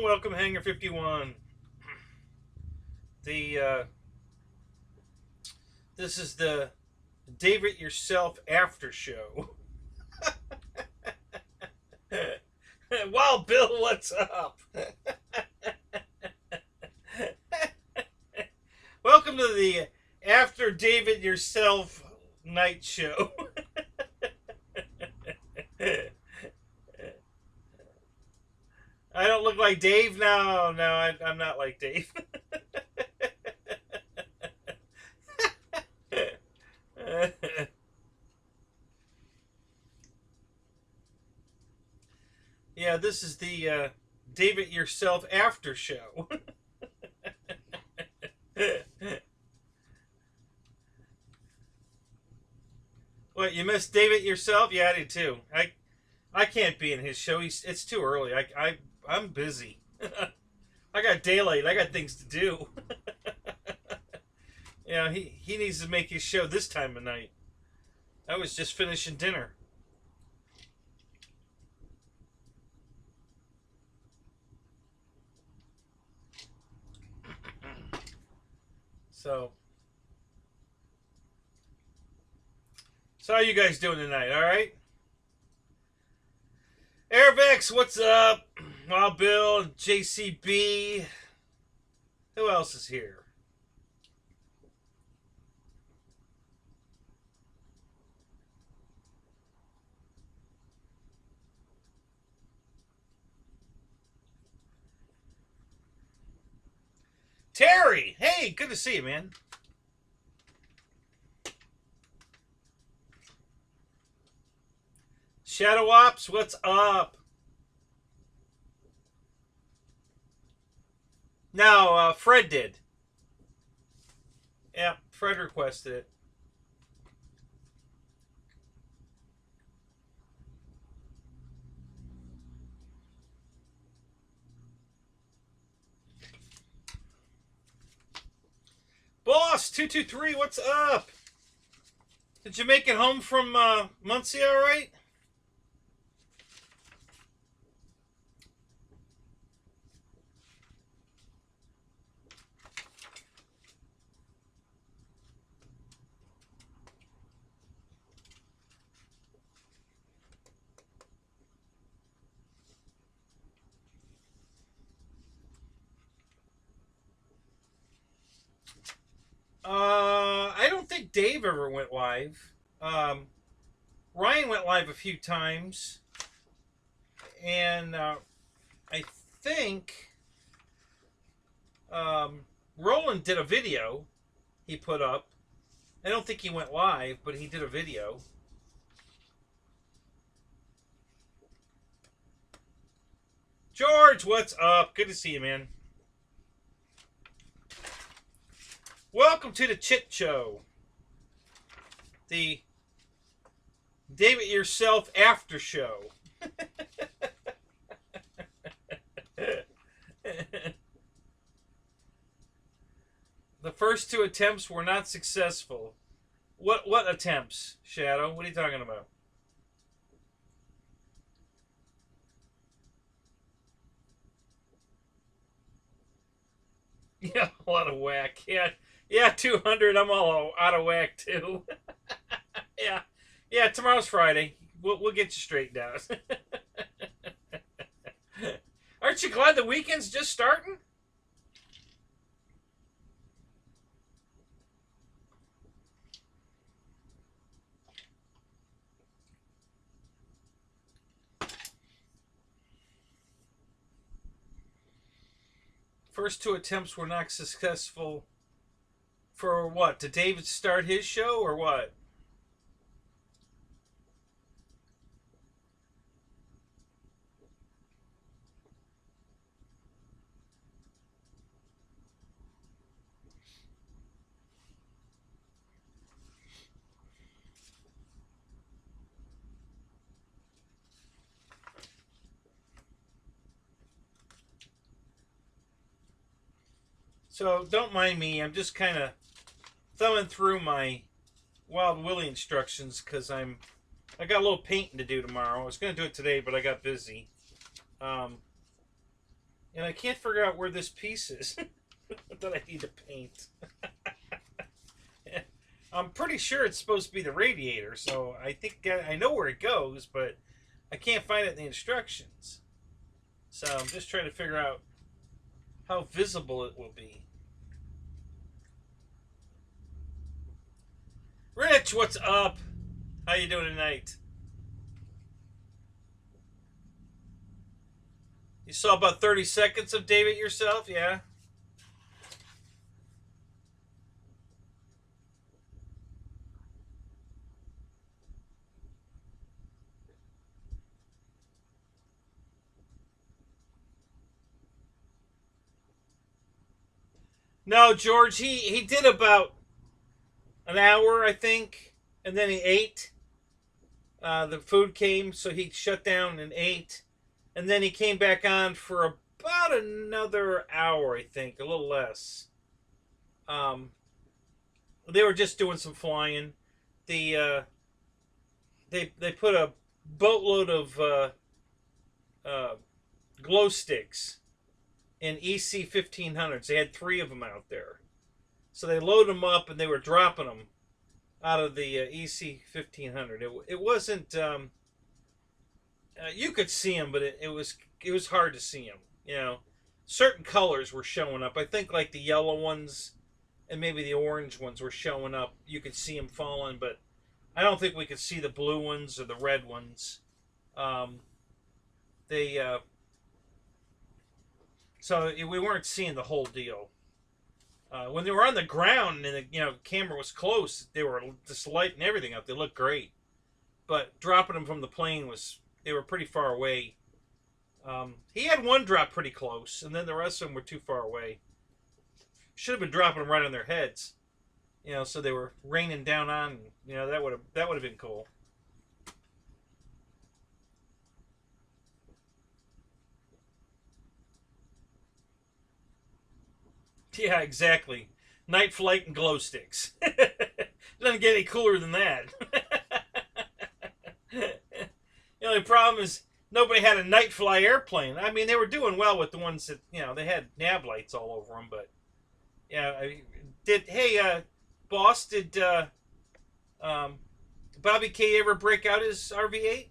welcome Hangar 51. This is the David Yourself after show. Wild Bill, what's up? Welcome to the After David Yourself night show. I don't look like Dave? No, I'm not like Dave. Yeah, this is the David Yourself after show. What, you missed David Yourself? Yeah, I did too. I can't be in his show. It's too early. I'm busy. I got daylight. I got things to do. Yeah, he needs to make his show this time of night. I was just finishing dinner. So how you guys doing tonight? All right? Airvex, what's up? Wild Bill, JCB. Who else is here? Terry! Hey, good to see you, man. Shadow Ops, what's up? No, Fred did. Yeah, Fred requested it. Boss 223, what's up? Did you make it home from Muncie all right? I don't think Dave ever went live. Ryan went live a few times. And I think Roland did a video he put up. I don't think he went live, but he did a video. George, what's up? Good to see you, man. Welcome to the Chit Show. The David Yourself after show. The first two attempts were not successful. What attempts, Shadow? What are you talking about? Yeah, a lot of whack. Yeah, 200. I'm all out of whack too. Yeah. Tomorrow's Friday. We'll get you straightened out. Aren't you glad the weekend's just starting? First two attempts were not successful. For what? Did David start his show or what? So don't mind me. I'm just kind of thumbing through my Wild Willie instructions because I got a little painting to do tomorrow. I was going to do it today, but I got busy. And And I can't figure out where this piece is that I need to paint. I'm pretty sure it's supposed to be the radiator, so I think I know where it goes, but I can't find it in the instructions. So I'm just trying to figure out how visible it will be. Rich, what's up? How you doing tonight? You saw about 30 seconds of David yourself, yeah? No, George, he did about an hour, I think, and then he ate. The food came, so he shut down and ate. And then he came back on for about another hour, I think, a little less. They were just doing some flying. They put a boatload of glow sticks in EC 1500s. They had 3 of them out there, so they loaded them up and they were dropping them out of the EC 1500. It wasn't. You could see them, but it was hard to see them. You know, certain colors were showing up. I think like the yellow ones and maybe the orange ones were showing up. You could see them falling, but I don't think we could see the blue ones or the red ones. So we weren't seeing the whole deal. When they were on the ground and the camera was close, they were just lighting everything up. They looked great, but dropping them from the plane they were pretty far away. He had one drop pretty close, and then the rest of them were too far away. Should have been dropping them right on their heads, so they were raining down on. That would have been cool. Yeah, exactly. Night flight and glow sticks. Doesn't get any cooler than that. The only problem is nobody had a night fly airplane. I mean, they were doing well with the ones that they had nav lights all over them, but yeah. Boss, did Bobby K ever break out his RV8?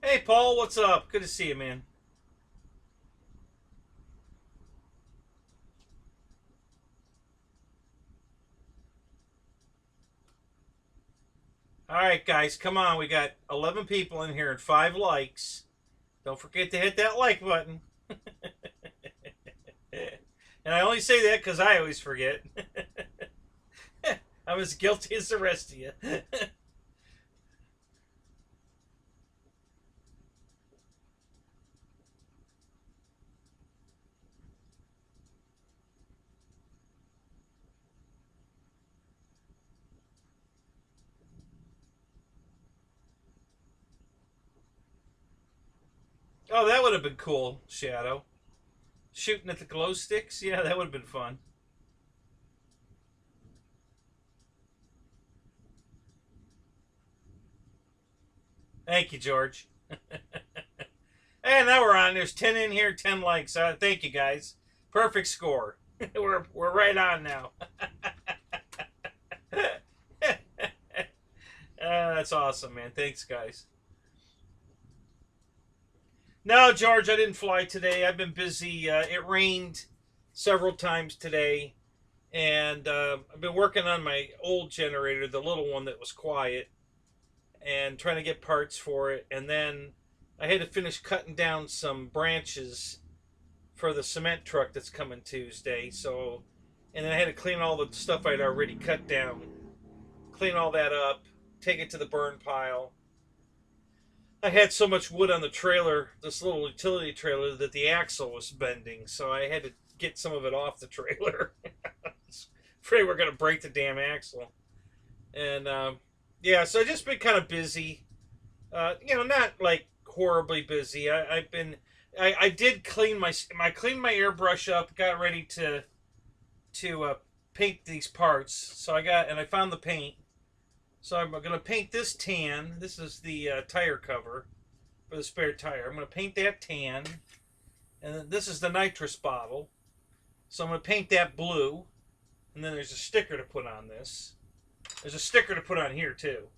Hey, Paul, what's up? Good to see you, man. All right, guys, come on. We got 11 people in here and 5 likes. Don't forget to hit that like button. And I only say that because I always forget. I'm as guilty as the rest of you. Oh, that would have been cool, Shadow. Shooting at the glow sticks? Yeah, that would have been fun. Thank you, George. And now we're on. There's 10 in here, 10 likes. Thank you, guys. Perfect score. we're right on now. That's awesome, man. Thanks, guys. No, George, I didn't fly today. I've been busy. It rained several times today. And I've been working on my old generator, the little one that was quiet, and trying to get parts for it. And then I had to finish cutting down some branches for the cement truck that's coming Tuesday. So, and then I had to clean all the stuff I'd already cut down, clean all that up, take it to the burn pile. I had so much wood on the trailer, this little utility trailer, that the axle was bending, so I had to get some of it off the trailer. Afraid we're gonna break the damn axle. And yeah, so I've just been kind of busy. Not like horribly busy. I did clean I cleaned my airbrush up, got ready to paint these parts. So I found the paint. So I'm gonna paint this tan. This is the tire cover for the spare tire. I'm gonna paint that tan, and then this is the nitrous bottle. So I'm gonna paint that blue, and then there's a sticker to put on this. There's a sticker to put on here too,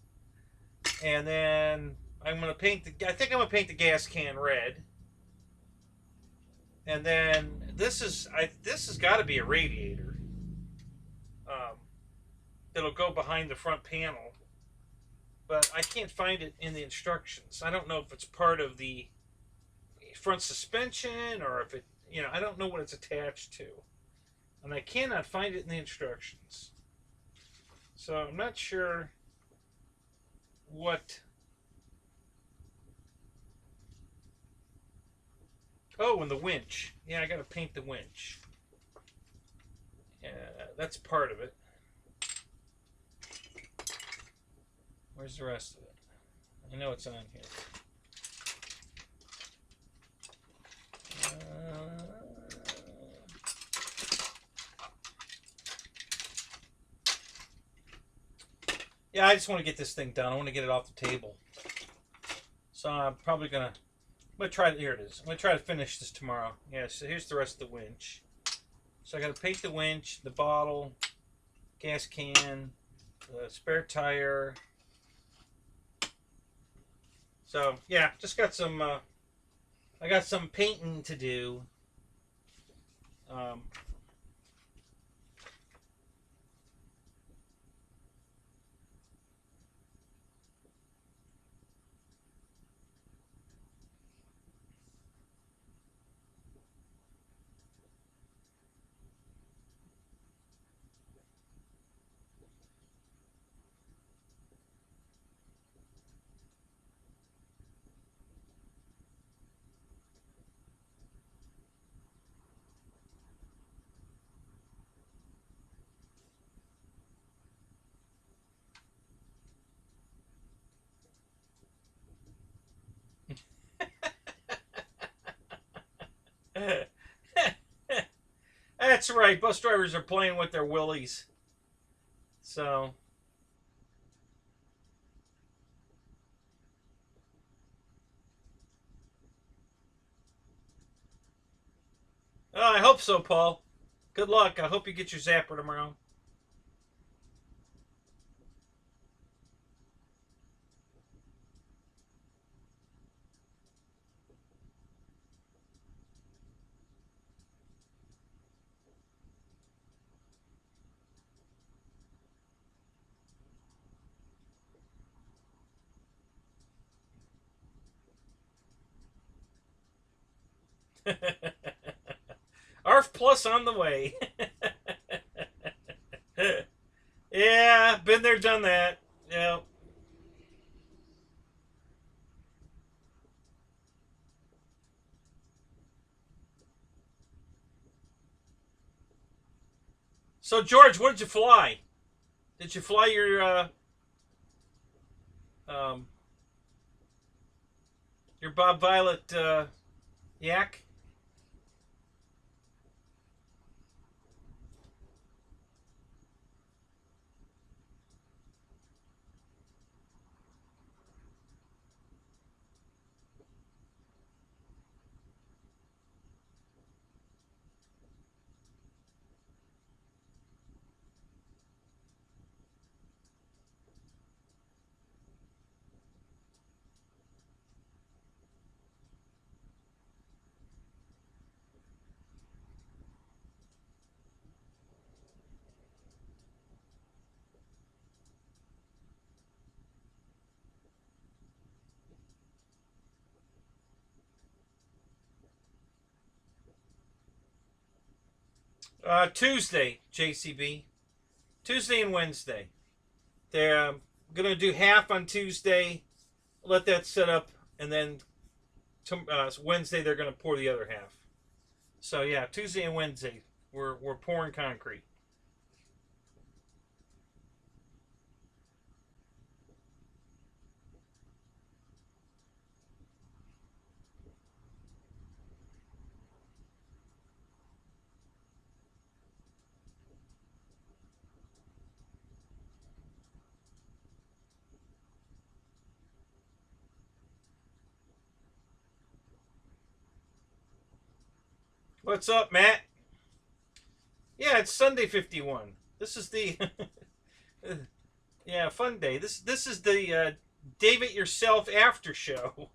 and then I'm gonna paint I think I'm gonna paint the gas can red, and then this has got to be a radiator. That'll go behind the front panel, but I can't find it in the instructions. I don't know if it's part of the front suspension or if I don't know what it's attached to, and I cannot find it in the instructions. So I'm not sure what. Oh, and the winch. Yeah, I got to paint the winch. That's part of it. Where's the rest of it? I know it's on here. Yeah, I just want to get this thing done. I want to get it off the table. So I'm probably going to... I'm going to try... Here it is. I'm going to try to finish this tomorrow. Yeah, so here's the rest of the winch. So I got to paint the winch, the bottle, gas can, the spare tire. So, yeah, just got some... I got some painting to do. That's right. Bus drivers are playing with their willies. So... Oh, I hope so, Paul. Good luck. I hope you get your zapper tomorrow. ARF Plus on the way. Yeah, been there, done that. Yeah. So, George, what did you fly? Did you fly your Bob Violet yak? Tuesday, JCB. Tuesday and Wednesday. They're going to do half on Tuesday, let that set up, and then Wednesday they're going to pour the other half. So yeah, Tuesday and Wednesday we're pouring concrete. What's up, Matt? Yeah, it's Sunday 51. This is the yeah, fun day. This is the Dave It Yourself after show.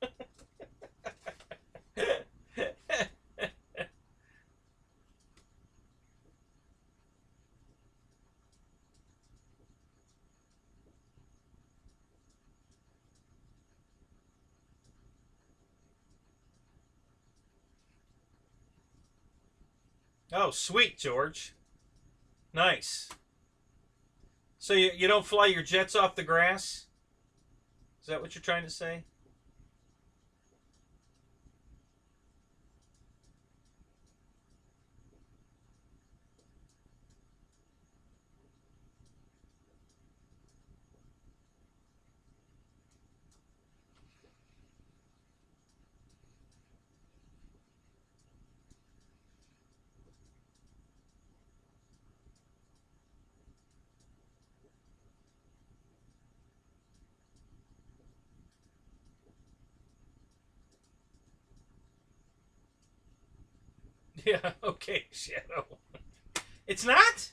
Oh, sweet, George. Nice. So you don't fly your jets off the grass? Is that what you're trying to say? Yeah, okay, Shadow. It's not?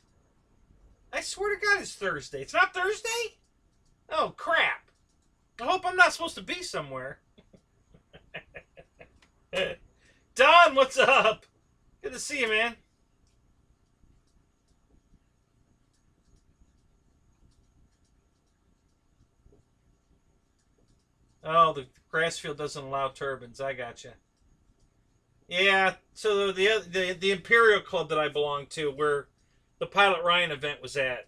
I swear to God it's Thursday. It's not Thursday? Oh, crap. I hope I'm not supposed to be somewhere. Don, what's up? Good to see you, man. Oh, the grass field doesn't allow turbines. I gotcha. Yeah, so the Imperial Club that I belong to, where the Pilot Ryan event was at,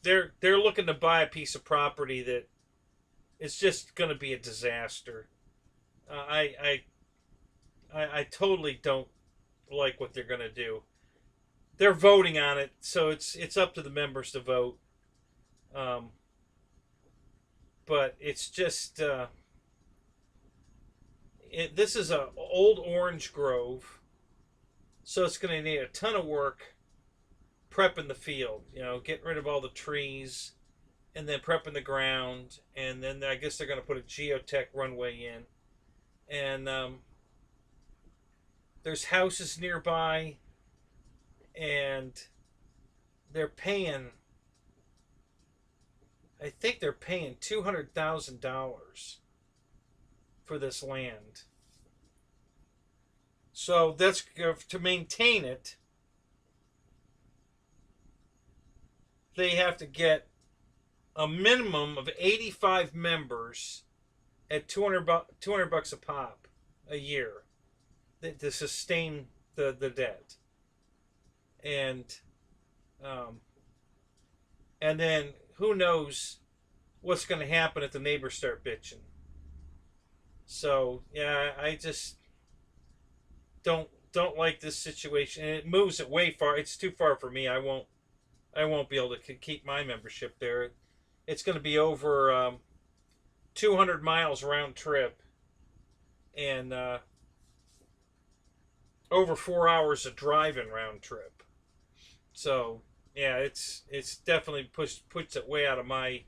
they're looking to buy a piece of property that is just going to be a disaster. I totally don't like what they're going to do. They're voting on it, so it's up to the members to vote. Um, but it's just this is a old orange grove, so it's going to need a ton of work prepping the field. You know, getting rid of all the trees, and then prepping the ground, and then I guess they're going to put a geotech runway in, and there's houses nearby, and they're paying. I think they're paying $200,000 for this land. So that's to maintain it. They have to get a minimum of 85 members at 200 bucks a pop a year to sustain the debt. Um, and then who knows what's going to happen if the neighbors start bitching. So yeah, I just don't like this situation. And it moves it way far. It's too far for me. I won't be able to keep my membership there. It's going to be over 200 miles round trip, and over 4 hours of driving round trip. So yeah, it's definitely puts it way out of my.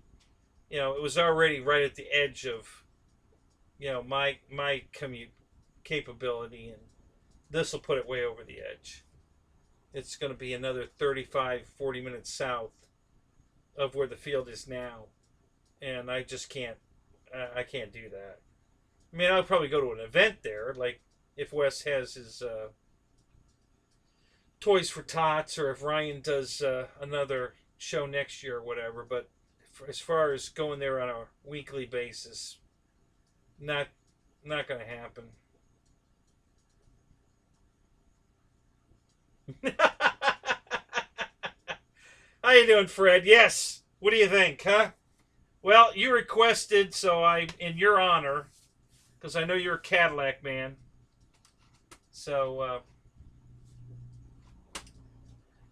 You know, it was already right at the edge of, you know, my commute capability, and this will put it way over the edge. It's going to be another 35-40 minutes south of where the field is now, and I just can't. I can't do that. I mean, I'll probably go to an event there, like if Wes has his Toys for Tots, or if Ryan does another show next year or whatever. But as far as going there on a weekly basis, not going to happen. How you doing, Fred? Yes. What do you think, huh? Well, you requested, so I, in your honor, because I know you're a Cadillac man. So,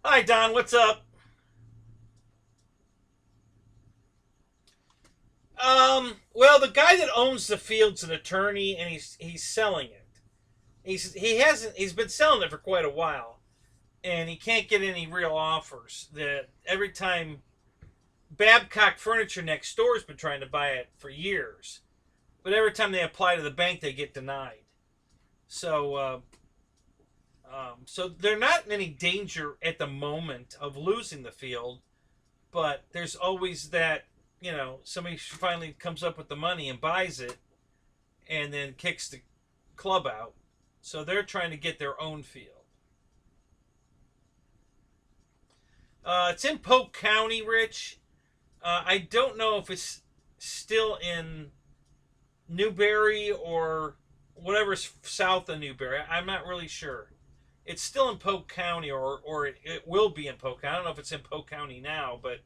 hi, Don. What's up? Well, the guy that owns the field's an attorney, and he's selling it. He's been selling it for quite a while, and he can't get any real offers. That every time Babcock Furniture next door has been trying to buy it for years, but every time they apply to the bank, they get denied. So, so they're not in any danger at the moment of losing the field, but there's always that, somebody finally comes up with the money and buys it, and then kicks the club out. So they're trying to get their own field. It's in Polk County, Rich. I don't know if it's still in Newberry or whatever's south of Newberry. I'm not really sure. It's still in Polk County, or it will be in Polk County. I don't know if it's in Polk County now, but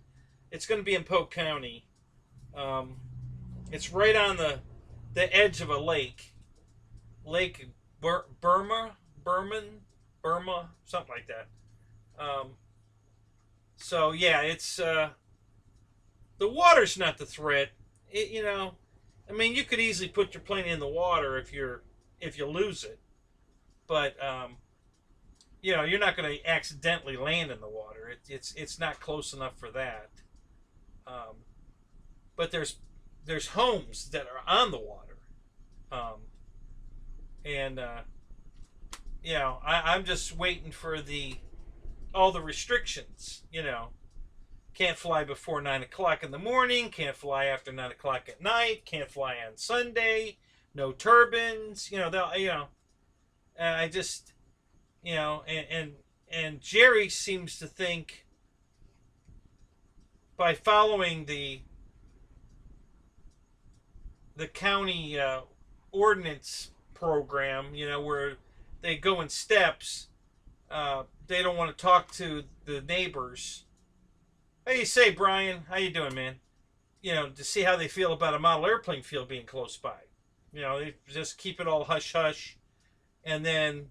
it's going to be in Polk County. It's right on the edge of a lake. Lake Burma, something like that. So yeah, it's the water's not the threat. I mean, you could easily put your plane in the water if you lose it, but you're not going to accidentally land in the water. It's not close enough for that. But there's homes that are on the water, and I'm just waiting for all the restrictions. Can't fly before 9 o'clock in the morning. Can't fly after 9 o'clock at night. Can't fly on Sunday. No turbines. I just, and Jerry seems to think by following the county ordinance program, where they go in steps. They don't want to talk to the neighbors. How you say, Brian? How you doing, man? To see how they feel about a model airplane field being close by. They just keep it all hush hush, and then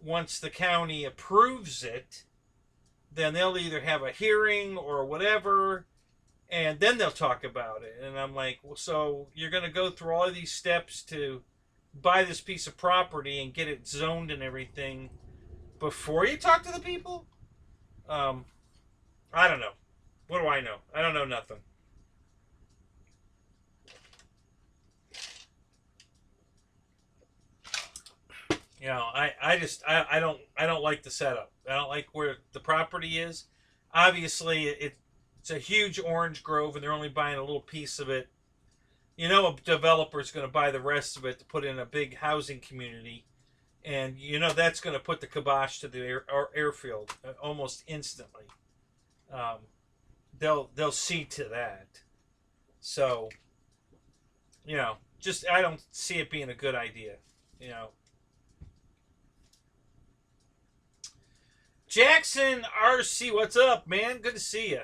once the county approves it, then they'll either have a hearing or whatever, and then they'll talk about it. And I'm like, well, so you're going to go through all of these steps to buy this piece of property and get it zoned and everything before you talk to the people? I don't know. What do I know? I don't know nothing. I don't like the setup. I don't like where the property is. Obviously, it's a huge orange grove, and they're only buying a little piece of it. A developer's going to buy the rest of it to put in a big housing community, and that's going to put the kibosh to the airfield almost instantly. They'll see to that. So, just I don't see it being a good idea. Jackson RC, what's up, man? Good to see you.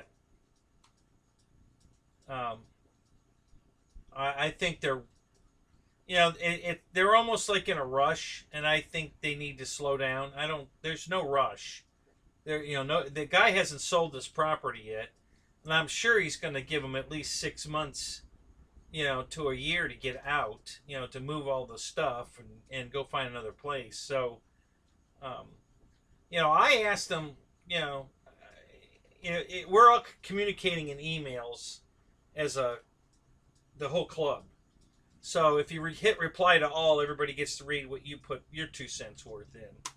I think they're, they're almost like in a rush, and I think they need to slow down. There's no rush. The guy hasn't sold this property yet, and I'm sure he's going to give them at least 6 months, to a year to get out, to move all the stuff and go find another place. So, I asked them, we're all communicating in emails as the whole club. So if you hit reply to all, everybody gets to read what you put your 2 cents worth in.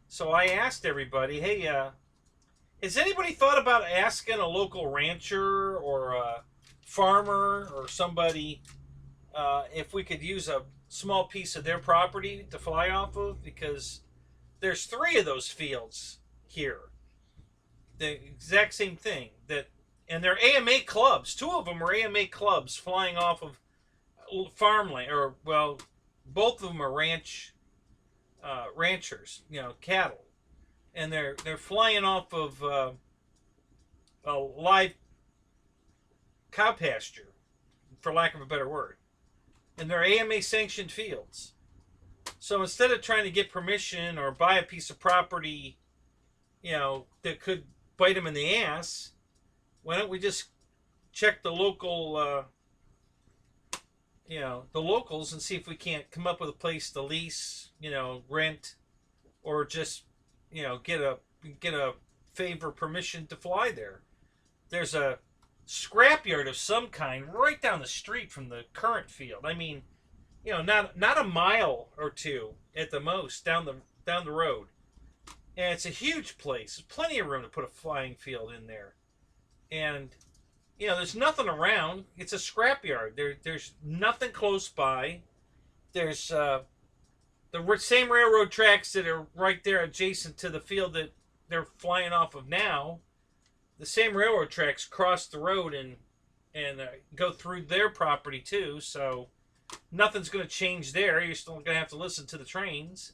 So I asked everybody, hey, has anybody thought about asking a local rancher or a farmer or somebody if we could use a small piece of their property to fly off of? Because there's 3 of those fields here. The exact same thing. And they're AMA clubs. 2 of them are AMA clubs flying off of farmland, or both of them are ranchers, cattle, and they're flying off of a live cow pasture, for lack of a better word, and they're AMA sanctioned fields. So instead of trying to get permission or buy a piece of property, that could bite them in the ass, why don't we just check the local, the locals, and see if we can't come up with a place to lease, rent, or just, get a favor permission to fly there. There's a scrapyard of some kind right down the street from the current field. I mean, not a mile or two at the most down the road. And it's a huge place. There's plenty of room to put a flying field in there. And, there's nothing around. It's a scrapyard. There's nothing close by. There's the same railroad tracks that are right there adjacent to the field that they're flying off of now. The same railroad tracks cross the road and go through their property too. So nothing's going to change there. You're still going to have to listen to the trains.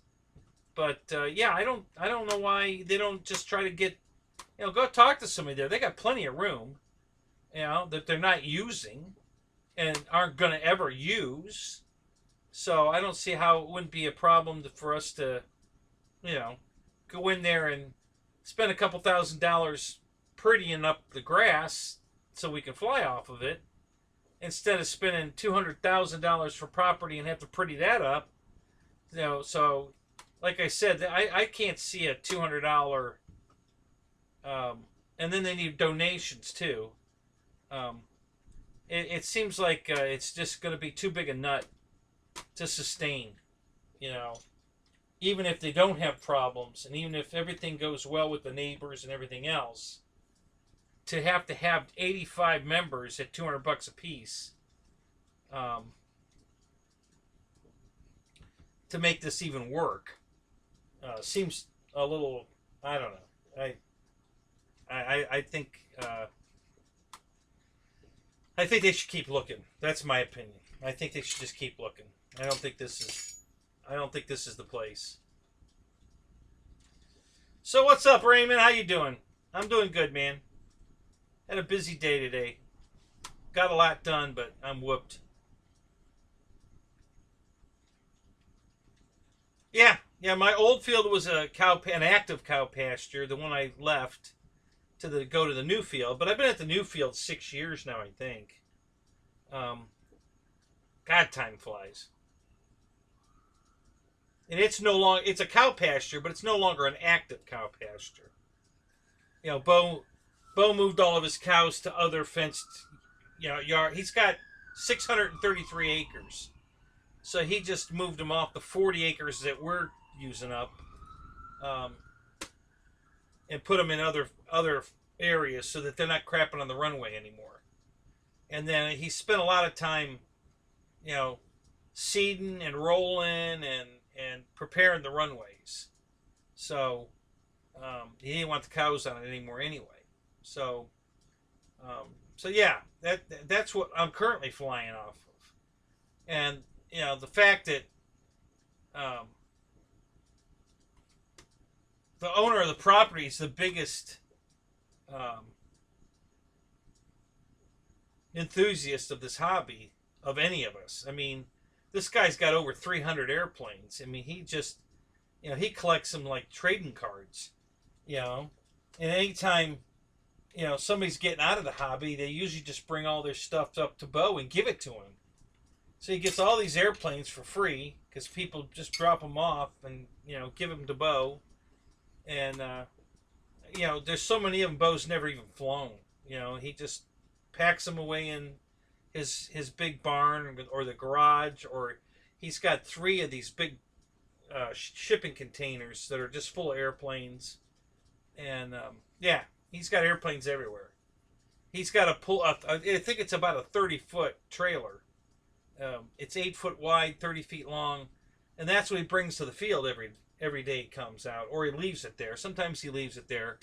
But yeah, I don't know why they don't just try to get, go talk to somebody there. They got plenty of room, that they're not using and aren't going to ever use. So I don't see how it wouldn't be a problem for us to, go in there and spend a couple $1,000s prettying up the grass so we can fly off of it, instead of spending $200,000 for property and have to pretty that up. So like I said, I can't see a $200, and then they need donations too. It seems like it's just going to be too big a nut to sustain, even if they don't have problems, and even if everything goes well with the neighbors and everything else, to have 85 members at $200 a piece, to make this even work, seems a little, I don't know. I think they should keep looking. That's my opinion. I think they should just keep looking. I don't think this is the place. So what's up, Raymond? How you doing? I'm doing good, man. Had a busy day today. Got a lot done, but I'm whooped. Yeah, my old field was an active cow pasture, the one I left to go to the new field. But I've been at the new field 6 years now, I think. God, time flies. And it's a cow pasture, but it's no longer an active cow pasture. Bo moved all of his cows to other fenced, yard. He's got 633 acres. So he just moved them off the 40 acres that we're using up, and put them in other areas so that they're not crapping on the runway anymore. And then he spent a lot of time, seeding and rolling and preparing the runways. So he didn't want the cows on it anymore anyway. So yeah, that's what I'm currently flying off of. And the fact that the owner of the property is the biggest enthusiast of this hobby of any of us. I mean, this guy's got over 300 airplanes. I mean, he just, he collects them like trading cards, and anytime, somebody's getting out of the hobby, they usually just bring all their stuff up to Bo and give it to him. So he gets all these airplanes for free because people just drop them off and, give them to Bo. And, there's so many of them Bo's never even flown. He just packs them away in his big barn or the garage, or he's got 3 of these big shipping containers that are just full of airplanes. And, yeah, he's got airplanes everywhere. He's got I think it's about a 30-foot trailer. It's 8 foot wide, 30 feet long, and that's what he brings to the field every day he comes out, or he leaves it there. Sometimes he leaves it there.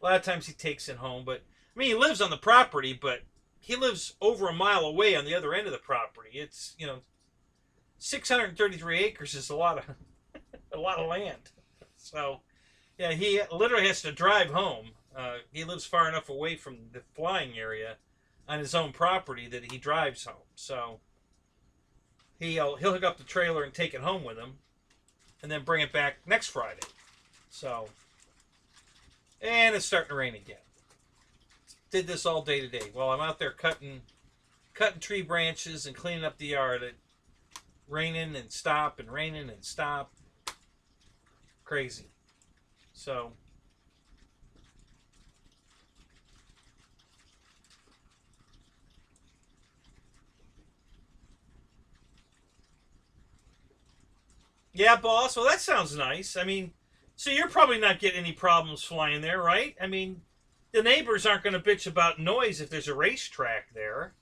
A lot of times he takes it home, but I mean, he lives on the property, but he lives over a mile away on the other end of the property. It's 633 acres is a lot of land. So Yeah, he literally has to drive home. He lives far enough away from the flying area on his own property that he drives home. So he'll hook up the trailer and take it home with him, and then bring it back next Friday. So, and it's starting to rain again. Did this all day today while I'm out there cutting tree branches and cleaning up the yard. It raining and stop and raining and stop. Crazy. So yeah, boss. Well, that sounds nice. I mean, so you're probably not getting any problems flying there, right? I mean, the neighbors aren't going to bitch about noise if there's a racetrack there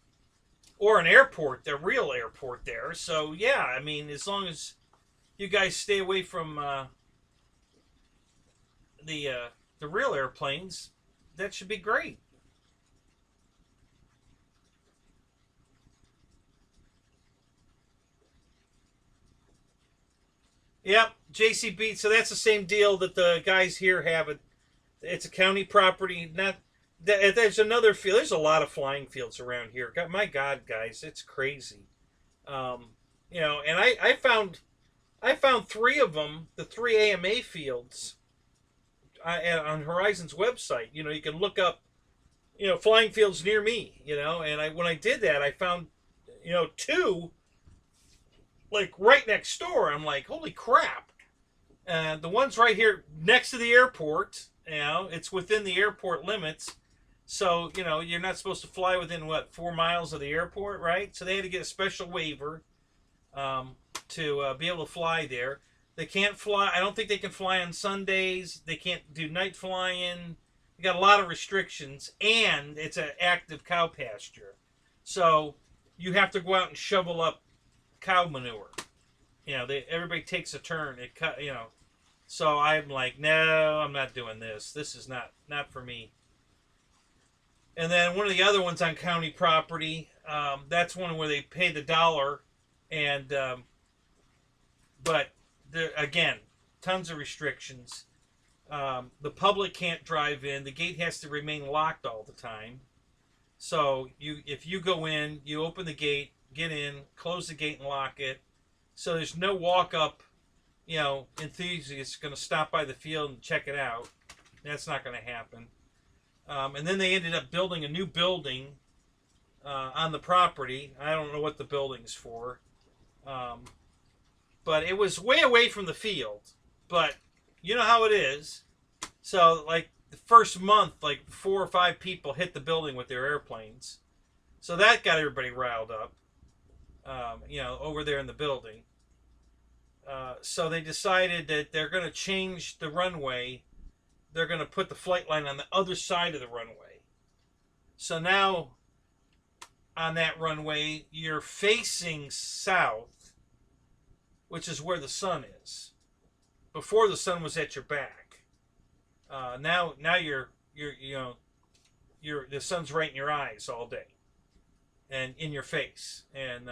or an airport, the real airport there. So yeah, I mean, as long as you guys stay away from the real airplanes, that should be great. Yep, JCB. So that's the same deal that the guys here have. It's a county property. Not there's another field. There's a lot of flying fields around here. God, my God, guys, it's crazy. Um, and I found three of them, the three AMA fields, on Horizon's website. You can look up, flying fields near me. And when I did that, I found, two like right next door. I'm like, holy crap! The one's right here next to the airport. It's within the airport limits. So, you're not supposed to fly within, 4 miles of the airport, right? So they had to get a special waiver to be able to fly there. They can't fly. I don't think they can fly on Sundays. They can't do night flying. They got a lot of restrictions. And it's an active cow pasture. So you have to go out and shovel up cow manure. Everybody takes a turn. So I'm like, no, I'm not doing this. This is not for me. And then one of the other ones on county property, that's one where they pay the dollar, and but there again, tons of restrictions. The public can't drive in. The gate has to remain locked all the time. So if you go in, you open the gate, get in, close the gate, and lock it. So there's no walk up. Enthusiasts going to stop by the field and check it out. That's not going to happen. And then they ended up building a new building on the property. I don't know what the building's for. But it was way away from the field. But you know how it is. So, like, the first month, like, 4 or 5 people hit the building with their airplanes. So that got everybody riled up, over there in the building. So they decided that they're going to change the runway. They're going to put the flight line on the other side of the runway. So now on that runway, you're facing south, which is where the sun is. Before, the sun was at your back. Now you're the sun's right in your eyes all day and in your face. And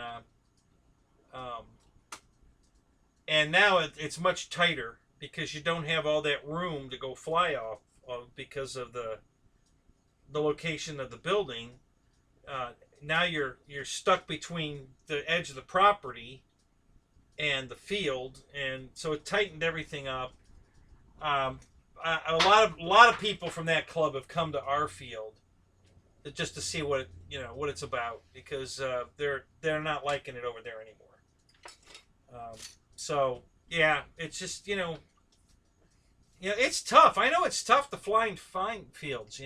now it's much tighter because you don't have all that room to go fly off of because of the location of the building. Now you're stuck between the edge of the property and the field, and so it tightened everything up. A lot of people from that club have come to our field just to see what it's about, because they're not liking it over there anymore. So yeah, it's just it's tough. I know it's tough to fly in fine fields.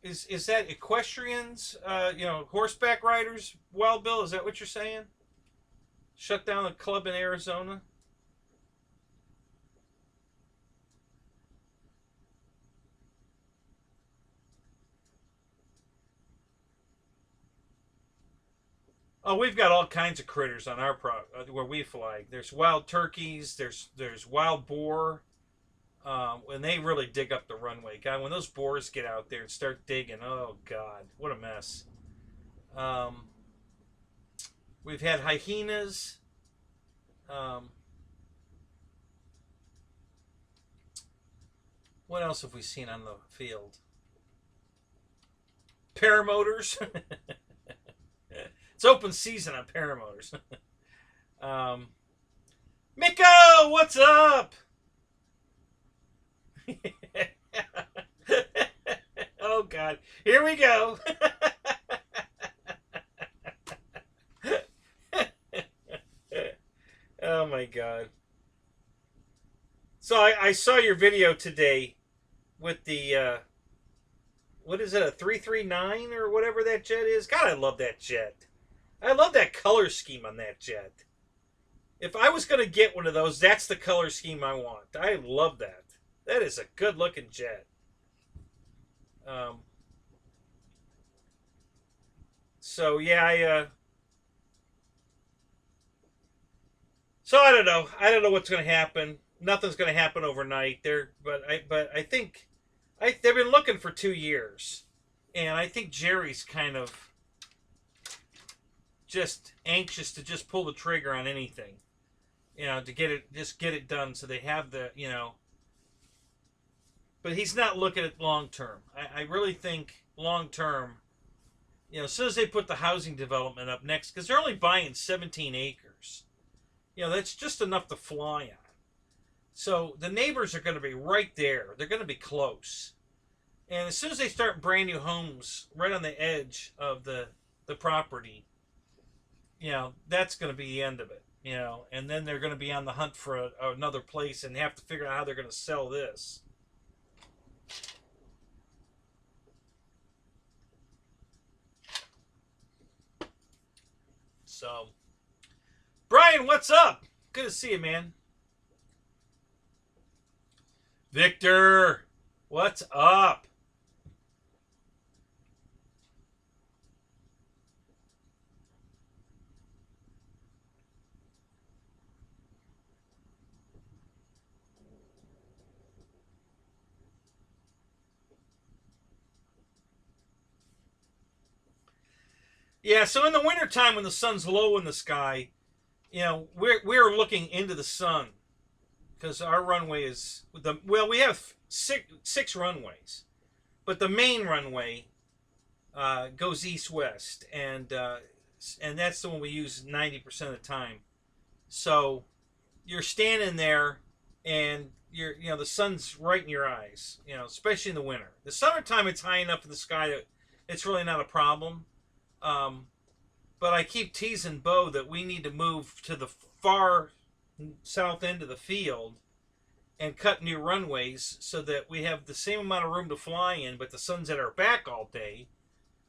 Is that equestrians? Horseback riders? Wild Bill, is that what you're saying? Shut down a club in Arizona? Oh, we've got all kinds of critters on our where we fly. There's wild turkeys. There's wild boar. when they really dig up the runway. God, when those boars get out there and start digging, oh God, what a mess. We've had hyenas. What else have we seen on the field? Paramotors. It's open season on paramotors. Miko, what's up? Oh God, here we go. Oh my God. So I saw your video today with the what is it, a 339 or whatever that jet is? God, I love that jet. I love that color scheme on that jet. If I was going to get one of those, that's the color scheme I want. I love that. That is a good looking jet. So yeah, so I don't know. I don't know what's going to happen. Nothing's going to happen overnight there, but I think they've been looking for 2 years, and I think Jerry's kind of just anxious to just pull the trigger on anything, to get it done, so they have the, but he's not looking at long term. I really think long term, as soon as they put the housing development up next, because they're only buying 17 acres, that's just enough to fly on. So the neighbors are going to be right there. They're going to be close. And as soon as they start brand new homes right on the edge of the property, that's going to be the end of it. And then they're going to be on the hunt for another place and have to figure out how they're going to sell this. So, Brian, what's up? Good to see you, man. Victor, what's up? Yeah, so in the wintertime when the sun's low in the sky, we're looking into the sun, because our runway is we have six runways, but the main runway goes east-west, and that's the one we use 90% of the time. So you're standing there, and the sun's right in your eyes, especially in the winter. The summertime, it's high enough in the sky that it's really not a problem. But I keep teasing Bo that we need to move to the far south end of the field and cut new runways so that we have the same amount of room to fly in, but the sun's at our back all day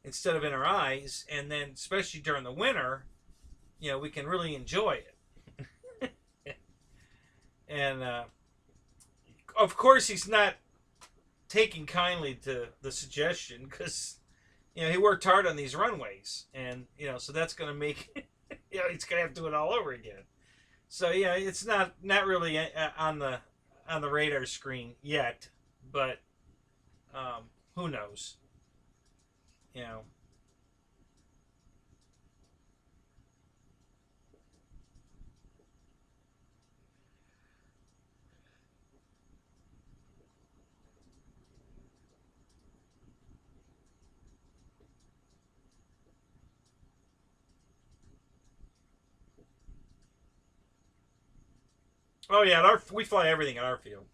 instead of in our eyes. And then, especially during the winter, we can really enjoy it. And of course, he's not taking kindly to the suggestion, because he worked hard on these runways, and so that's going to make he's going to have to do it all over again. So it's not really on the radar screen yet, but who knows? Oh yeah, we fly everything at our field.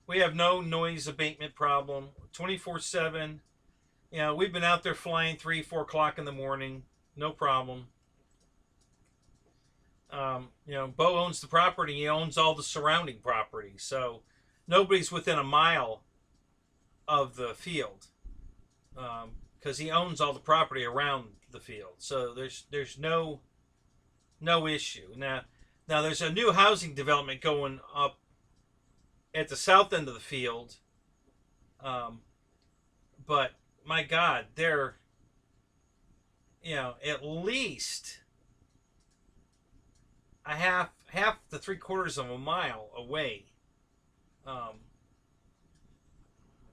We have no noise abatement problem. 24/7. We've been out there flying 3, 4 o'clock in the morning, no problem. Bo owns the property. He owns all the surrounding property, so nobody's within a mile of the field, because he owns all the property around the field. So there's no issue. Now there's a new housing development going up at the south end of the field, but my God, they're at least a half to 3/4 of a mile away.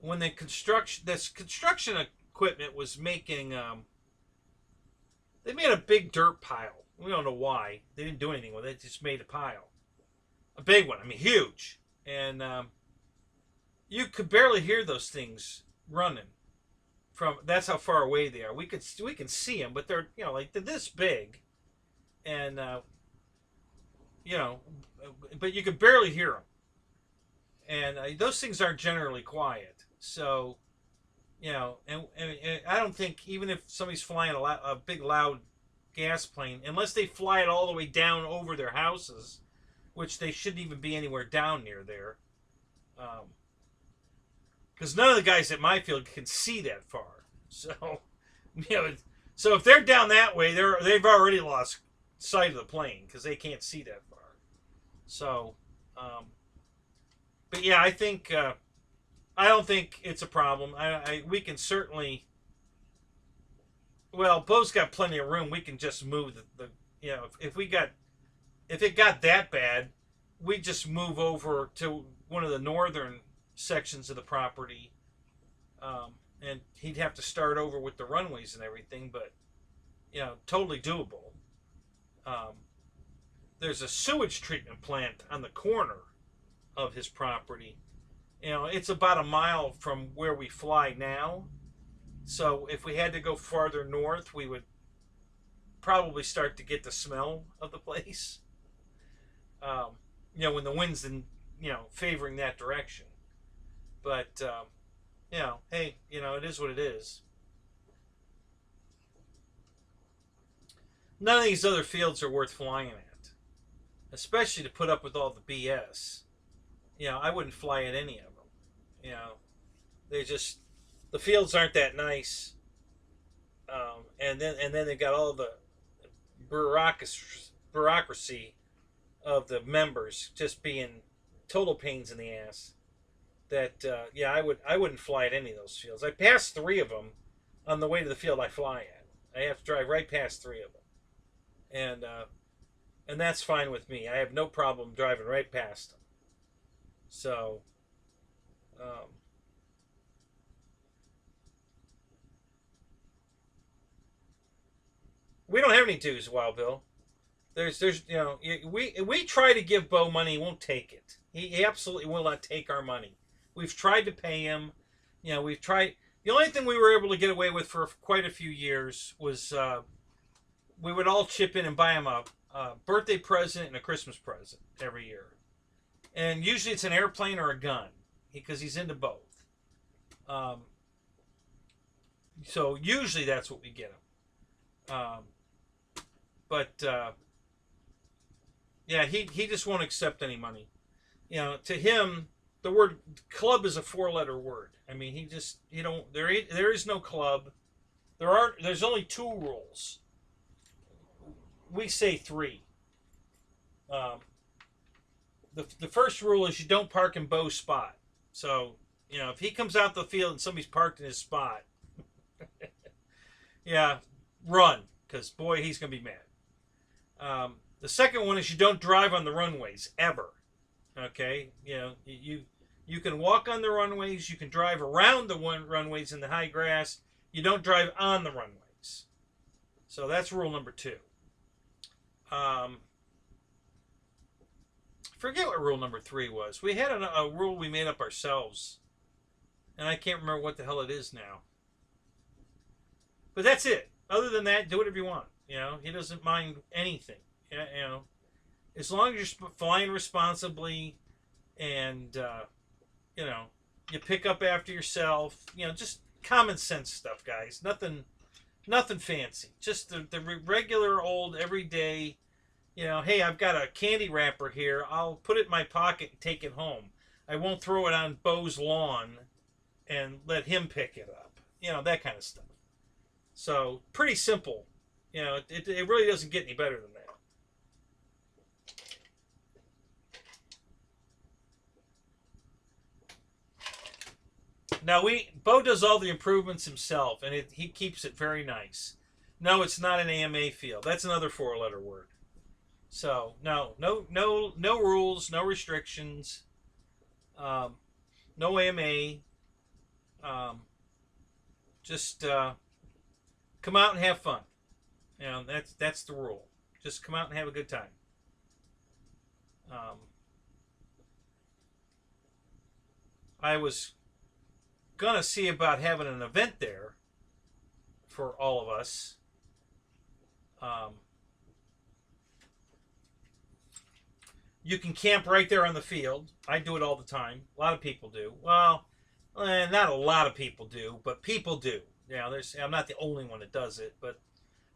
when this construction equipment was making, they made a big dirt pile. We don't know why. They didn't do anything with it. They just made a pile. A big one. I mean, huge. And you could barely hear those things running. That's how far away they are. We can see them, but they're, you know, like they're this big. And, you know, but you could barely hear them. And those things aren't generally quiet. So, you know, and I don't think, even if somebody's flying a big loud gas plane, unless they fly it all the way down over their houses, which they shouldn't even be anywhere down near there, because none of the guys at my field can see that far. So, you know, so if they're down that way, they've already lost sight of the plane because they can't see that far. So, but yeah, I think I don't think it's a problem. We can certainly. Well, Bo's got plenty of room. We can just move the you know, if it got that bad, we just move over to one of the northern sections of the property, and he'd have to start over with the runways and everything. But you know, totally doable. There's a sewage treatment plant on the corner of his property. You know, it's about a mile from where we fly now. So if we had to go farther north, we would probably start to get the smell of the place. You know, when the wind's in, you know, favoring that direction. But, you know, hey, you know, it is what it is. None of these other fields are worth flying at, especially to put up with all the BS. You know, I wouldn't fly at any of them. You know, the fields aren't that nice. And then they got all the bureaucracy of the members just being total pains in the ass. That yeah, I wouldn't fly at any of those fields. I passed 3 of them on the way to the field I fly at. I have to drive right past 3 of them, and that's fine with me. I have no problem driving right past them. So, we don't have any dues, Wild Bill. There's you know, we try to give Bo money, he won't take it. He absolutely will not take our money. We've tried to pay him. You know, we've tried. The only thing we were able to get away with for quite a few years was we would all chip in and buy him a birthday present and a Christmas present every year. And usually it's an airplane or a gun because he's into both. So usually that's what we get him. But yeah, he just won't accept any money. You know, to him, the word club is a 4-letter word. I mean, there is no club. There's only 2 rules. We say 3. The first rule is you don't park in Bo's spot. So, you know, if he comes out the field and somebody's parked in his spot, yeah, run, because boy, he's going to be mad. The second one is you don't drive on the runways ever. Okay, you know, you can walk on the runways, you can drive around the runways in the high grass. You don't drive on the runways. So that's rule number 2. Forget what rule number 3 was. We had a rule we made up ourselves, and I can't remember what the hell it is now. But that's it. Other than that, do whatever you want. You know, he doesn't mind anything. You know, as long as you're flying responsibly, and you know, you pick up after yourself. You know, just common sense stuff, guys. Nothing fancy. Just the regular old everyday. You know, hey, I've got a candy wrapper here. I'll put it in my pocket and take it home. I won't throw it on Bo's lawn and let him pick it up. You know, that kind of stuff. So, pretty simple. You know, it really doesn't get any better than that. Now, Bo does all the improvements himself, and he keeps it very nice. No, it's not an AMA field. That's another 4-letter word. So, no rules, no restrictions, no AMA. Just come out and have fun. You know, that's the rule. Just come out and have a good time. I was gonna see about having an event there for all of us. You can camp right there on the field. I do it all the time. A lot of people do. Well, not a lot of people do, but people do. You know, I'm not the only one that does it, but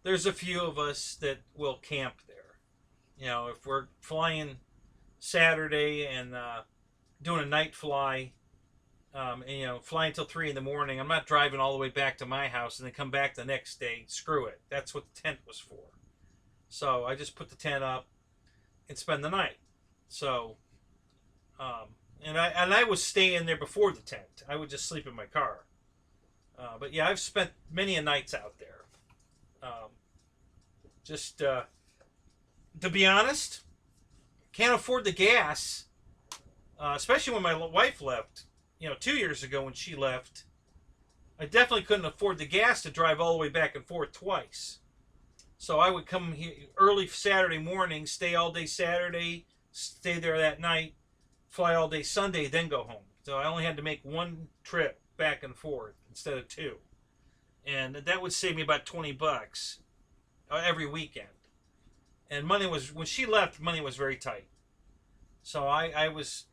there's a few of us that will camp there. You know, if we're flying Saturday and doing a night fly, and, you know, flying until 3 in the morning, I'm not driving all the way back to my house and then come back the next day. Screw it. That's what the tent was for. So I just put the tent up and spend the night. So, and I was staying there before the tent. I would just sleep in my car. But yeah, I've spent many a nights out there. Just to be honest, can't afford the gas, especially when my wife left. You know, 2 years ago when she left, I definitely couldn't afford the gas to drive all the way back and forth twice. So I would come here early Saturday morning, stay all day Saturday, stay there that night, fly all day Sunday, then go home. So I only had to make one trip back and forth instead of two. And that would save me about $20 every weekend. And money was, when she left, money was very tight. So I was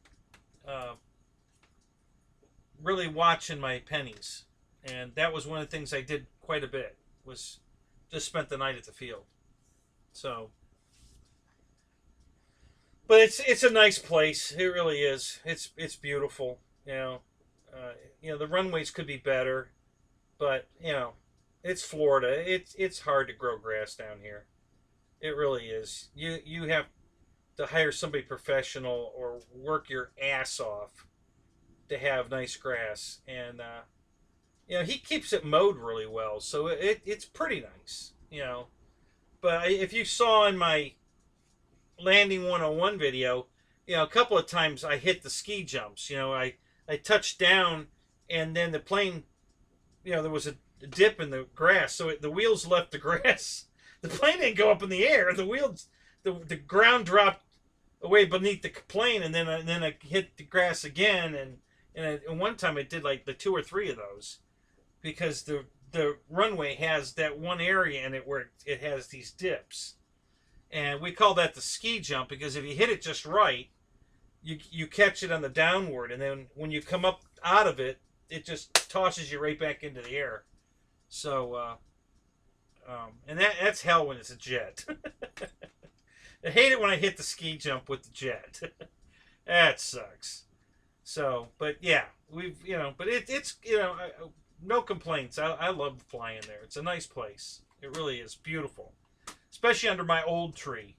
really watching my pennies. And that was one of the things I did quite a bit, was just spent the night at the field. So, but it's a nice place. It really is. It's beautiful. You know, the runways could be better, but you know, it's Florida. It's hard to grow grass down here. It really is. You have to hire somebody professional or work your ass off to have nice grass, and you know, he keeps it mowed really well, so it's pretty nice, you know. But if you saw in my Landing 101 video, you know, a couple of times I hit the ski jumps. You know, I touched down, and then the plane, you know, there was a dip in the grass, so the wheels left the grass. The plane didn't go up in the air. The wheels, the ground dropped away beneath the plane, and then I hit the grass again, and one time I did like the 2 or 3 of those, because the runway has that one area in it where it has these dips, and we call that the ski jump, because if you hit it just right, you catch it on the downward, and then when you come up out of it, it just tosses you right back into the air. So and that's hell when it's a jet. I hate it when I hit the ski jump with the jet. That sucks. So, but yeah, you know, but it's you know, no complaints. I love flying there. It's a nice place. It really is beautiful, especially under my old tree.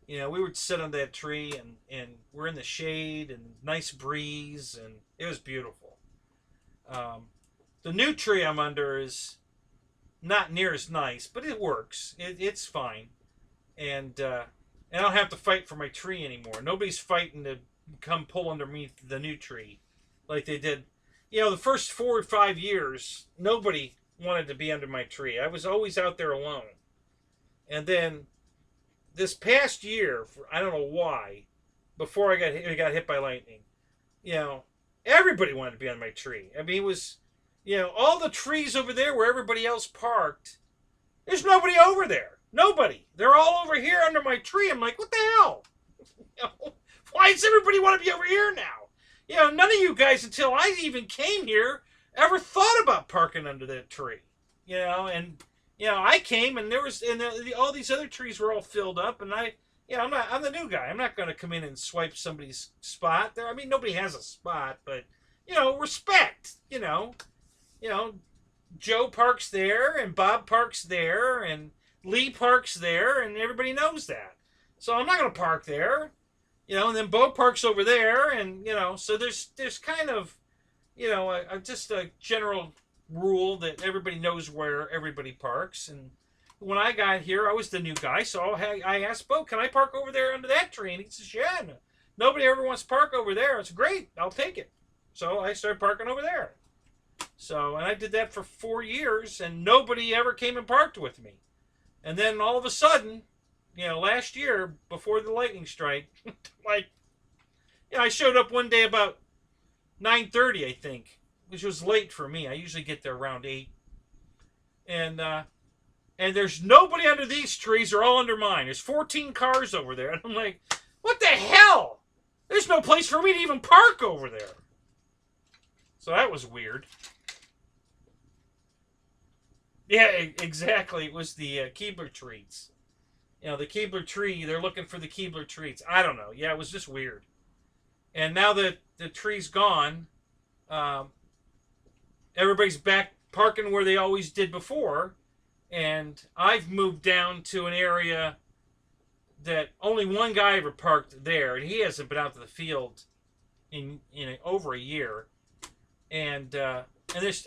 You know, we would sit on that tree, and we're in the shade and nice breeze, and it was beautiful. The new tree I'm under is not near as nice, but it works. It's fine, and I don't have to fight for my tree anymore. Nobody's fighting to come pull underneath the new tree like they did. You know, the first 4 or 5 years, nobody wanted to be under my tree. I was always out there alone. And then this past year, I don't know why, before I got hit by lightning, you know, everybody wanted to be on my tree. I mean, it was, you know, all the trees over there where everybody else parked, there's nobody over there. Nobody. They're all over here under my tree. I'm like, what the hell? You know, why does everybody want to be over here now? You know, none of you guys, until I even came here, ever thought about parking under that tree. You know, and you know, I came, and there was, and all these other trees were all filled up, and you know, I'm the new guy. I'm not going to come in and swipe somebody's spot there. I mean, nobody has a spot, but you know, respect. You know, Joe parks there, and Bob parks there, and Lee parks there, and everybody knows that. So I'm not going to park there. You know, and then Bo parks over there, and you know, so there's kind of, you know, just a general rule that everybody knows where everybody parks. And when I got here, I was the new guy, so I asked Bo, can I park over there under that tree? And he says, yeah. Nobody ever wants to park over there. It's great. I'll take it. So I started parking over there. So, and I did that for 4 years, and nobody ever came and parked with me. And then all of a sudden, last year before the lightning strike, like, I showed up one day about 9:30, I think, which was late for me. I usually get there around 8, and there's nobody under these trees. They're all under mine. There's 14 cars over there, and I'm like, what the hell? There's no place for me to even park over there. So that was weird. Yeah, exactly. It was the Keebler treats. The Keebler tree, they're looking for the Keebler treats. I don't know. Yeah, it was just weird. And now that the tree's gone, everybody's back parking where they always did before. And I've moved down to an area that only one guy ever parked there. And he hasn't been out to the field in over a year. And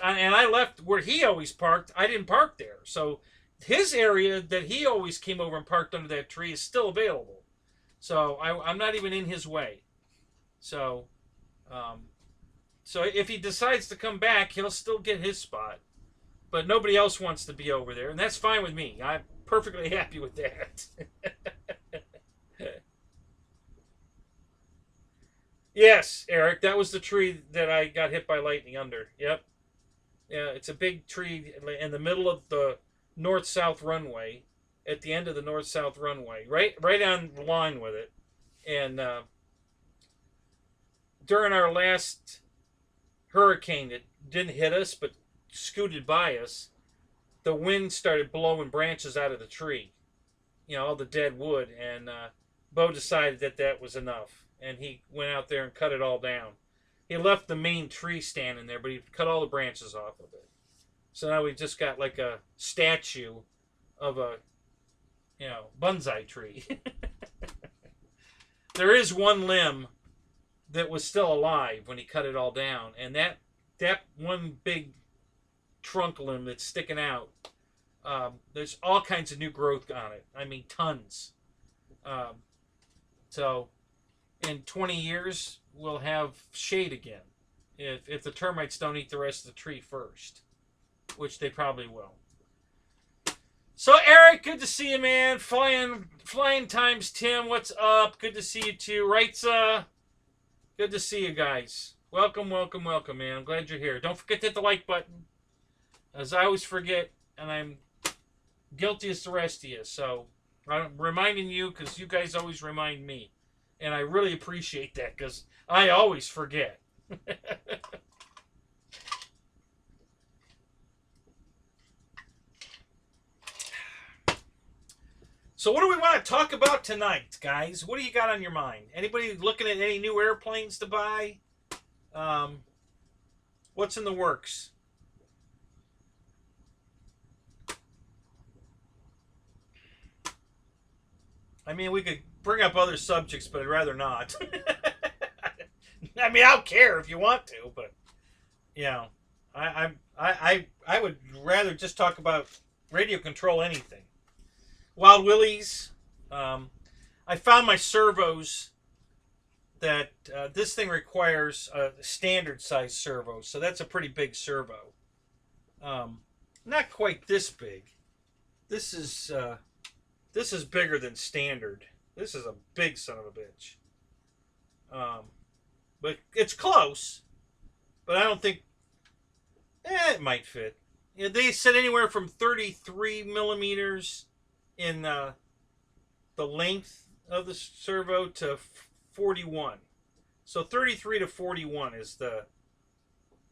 I left where he always parked. I didn't park there. So his area that he always came over and parked under that tree is still available. So I'm not even in his way. So if he decides to come back, he'll still get his spot. But nobody else wants to be over there. And that's fine with me. I'm perfectly happy with that. Yes, Eric, that was the tree that I got hit by lightning under. Yep. Yeah, it's a big tree in the middle of the north-south runway, at the end of the north-south runway, right on the line with it. And during our last hurricane, it didn't hit us, but scooted by us. The wind started blowing branches out of the tree, all the dead wood, and Bo decided that was enough. And he went out there and cut it all down. He left the main tree standing there, but he cut all the branches off of it. So now we just got like a statue of a, bonsai tree. There is one limb that was still alive when he cut it all down. And that one big trunk limb that's sticking out, there's all kinds of new growth on it. I mean, tons. So in 20 years, we'll have shade again. If the termites don't eat the rest of the tree first, which they probably will. So Eric, good to see you, man. Flying times Tim, what's up? Good to see you too. Rightsa, good to see you guys. Welcome, welcome, welcome, man. I'm glad you're here. Don't forget to hit the like button, as I always forget, and I'm guilty as the rest of you. So I'm reminding you because you guys always remind me. And I really appreciate that because I always forget. So what do we want to talk about tonight, guys? What do you got on your mind? Anybody looking at any new airplanes to buy? What's in the works? I mean, we could bring up other subjects, but I'd rather not. I mean, I don't care if you want to, but I would rather just talk about radio control anything. Wild Willies. I found my servos that this thing requires a standard size servo, so that's a pretty big servo. Not quite this big. This is bigger than standard. This is a big son of a bitch. But it's close. But I don't think... it might fit. They said anywhere from 33 millimeters in the length of the servo to 41. So 33 to 41 is the...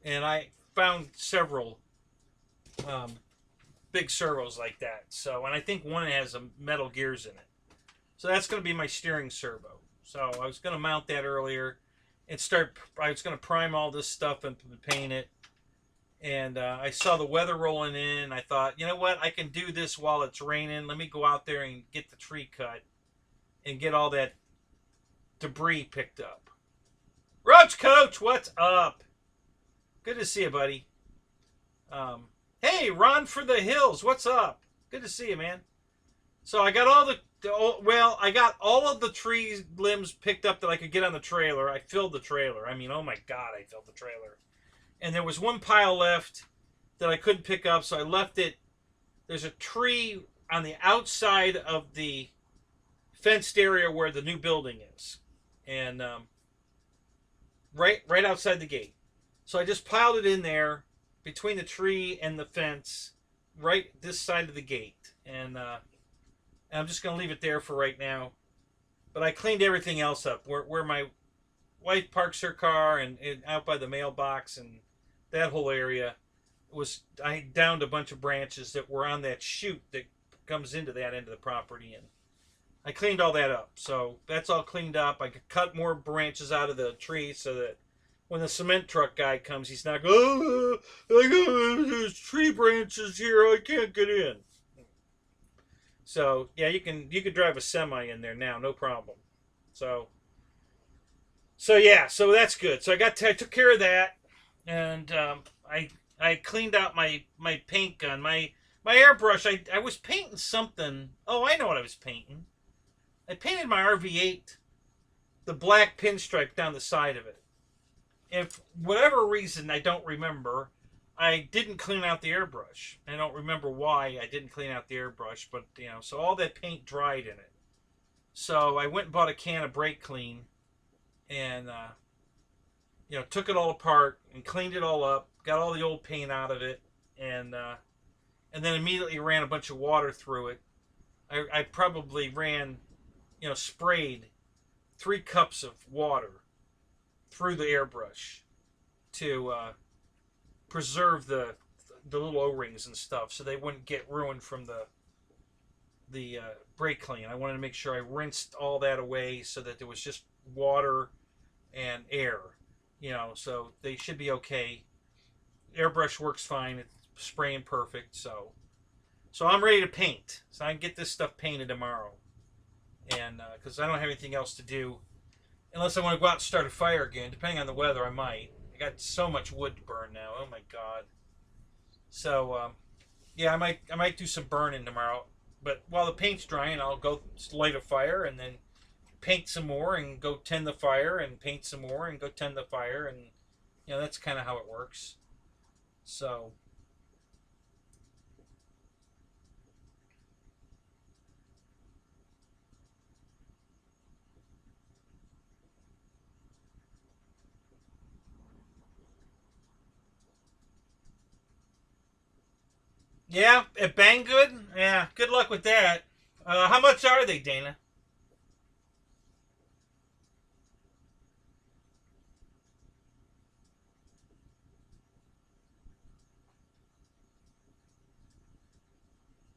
And I found several big servos like that. So, and I think one has metal gears in it. So that's going to be my steering servo. So I was going to mount that earlier and I was going to prime all this stuff and paint it. And I saw the weather rolling in. I thought, you know what? I can do this while it's raining. Let me go out there and get the tree cut and get all that debris picked up. Roach Coach, what's up? Good to see you, buddy. Hey, Ron for the Hills, what's up? Good to see you, man. So I got I got all of the tree limbs picked up that I could get on the trailer. I filled the trailer. I mean, oh my God, I filled the trailer. and there was one pile left that I couldn't pick up, so I left it. There's a tree on the outside of the fenced area where the new building is, and right outside the gate. So I just piled it in there between the tree and the fence, right this side of the gate, and I'm just gonna leave it there for right now. But I cleaned everything else up where my wife parks her car and out by the mailbox and that whole area I downed a bunch of branches that were on that chute that comes into that end of the property, and I cleaned all that up. So that's all cleaned up. I could cut more branches out of the tree so that when the cement truck guy comes, he's not going, oh, there's tree branches here, I can't get in. So yeah, you could drive a semi in there now, no problem. So yeah, so that's good. So I took care of that, and I cleaned out my paint gun, my airbrush. I was painting something. Oh, I know what I was painting. I painted my RV8 the black pinstripe down the side of it. If whatever reason I don't remember, I didn't clean out the airbrush. I don't remember why I didn't clean out the airbrush, but so all that paint dried in it. So I went and bought a can of brake clean, and took it all apart and cleaned it all up, got all the old paint out of it, and then immediately ran a bunch of water through it. I probably ran, sprayed 3 cups of water through the airbrush to preserve the little O-rings and stuff, so they wouldn't get ruined from the brake clean. I wanted to make sure I rinsed all that away so that there was just water and air, so they should be okay. Airbrush works fine. It's spraying perfect. So I'm ready to paint. So I can get this stuff painted tomorrow, and because I don't have anything else to do, unless I want to go out and start a fire again. Depending on the weather, I might. I got so much wood to burn now. Oh my god. So yeah, I might do some burning tomorrow. But while the paint's drying, I'll go light a fire and then paint some more and go tend the fire and paint some more and go tend the fire, and that's kind of how it works. So yeah, at Banggood, yeah, good luck with that. How much are they, Dana?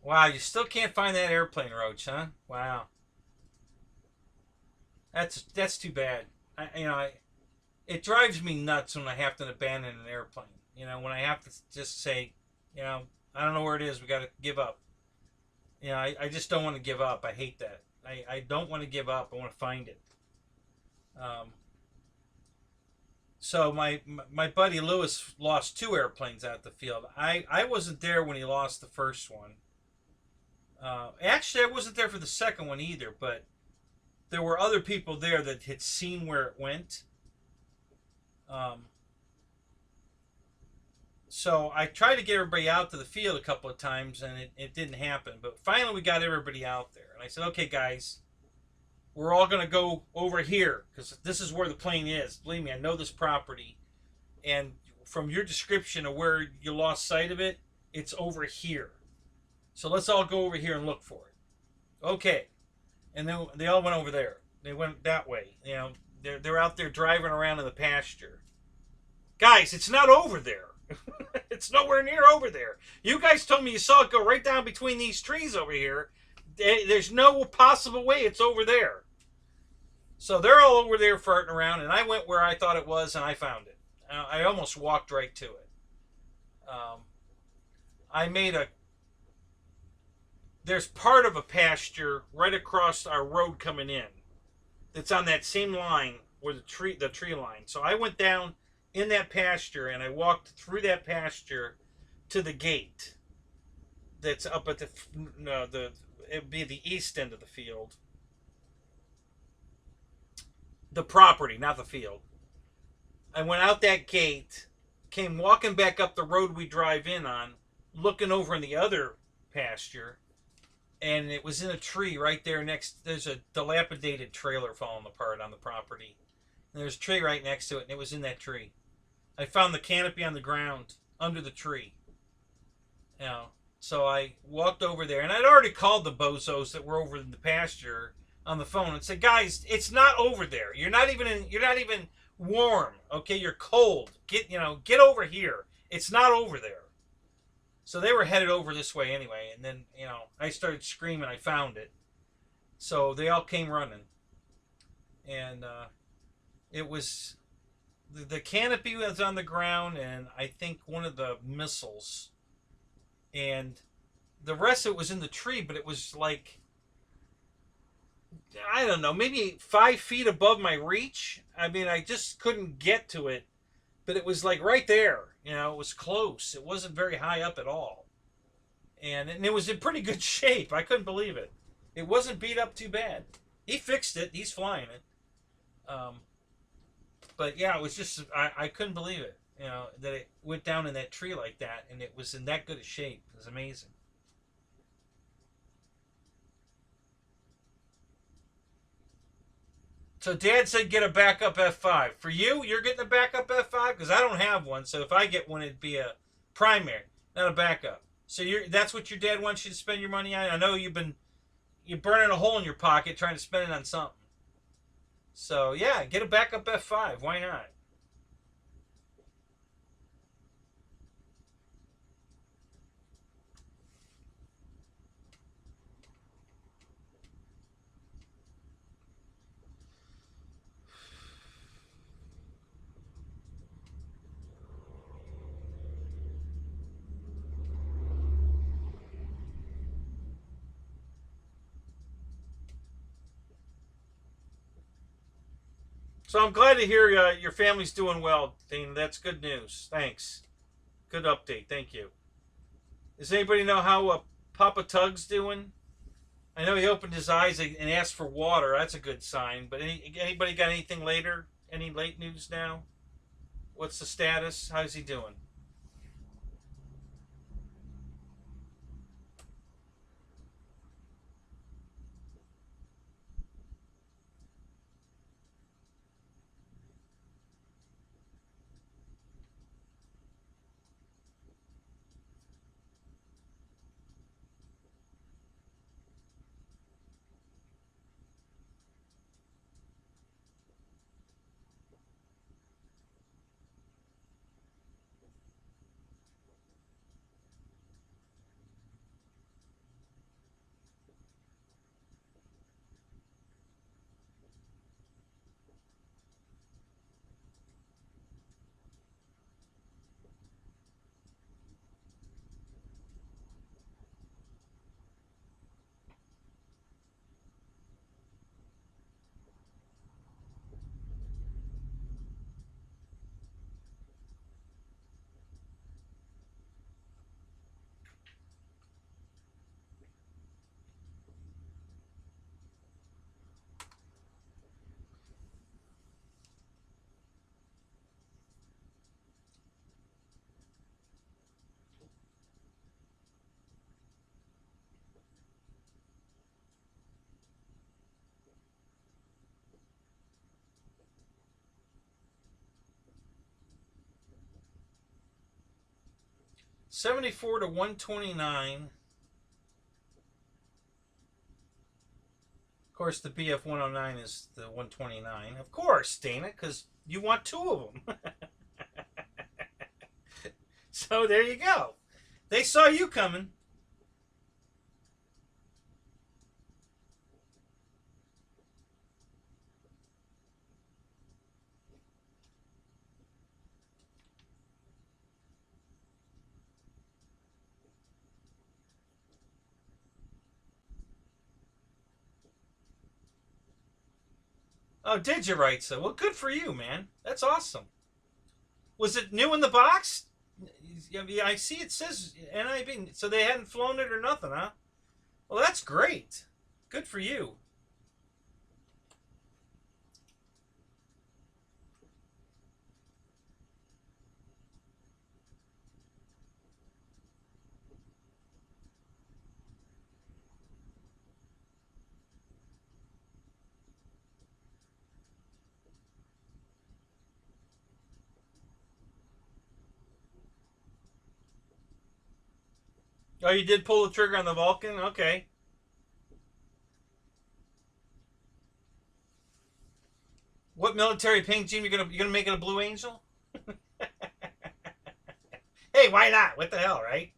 Wow, you still can't find that airplane roach, huh? Wow, that's too bad. It drives me nuts when I have to abandon an airplane. When I have to just say, I don't know where it is. We got to give up. I just don't want to give up. I hate that. I don't want to give up. I want to find it. Um, so my buddy Lewis lost 2 airplanes out the field. I wasn't there when he lost the first one. Actually, I wasn't there for the second one either, but there were other people there that had seen where it went. So I tried to get everybody out to the field a couple of times, and it didn't happen. But finally, we got everybody out there. And I said, okay, guys, we're all going to go over here because this is where the plane is. Believe me, I know this property. And from your description of where you lost sight of it, it's over here. So let's all go over here and look for it. Okay. And then they all went over there. They went that way. They're out there driving around in the pasture. Guys, it's not over there. It's nowhere near over there. You guys told me you saw it go right down between these trees over here. There's no possible way it's over there. So they're all over there farting around, and I went where I thought it was, and I found it. I almost walked right to it. I made there's part of a pasture right across our road coming in that's on that same line where the tree line. So I went down in that pasture, and I walked through that pasture to the gate that's up at it would be the east end of the field. The property, not the field. I went out that gate, came walking back up the road we drive in on, looking over in the other pasture, and it was in a tree right there next. There's a dilapidated trailer falling apart on the property, and there's a tree right next to it, and it was in that tree. I found the canopy on the ground under the tree. You know, so I walked over there, and I'd already called the bozos that were over in the pasture on the phone and said, "Guys, it's not over there. You're not even warm. Okay, you're cold. Get over here. It's not over there." So they were headed over this way anyway, and then I started screaming. I found it, so they all came running, and it was the canopy was on the ground, and I think one of the missiles, and the rest of it was in the tree, but it was like, I don't know, maybe 5 feet above my reach. I mean, I just couldn't get to it, but it was like right there. It was close. It wasn't very high up at all, and it was in pretty good shape. I couldn't believe it. It wasn't beat up too bad. He fixed it. He's flying it. But yeah, it was just, I couldn't believe it. That it went down in that tree like that, and it was in that good a shape. It was amazing. So Dad said get a backup F5. For you, you're getting a backup F5? Because I don't have one, so if I get one, it'd be a primary, not a backup. So that's what your dad wants you to spend your money on? I know you're burning a hole in your pocket trying to spend it on something. So yeah, get a backup F5. Why not? So I'm glad to hear your family's doing well, Dana. That's good news. Thanks. Good update. Thank you. Does anybody know how Papa Tug's doing? I know he opened his eyes and asked for water. That's a good sign. But anybody got anything later? Any late news now? What's the status? How's he doing? 74 to 129. Of course, the BF 109 is the 129. Of course, Dana, because you want two of them. So there you go. They saw you coming. Oh, did you write so? Well, good for you, man. That's awesome. Was it new in the box? I see it says NIB, so they hadn't flown it or nothing, huh? Well, that's great. Good for you. Oh, you did pull the trigger on the Vulcan? Okay. What military paint scheme you gonna make it a Blue Angel? Hey, why not? What the hell, right?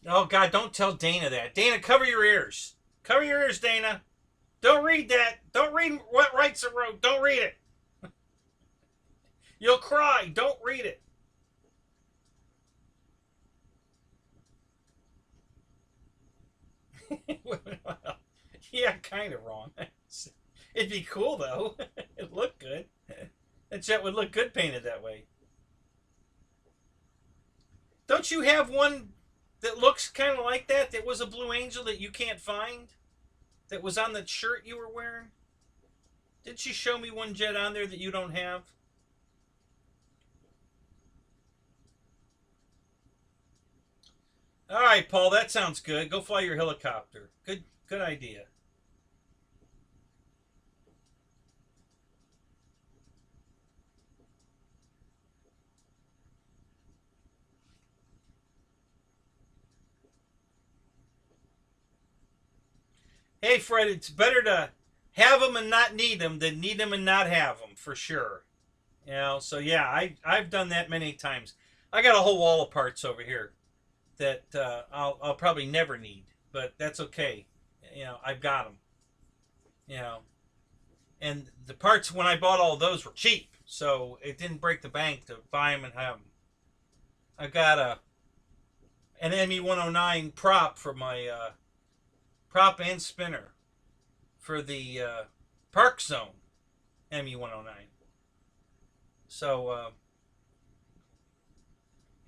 Oh God, don't tell Dana that. Dana, cover your ears. Cover your ears, Dana. Don't read that. Don't read what rights are wrote. Don't read it. You'll cry. Don't read it. Yeah, kind of wrong. It'd be cool though. It'd look good. That jet would look good painted that way. Don't you have one that looks kind of like that? That was a Blue Angel that you can't find? That was on the shirt you were wearing? Didn't you show me one jet on there that you don't have? All right, Paul, that sounds good. Go fly your helicopter. Good idea. Hey, Fred, it's better to have them and not need them than need them and not have them, for sure. You know, so yeah, I've done that many times. I got a whole wall of parts over here that I'll probably never need, but that's okay. You know, I've got them. You know, and the parts when I bought all those were cheap, so it didn't break the bank to buy them and have them. I got an ME-109 prop for my prop and spinner for the Park Zone ME-109. So,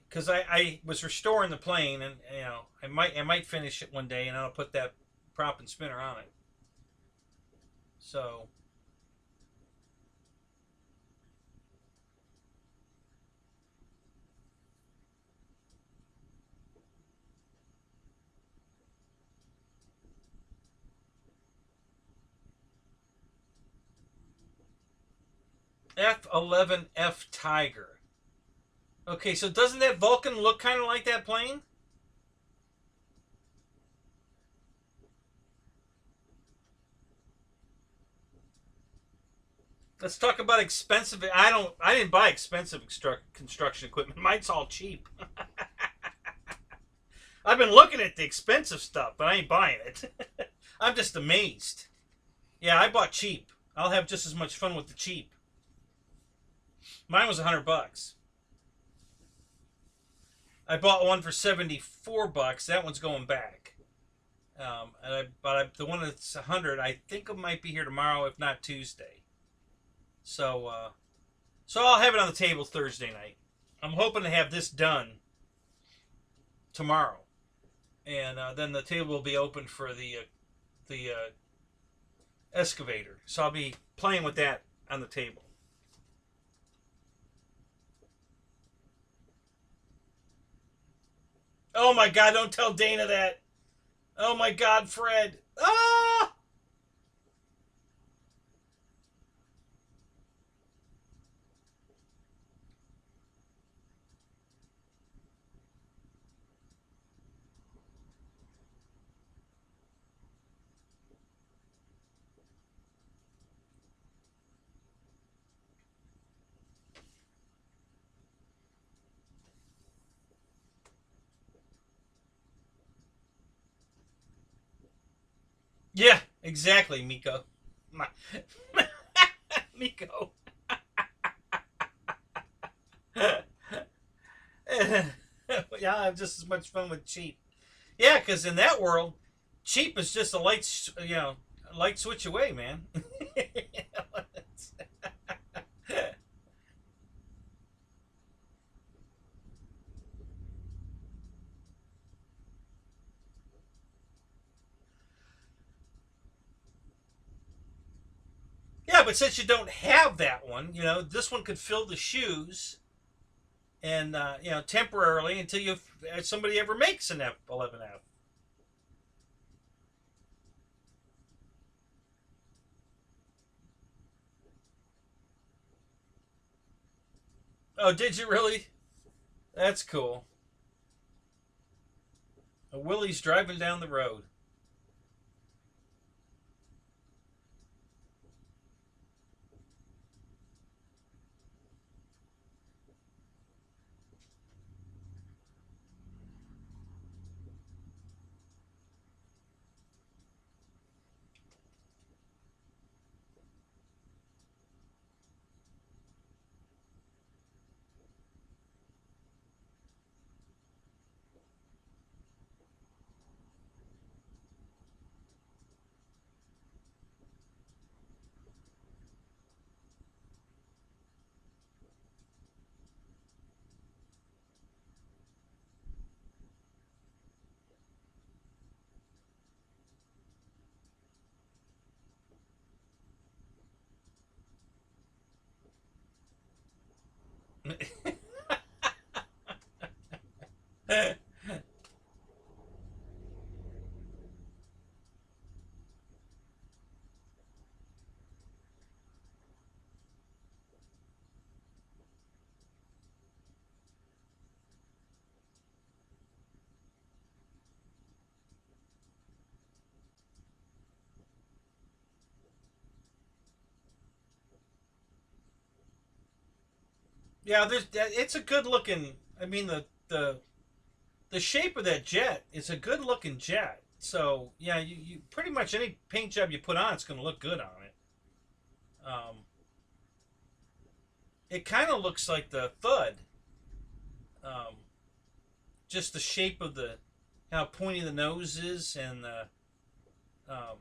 because I was restoring the plane, and you know, I might finish it one day, and I'll put that prop and spinner on it. So, F-11F Tiger. Okay, so doesn't that Vulcan look kind of like that plane? Let's talk about expensive. I didn't buy expensive construction equipment. Mine's all cheap. I've been looking at the expensive stuff, but I ain't buying it. I'm just amazed. Yeah, I bought cheap. I'll have just as much fun with the cheap. Mine was $100. I bought one for $74. That one's going back. But the one that's 100, I think it might be here tomorrow, if not Tuesday. So I'll have it on the table Thursday night. I'm hoping to have this done tomorrow, and then the table will be open for the excavator. So I'll be playing with that on the table. Oh my God! Don't tell Dana that. Oh my God, Fred. Ah! Yeah, exactly, Miko. My, Miko. Yeah, I have just as much fun with cheap. Yeah, because in that world, cheap is just a light switch away, man. Yeah, but since you don't have that one, this one could fill the shoes, and temporarily until somebody ever makes an F11F. Oh, did you really? That's cool. Willie's driving down the road. Yeah, it's a good looking. I mean, the shape of that jet is a good looking jet. So yeah, you pretty much any paint job you put on, it's going to look good on it. It kind of looks like the Thud. Um, just the shape of how pointy the nose is, and um,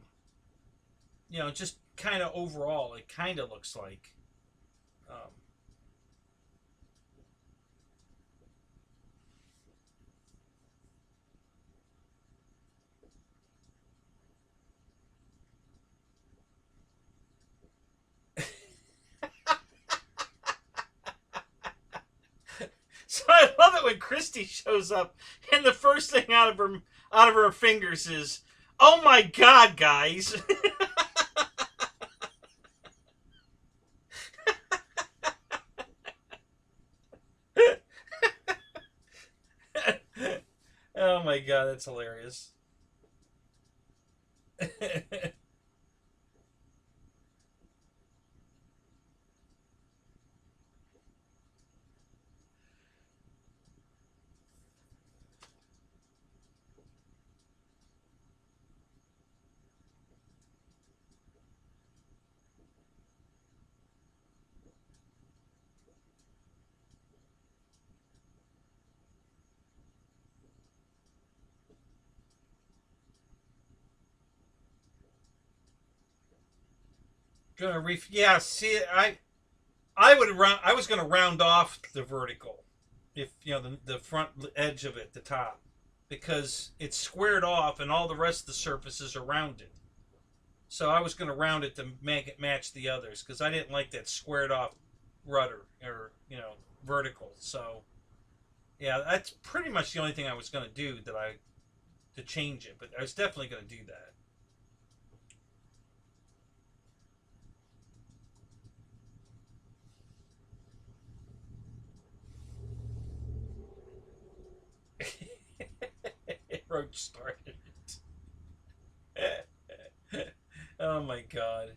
just kind of overall, it kind of looks like. Um, so I love it when Christy shows up, and the first thing out of her fingers is, "Oh my God, guys!" Oh my God, that's hilarious. Yeah, see, I was gonna round off the vertical, if the front edge of it, the top, because it's squared off and all the rest of the surfaces are rounded. So I was gonna round it to make it match the others, because I didn't like that squared off rudder, or vertical. So yeah, that's pretty much the only thing I was gonna do, to change it. But I was definitely gonna do that. Roach started it. Oh my God.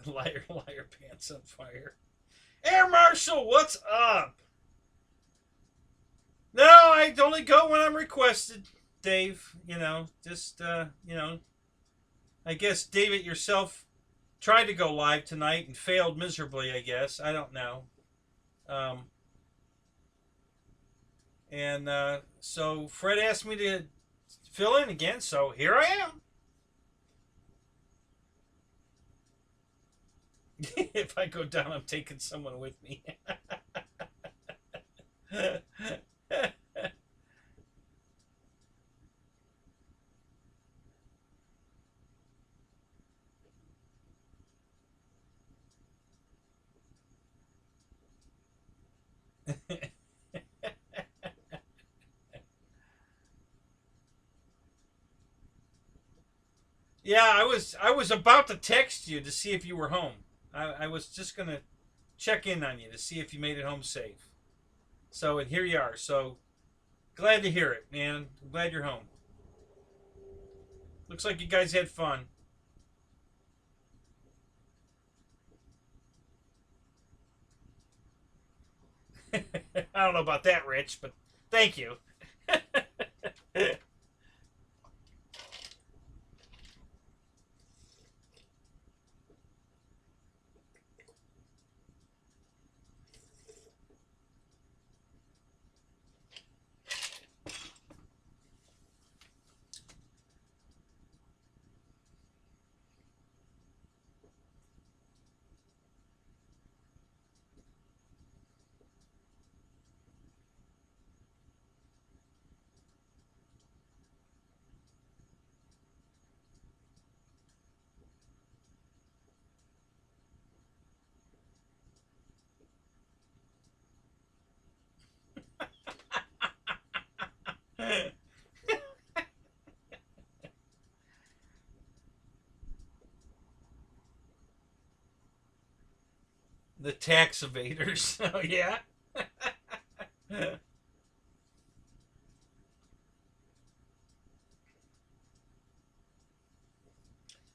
Liar, liar, pants on fire. Air Marshal, what's up? No, I only go when I'm requested, Dave. Just, I guess David yourself tried to go live tonight and failed miserably, I guess. I don't know. Um, and so Fred asked me to fill in again, so here I am. If I go down, I'm taking someone with me. Yeah, I was about to text you to see if you were home. I was just gonna check in on you to see if you made it home safe. So and here you are. So glad to hear it, man. I'm glad you're home. Looks like you guys had fun. I don't know about that, Rich, but thank you. The tax evaders. Oh yeah.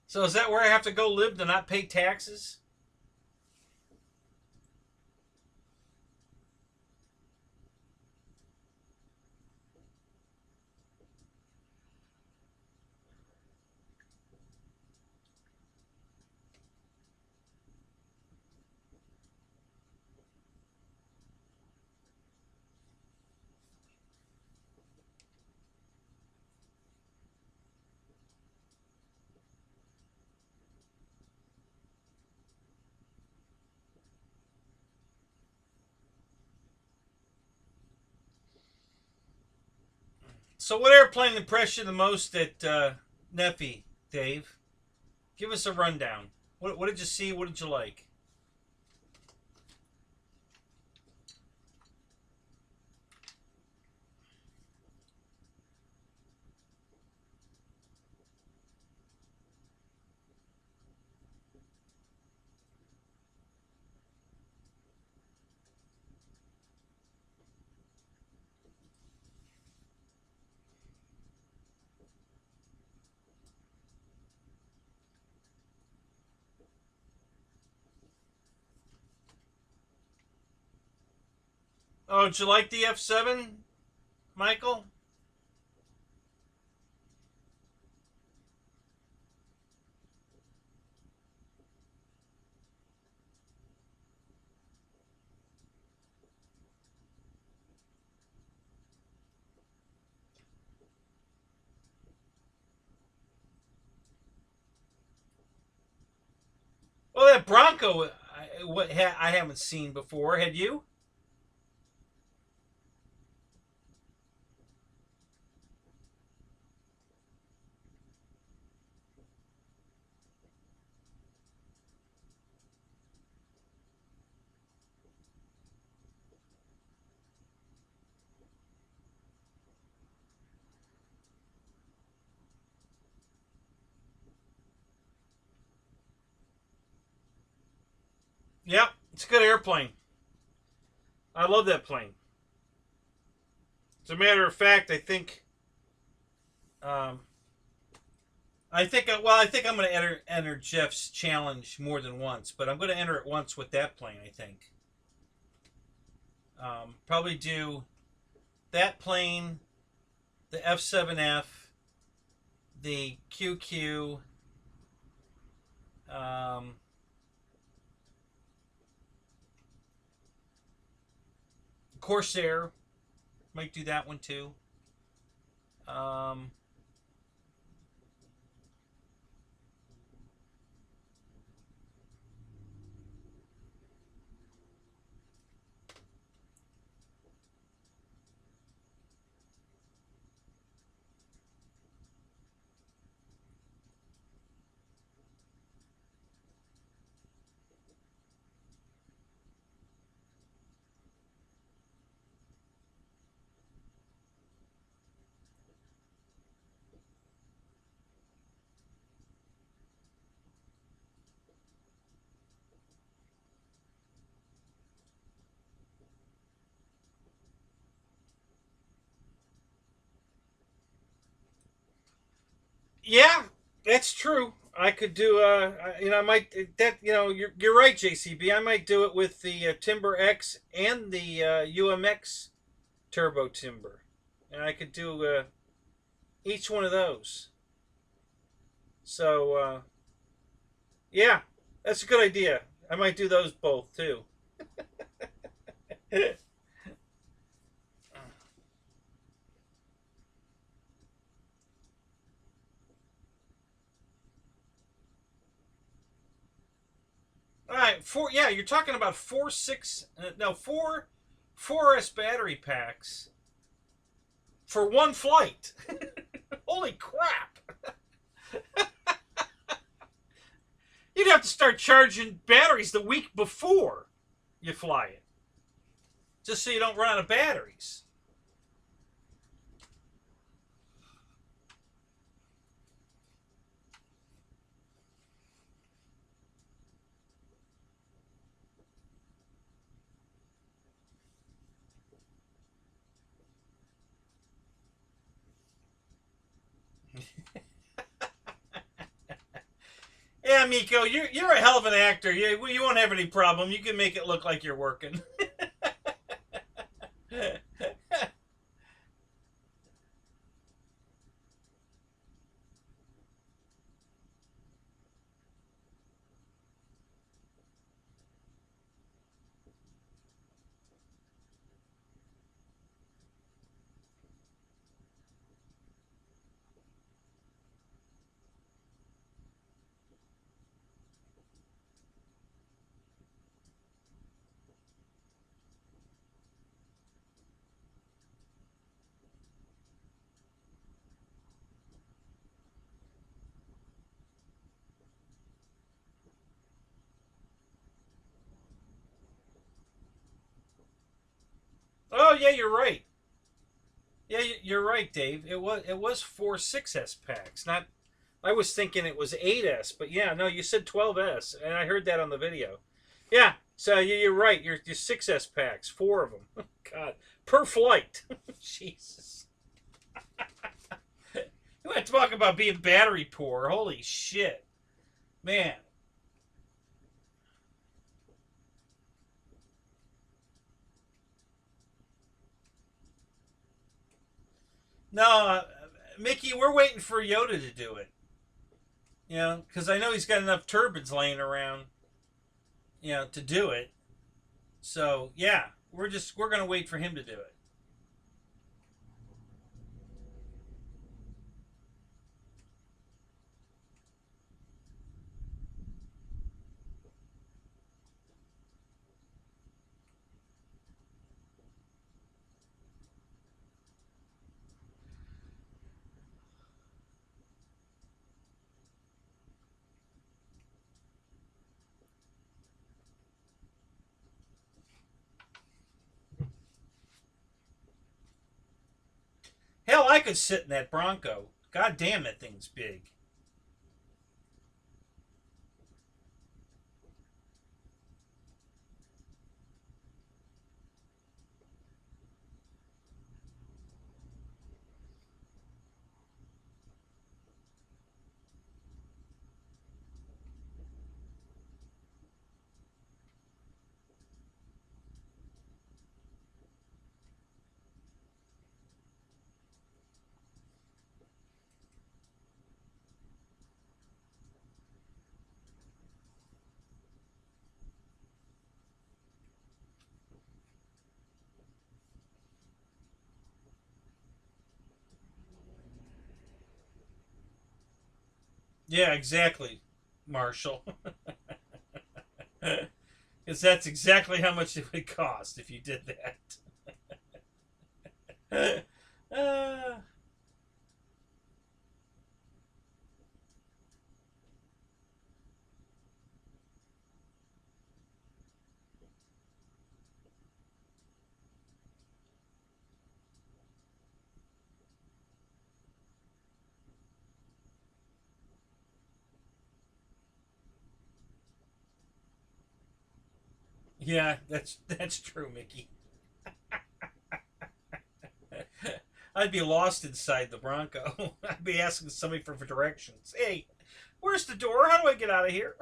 So is that where I have to go live to not pay taxes? So what airplane impressed you the most at Neffy, Dave? Give us a rundown. What did you see? What did you like? Oh, did you like the F7, Michael? Well, that Bronco, I haven't seen before. Had you? Yep, it's a good airplane. I love that plane. As a matter of fact, I think um, I think. Well, I think I'm going to enter Jeff's challenge more than once, but I'm going to enter it once with that plane. I think. Probably do that plane, the F7F, the QQ, Corsair. Might do that one too. Um, yeah, that's true. I could do I might that you're right, JCB. I might do it with the Timber X and the UMX Turbo Timber, and I could do each one of those. So yeah, that's a good idea. I might do those both too. All right, yeah, you're talking about four S battery packs for one flight. Holy crap! You'd have to start charging batteries the week before you fly it, just so you don't run out of batteries. Yeah, Miko, you're a hell of an actor. You won't have any problem. You can make it look like you're working. Oh yeah, you're right. Yeah, you're right, Dave. It was four 6S packs. Not I was thinking it was 8S, but yeah, no, you said 12S, and I heard that on the video. Yeah, so you're right. You're 6S packs, four of them. God, per flight. Jesus. You want to talk about being battery poor? Holy shit, man. No, Mickey, we're waiting for Yoda to do it. Because I know he's got enough turbines laying around, to do it. So yeah, we're gonna wait for him to do it. Hell, I could sit in that Bronco. God damn, that thing's big. Yeah, exactly, Marshall. Because that's exactly how much it would cost if you did that. uh, yeah, that's true, Mickey. I'd be lost inside the Bronco. I'd be asking somebody for directions. Hey, where's the door? How do I get out of here?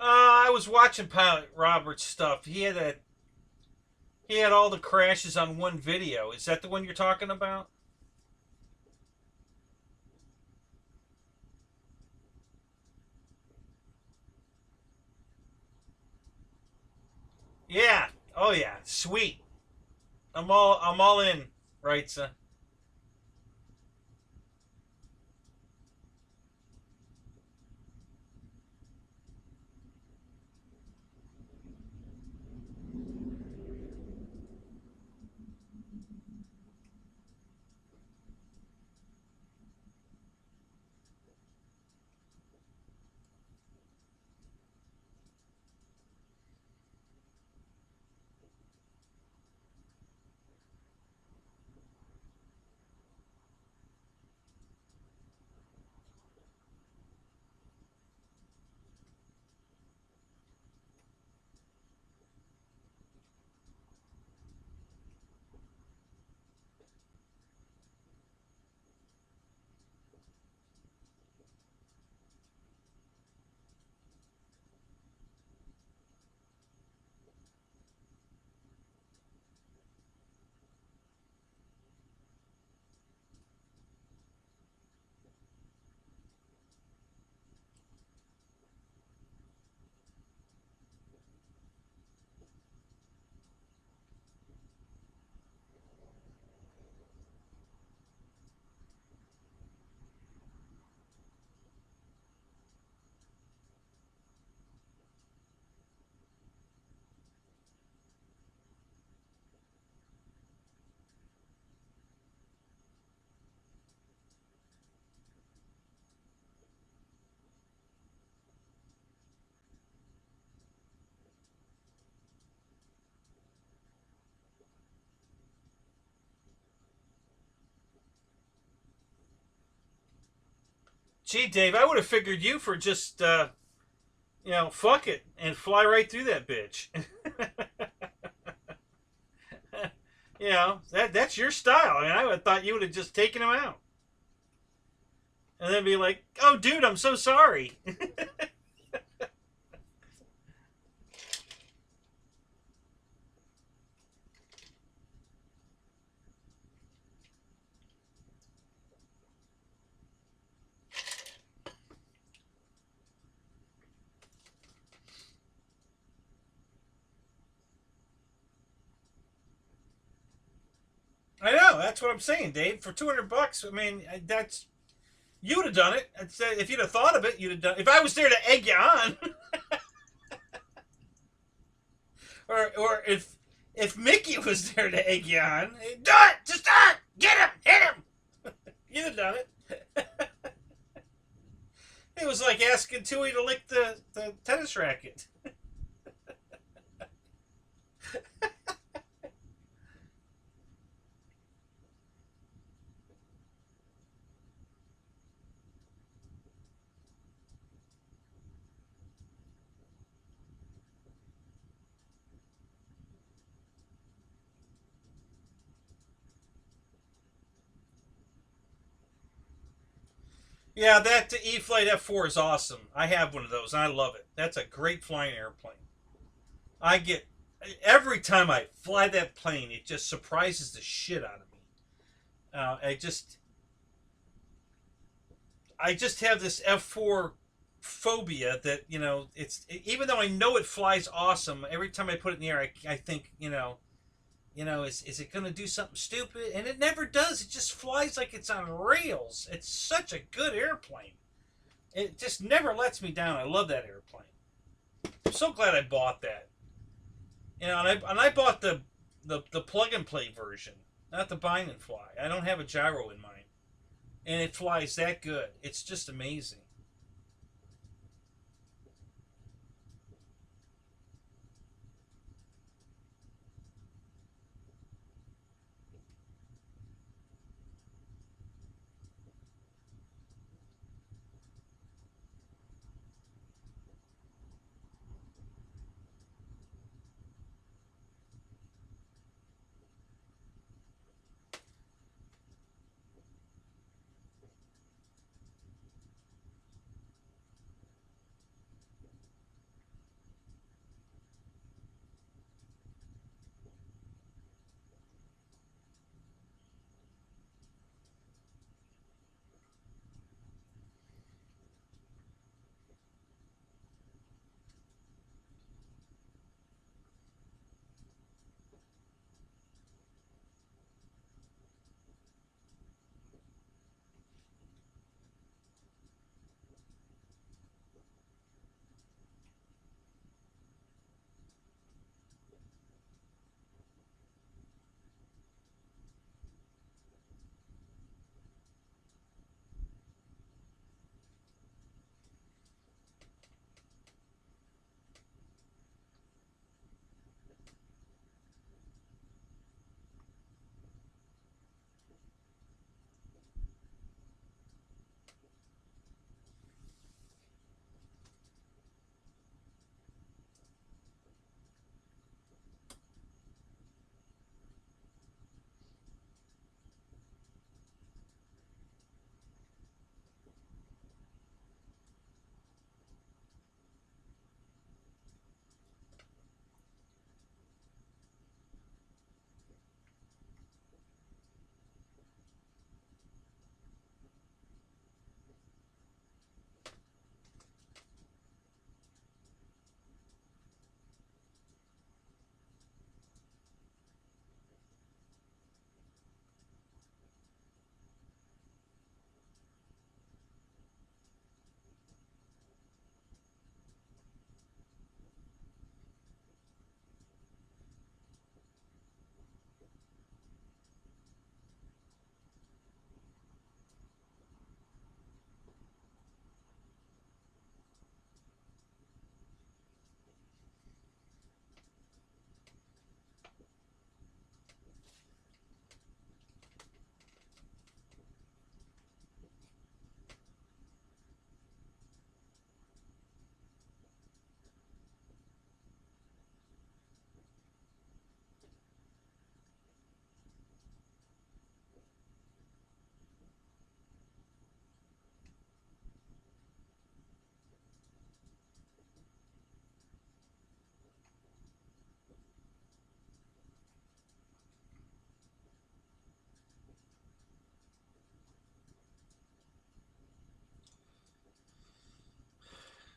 I was watching Pilot Robert's stuff. He had all the crashes on one video. Is that the one you're talking about? Yeah. Oh yeah. Sweet. I'm all in. Right, son. Gee, Dave, I would have figured you for just fuck it and fly right through that bitch. That's your style. I mean, I would have thought you would have just taken him out and then be like, "Oh, dude, I'm so sorry." I know. That's what I'm saying, Dave. For $200, I mean, that's you would have done it. If you'd have thought of it, you'd have done. If I was there to egg you on, or if Mickey was there to egg you on, do it, just do it, get him, hit him. You'd have done it. It was like asking Tui to lick the tennis racket. Yeah, that E-flite F4 is awesome. I have one of those, and I love it. That's a great flying airplane. I get every time I fly that plane, it just surprises the shit out of me. I just have this F4 phobia that it's even though I know it flies awesome. Every time I put it in the air, I think is it going to do something stupid? And it never does. It just flies like it's on rails. It's such a good airplane. It just never lets me down. I love that airplane. I'm so glad I bought that. And I bought the plug and play version, not the bind and fly. I don't have a gyro in mine, and it flies that good. It's just amazing.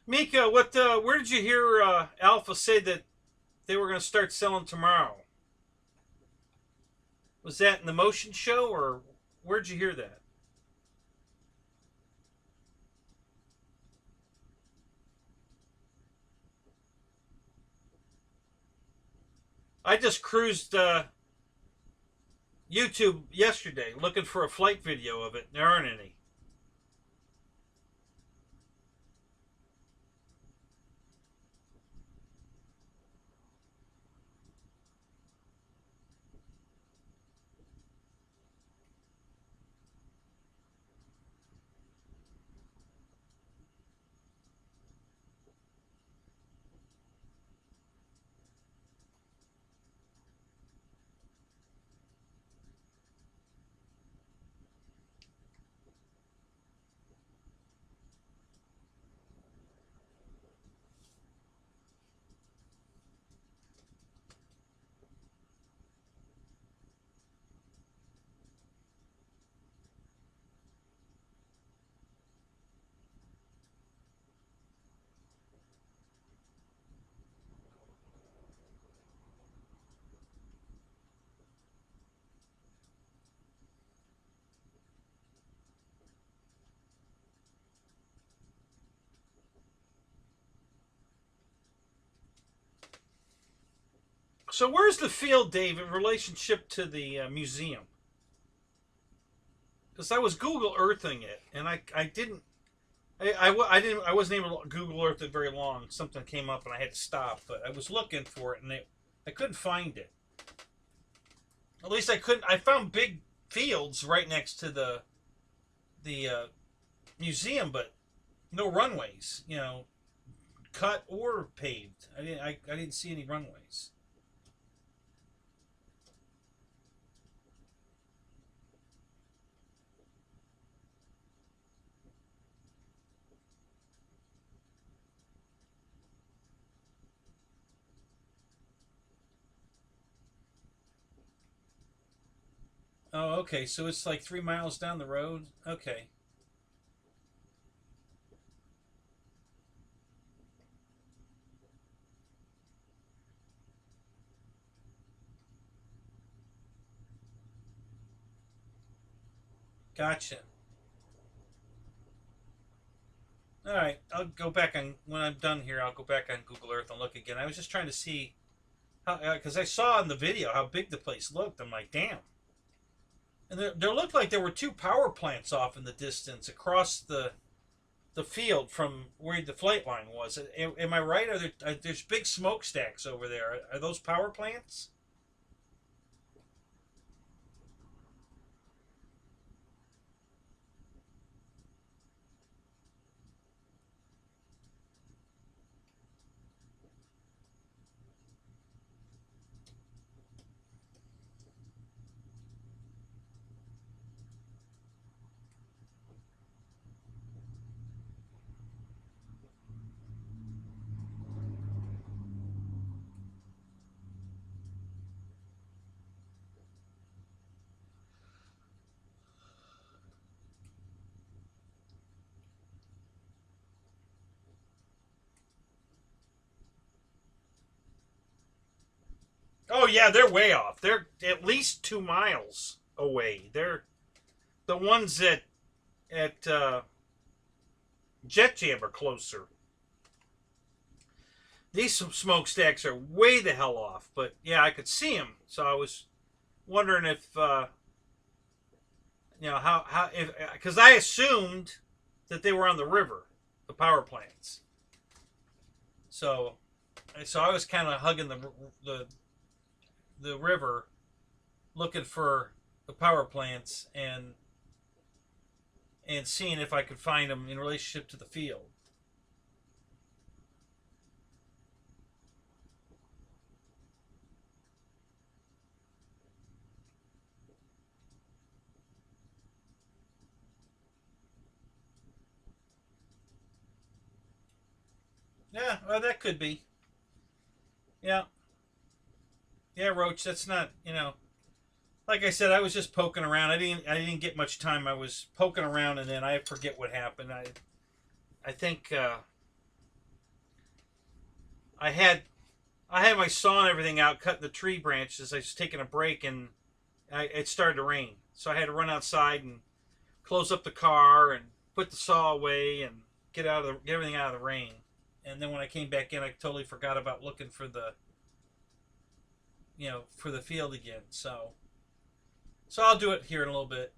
Mika, what? Where did you hear Alpha say that they were going to start selling tomorrow? Was that in the motion show, or where'd you hear that? I just cruised YouTube yesterday looking for a flight video of it. There aren't any. So where's the field, Dave, in relationship to the museum? Because I was Google Earthing it, and I didn't. I wasn't able to Google Earth it very long. Something came up and I had to stop. But I was looking for it and I couldn't find it. At least I couldn't. I found big fields right next to the museum, but no runways. You know, cut or paved. I didn't see any runways. Oh, okay. So it's like 3 miles down the road. Okay. Gotcha. All right. I'll go back on when I'm done here. I'll go back on Google Earth and look again. I was just trying to see how, because I saw in the video how big the place looked. I'm like, damn. And there looked like there were two power plants off in the distance across the field from where the flight line was. Am I right? There's big smokestacks over there? Are those power plants? Oh yeah, they're way off. They're at least 2 miles away. They're the ones at Jet Jam are closer. These smokestacks are way the hell off. But yeah, I could see them. So I was wondering if how if because I assumed that they were on the river, the power plants. So so I was kind of hugging the the river, looking for the power plants and seeing if I could find them in relationship to the field. Yeah, well, that could be. Yeah, yeah, Roach. That's not. Like I said, I was just poking around. I didn't get much time. I was poking around, and then I forget what happened. I think I had I had my saw and everything out, cutting the tree branches. I was taking a break, and it started to rain, so I had to run outside and close up the car and put the saw away and get everything out of the rain. And then when I came back in, I totally forgot about looking for for the field again. So I'll do it here in a little bit.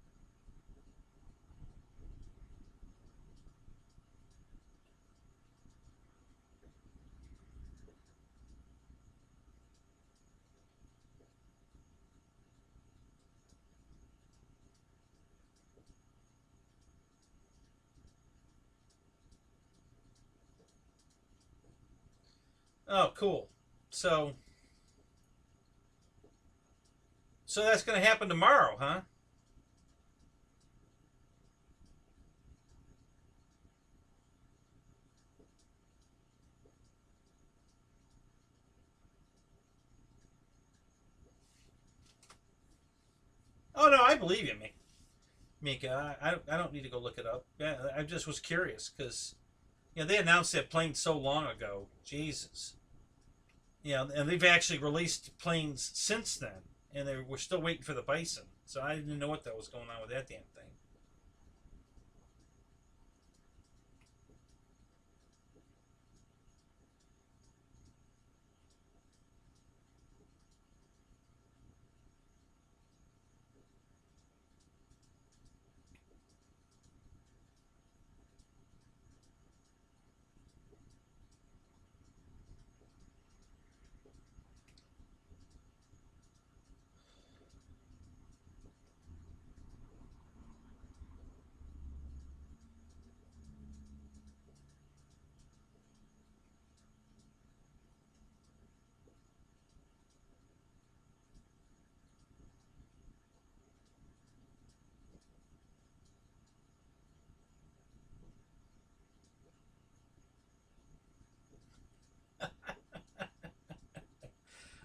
Oh, cool. So so that's going to happen tomorrow, huh? Oh no, I believe you, Mika. I don't need to go look it up. Yeah, I just was curious because they announced that plane so long ago. Jesus. And they've actually released planes since then, and we're still waiting for the Bison. So I didn't know what that was going on with that damn thing.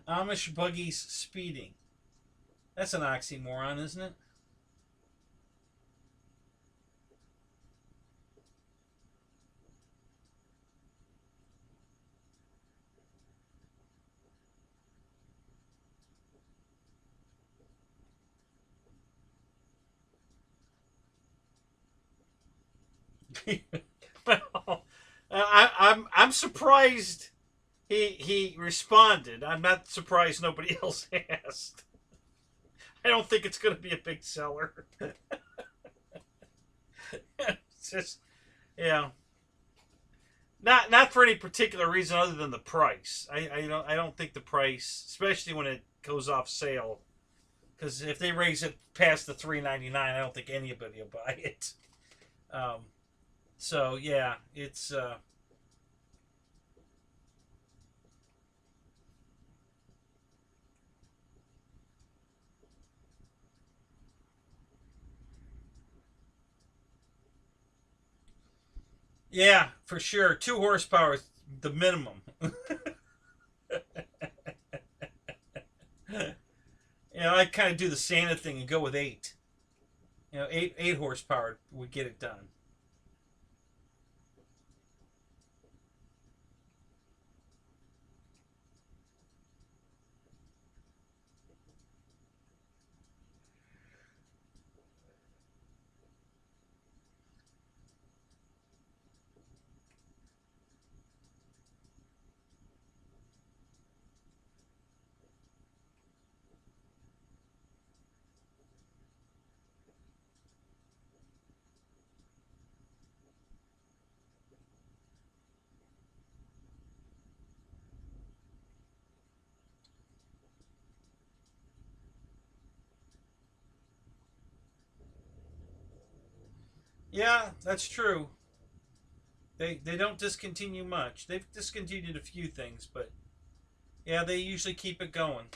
Amish buggies speeding. That's an oxymoron, isn't it? Well, I'm surprised he responded. I'm not surprised nobody else asked. I don't think it's going to be a big seller. It's just, yeah, not for any particular reason other than the price. I don't think the price, especially when it goes off sale, because if they raise it past the $3.99, I don't think anybody will buy it. Um, so yeah, it's yeah, for sure. 2 horsepower is the minimum. I kind of do the Santa thing and go with 8. 8 horsepower would get it done. Yeah, that's true. They don't discontinue much. They've discontinued a few things, but yeah, they usually keep it going.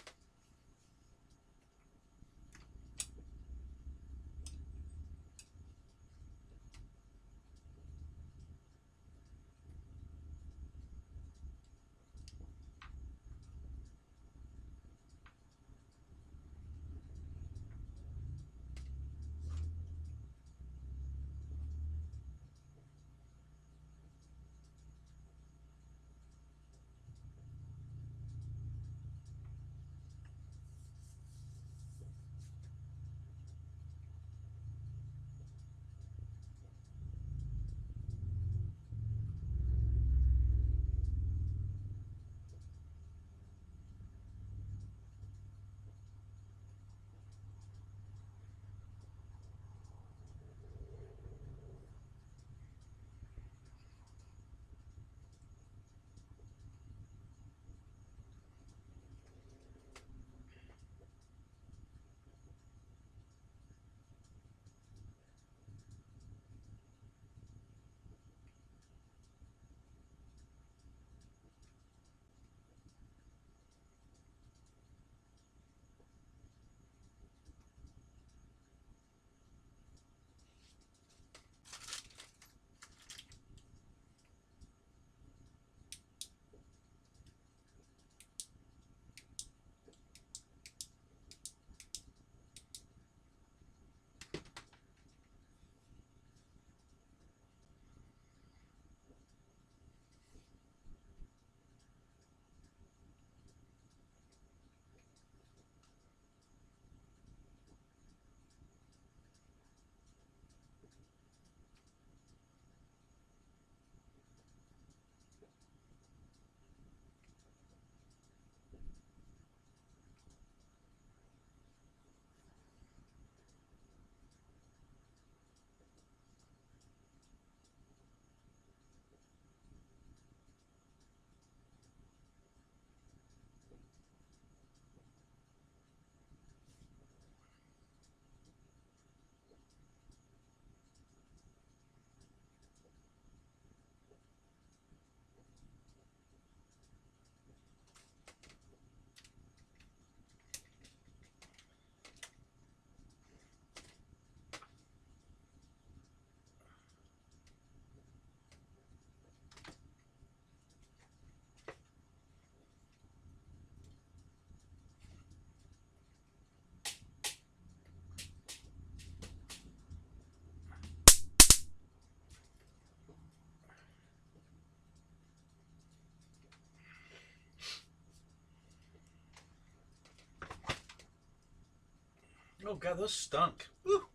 Oh God, those stunk. Woo.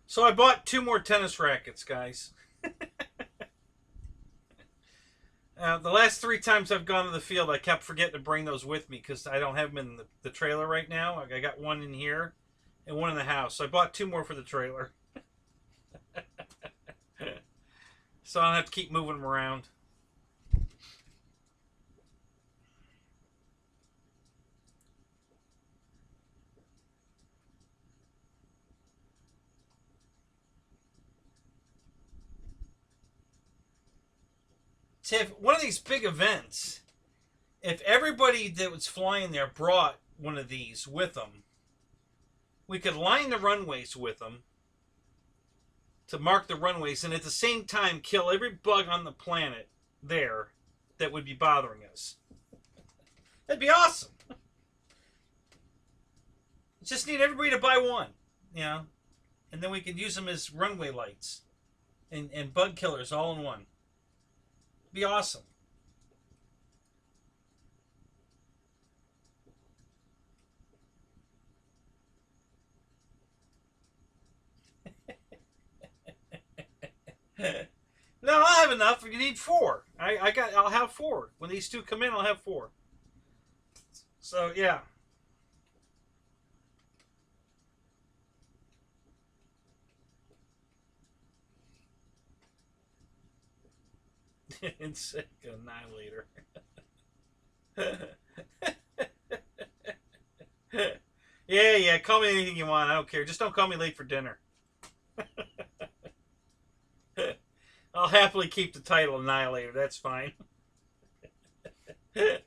So I bought 2 more tennis rackets, guys. The last 3 times I've gone to the field, I kept forgetting to bring those with me because I don't have them in the trailer right now. I got one in here and one in the house. So I bought 2 more for the trailer. So I'll have to keep moving them around. See, if one of these big events, if everybody that was flying there brought one of these with them, we could line the runways with them to mark the runways and at the same time kill every bug on the planet there that would be bothering us. That'd be awesome. Just need everybody to buy one, you know, and then we could use them as runway lights and bug killers all in one. It'd be awesome. No, I'll have enough. You need 4. I'll have 4. When these 2 come in, I'll have 4. So yeah. Insect Annihilator. Yeah, call me anything you want. I don't care. Just don't call me late for dinner. I'll happily keep the title Annihilator. That's fine. They're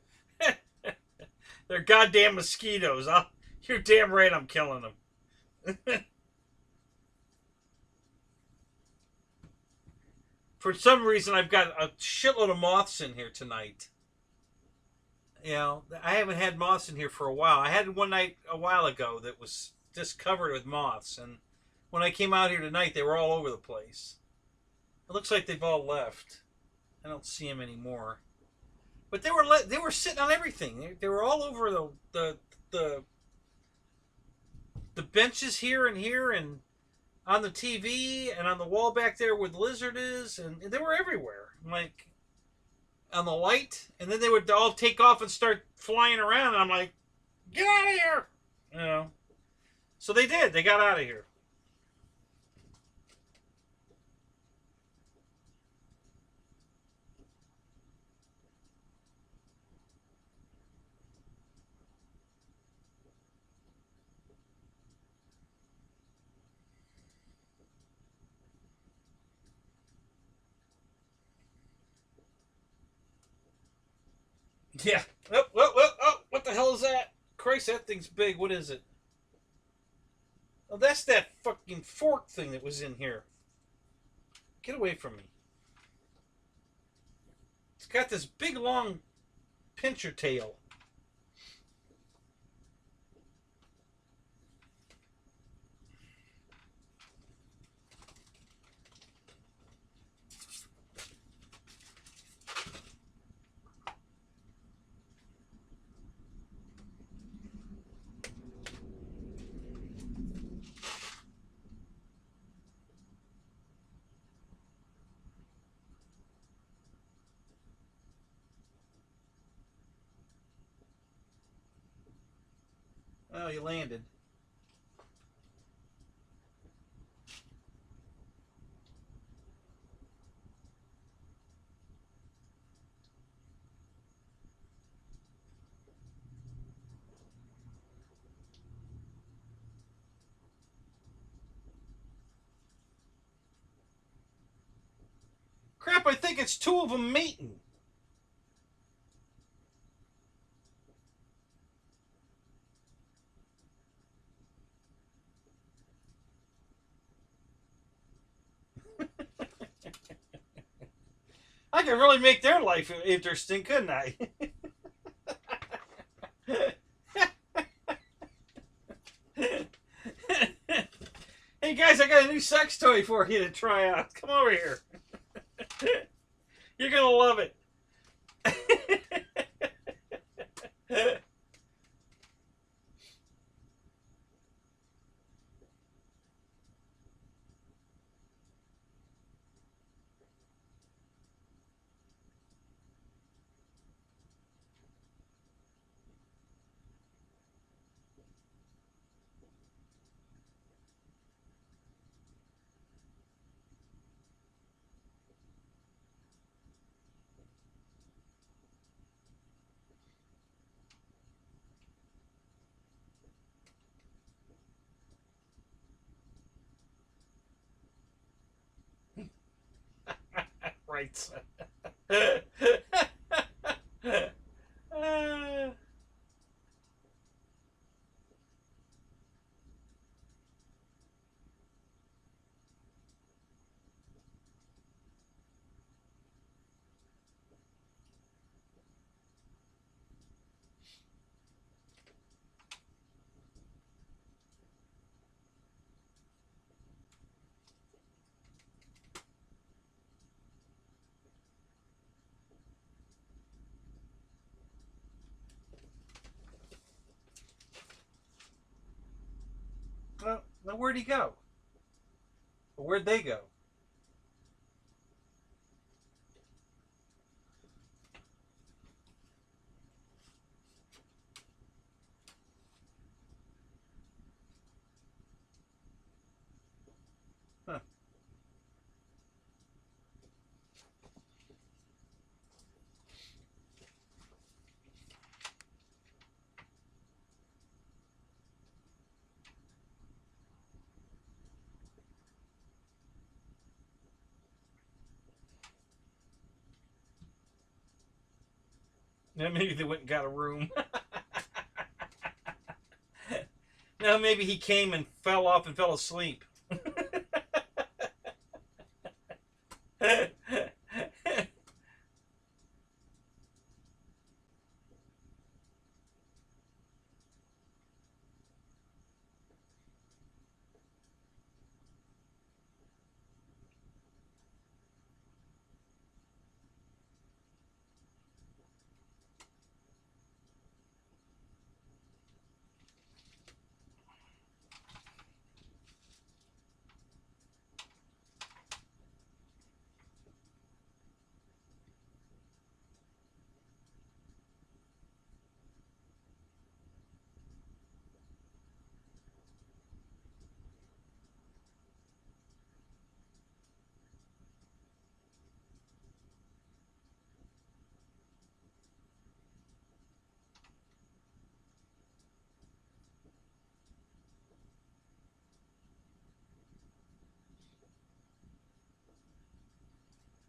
goddamn mosquitoes. You're damn right I'm killing them. For some reason, I've got a shitload of moths in here tonight. You know, I haven't had moths in here for a while. I had one night a while ago that was just covered with moths. And when I came out here tonight, they were all over the place. It looks like they've all left. I don't see them anymore. But they were sitting on everything. They were all over the benches here and on the TV and on the wall back there where the lizard is, and they were everywhere. Like on the light, and then they would all take off and start flying around. And I'm like, get out of here, you know. So they did. They got out of here. Yeah. Oh, what the hell is that? Christ, that thing's big. What is it? Oh, that's that fucking fork thing that was in here. Get away from me. It's got this big, long pincher tail. Oh, you landed. Crap, I think it's 2 of them mating. I could really make their life interesting, couldn't I? Hey guys, I got a new sex toy for you to try out. Come over here. You're gonna love it. Right. Well, now where'd he go? Or where'd they go? Huh. Now maybe they went and got a room. Now maybe he came and fell off and fell asleep.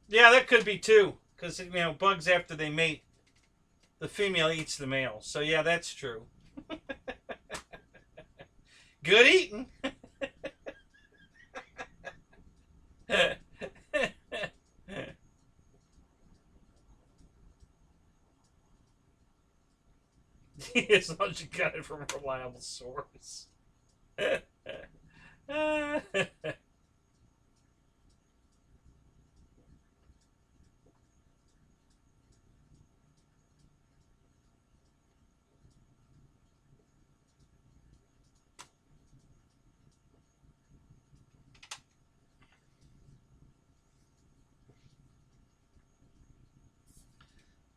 Yeah, that could be too. Because, bugs after they mate, the female eats the male. So, yeah, that's true. Good eating. As long as you got it from a reliable source.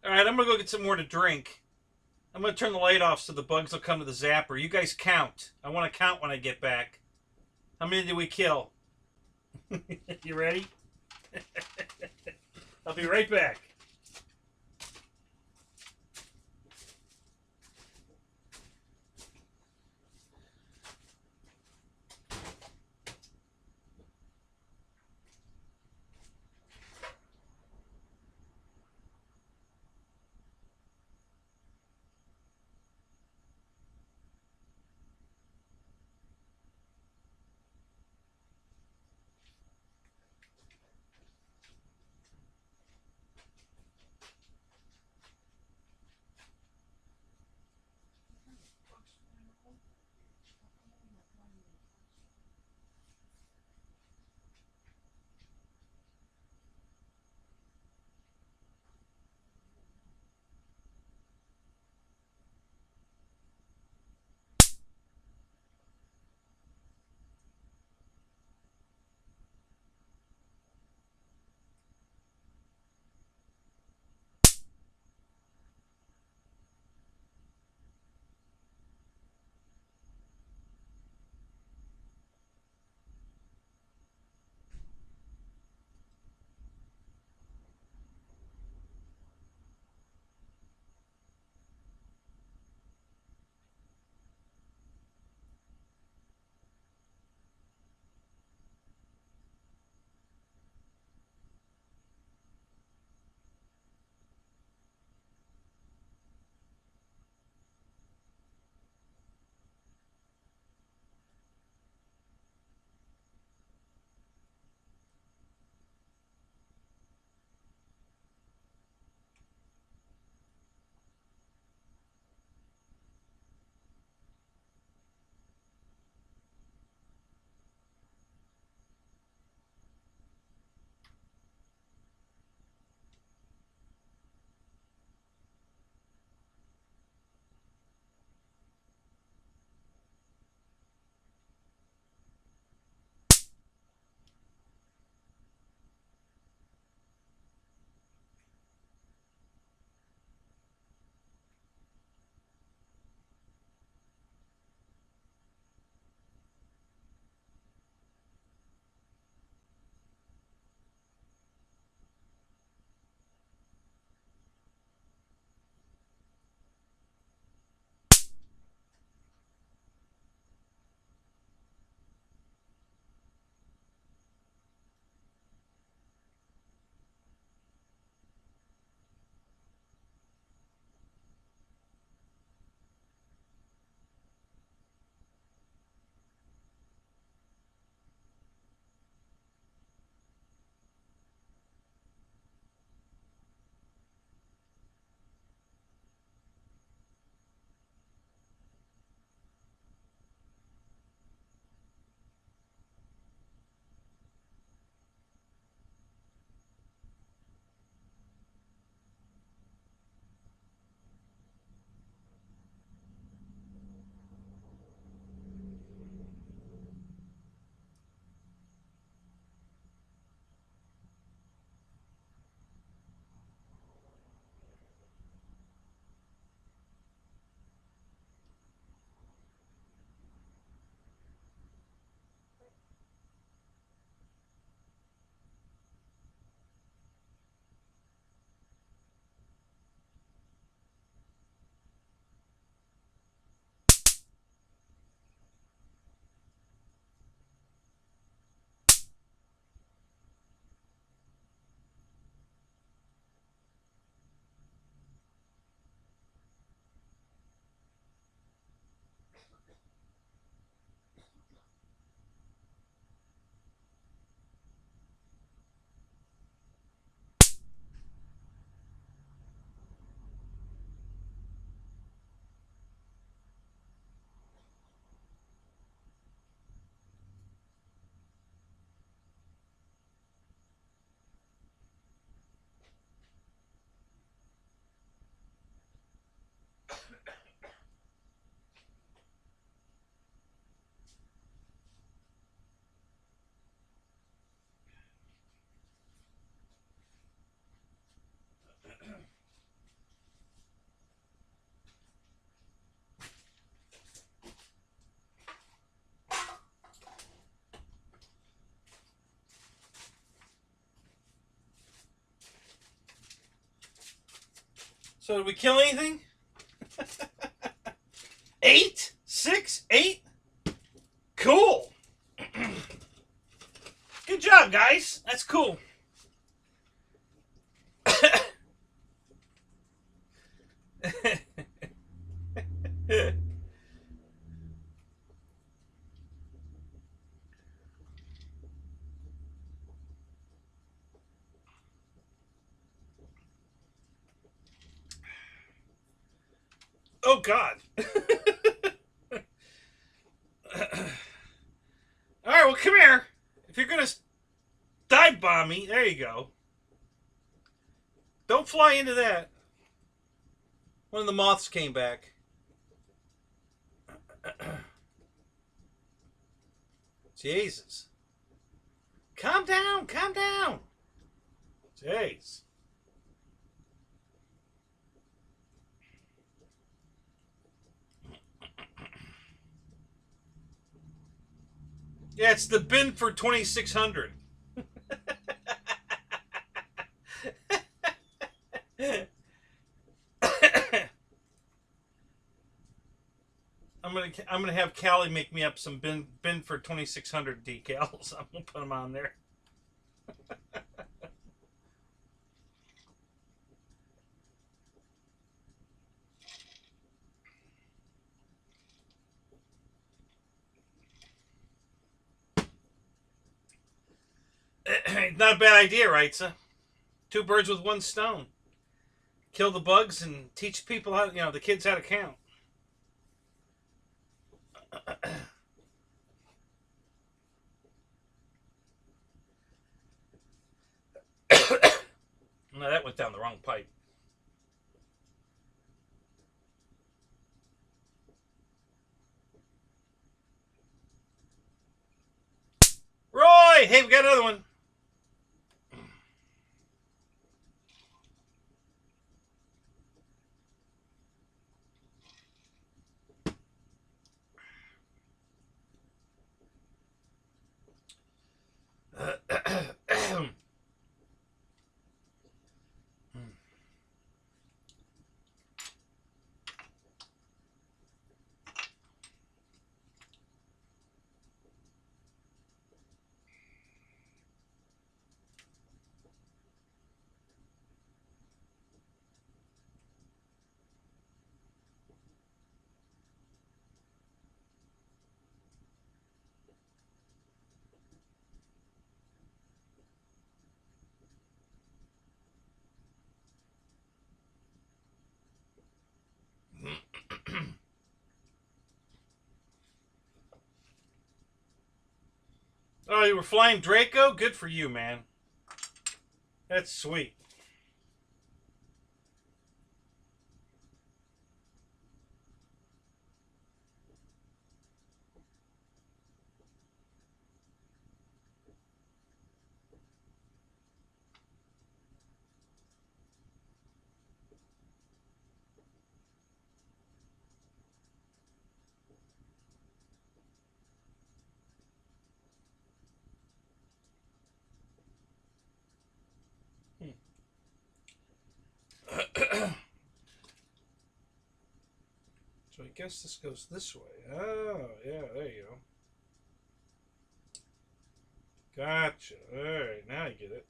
All right, I'm going to go get some more to drink. I'm going to turn the light off so the bugs will come to the zapper. You guys count. I want to count when I get back. How many did we kill? You ready? I'll be right back. So did we kill anything? 8? 6? 8? Cool. Good job, guys. That's cool. Oh, God. All right, well, come here. If you're going to dive bomb me, there you go. Don't fly into that. One of the moths came back. Jesus. Calm down, calm down. Jeez. Yeah, it's the bin for 2600. I'm gonna have Callie make me up some bin for 2600 decals. I'm gonna put them on there. Not a bad idea, right, sir? 2 birds with 1 stone. Kill the bugs and teach people how, the kids how to count. No, that went down the wrong pipe. Roy! Hey, we got another one. Oh, you were flying Draco? Good for you, man. That's sweet. So I guess this goes this way. Oh, yeah, there you go. Gotcha. All right, now I get it.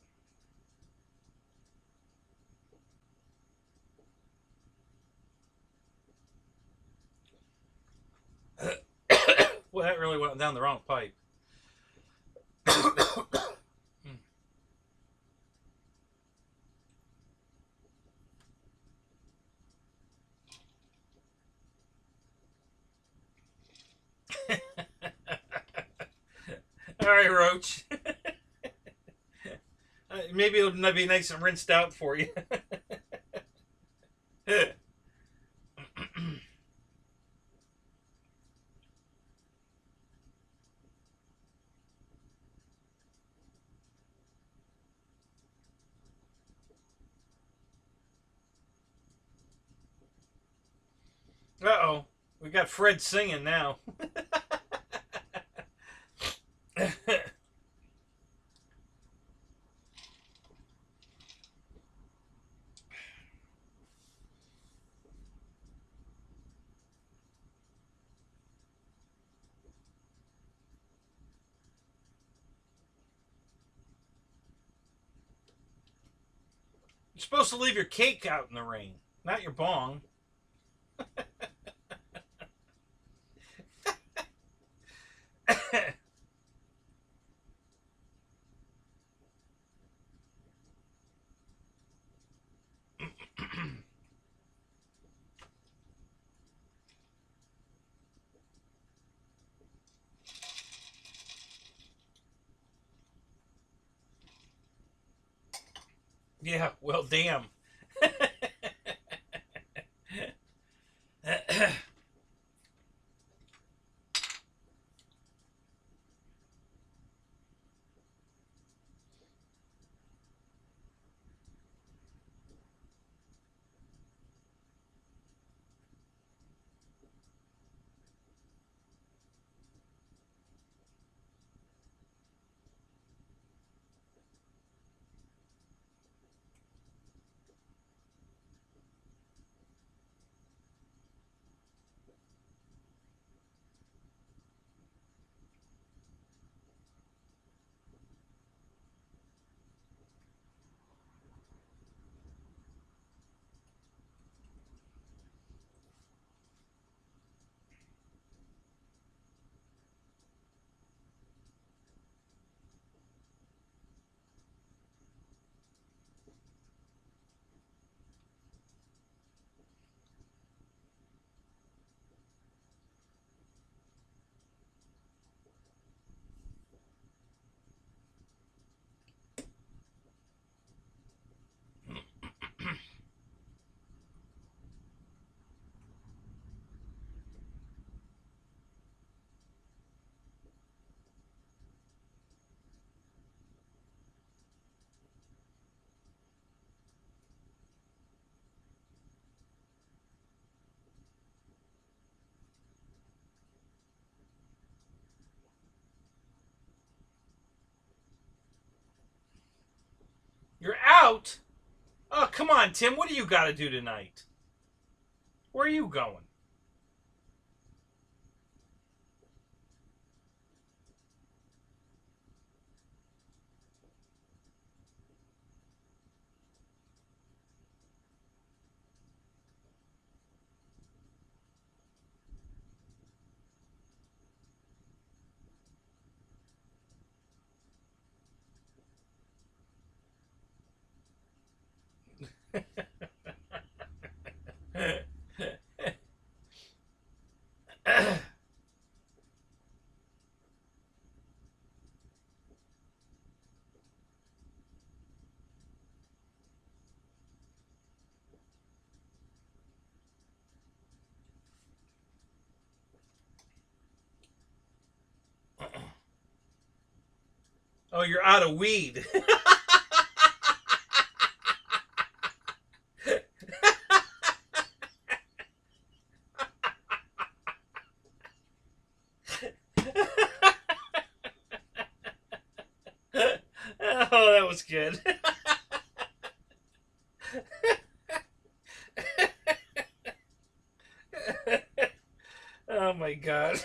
Well, that really went down the wrong pipe. All right, Roach. Maybe it'll be nice and rinsed out for you. Uh-oh. We got Fred singing now. You're supposed to leave your cake out in the rain, not your bong. Yeah, well, damn. You're out? Oh, come on, Tim. What do you got to do tonight? Where are you going? Oh, you're out of weed. Oh, that was good. Oh my god.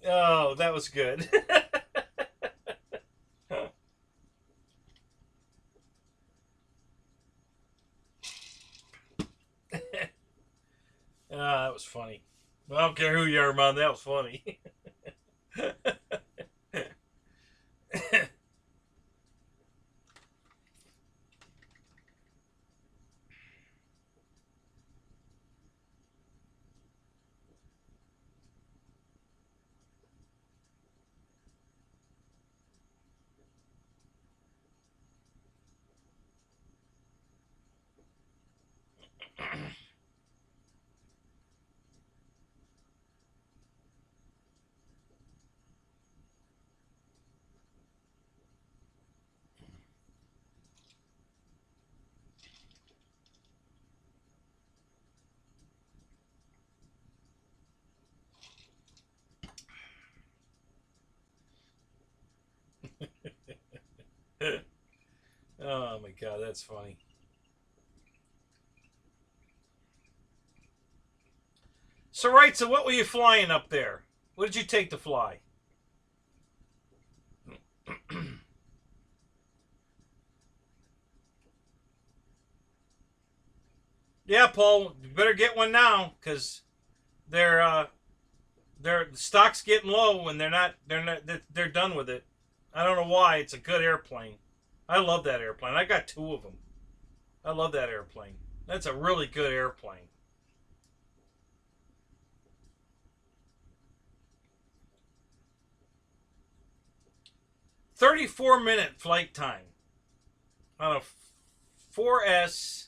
Oh, that was good. Ah, that was funny. I don't care who you are, man. That was funny. Oh my god, that's funny. So, right, so what were you flying up there? What did you take to fly? Yeah, Paul, you better get one now because they're the stock's getting low and they're done with it. I don't know why. It's a good airplane. I love that airplane. I got two of them. I love that airplane. That's a really good airplane. 34-minute flight time on a 4S